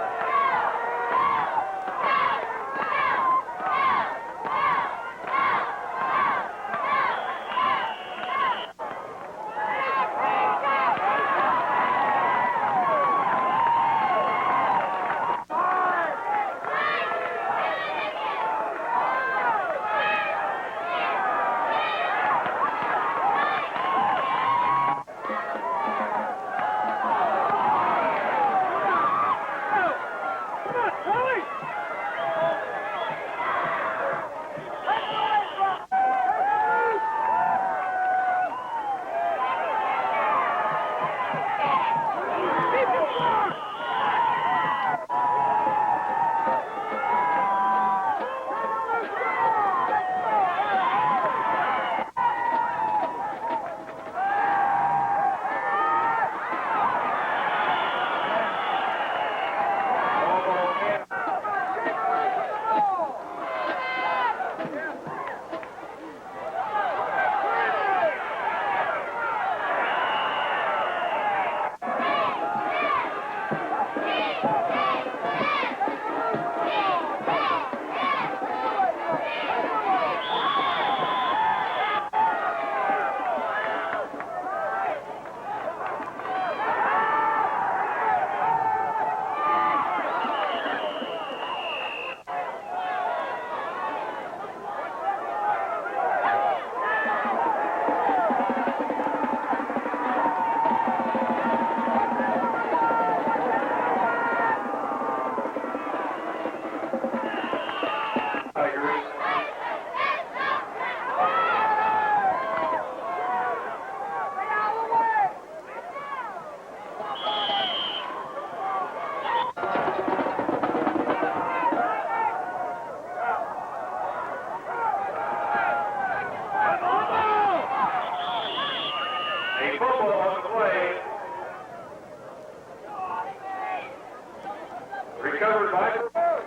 Recovered by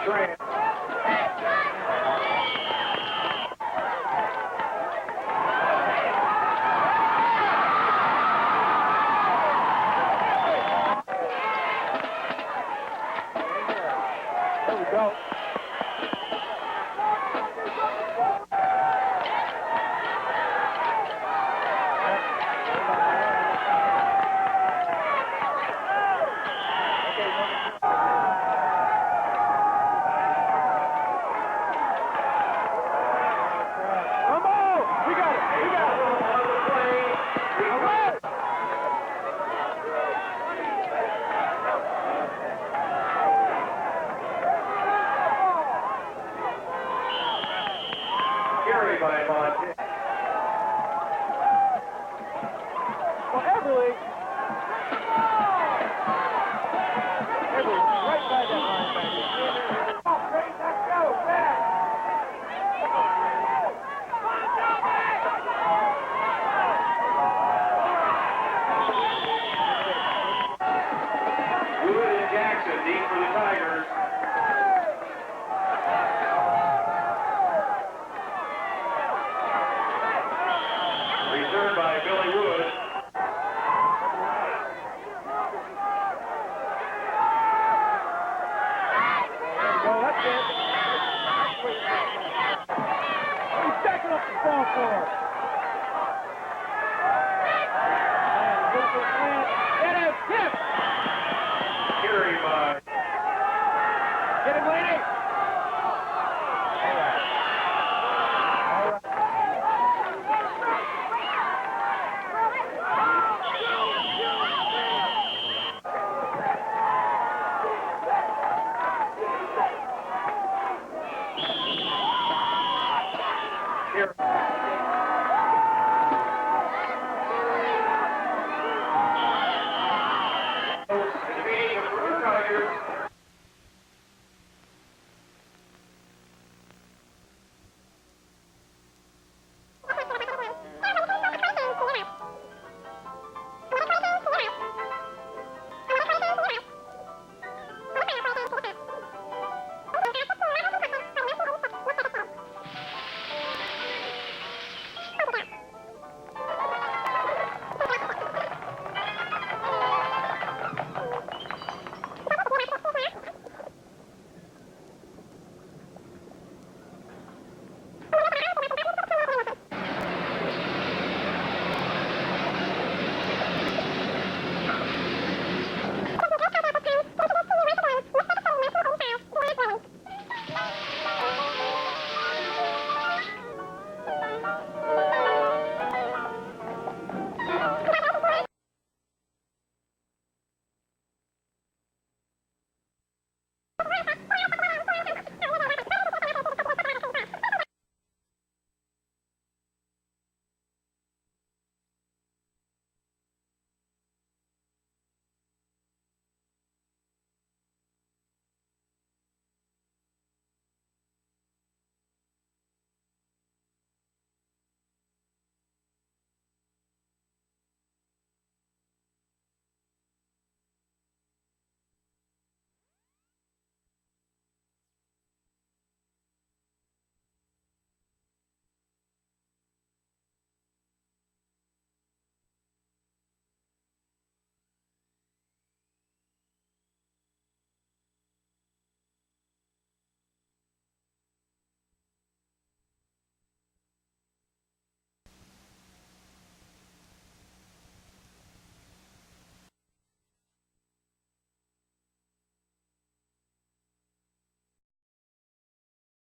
Trent.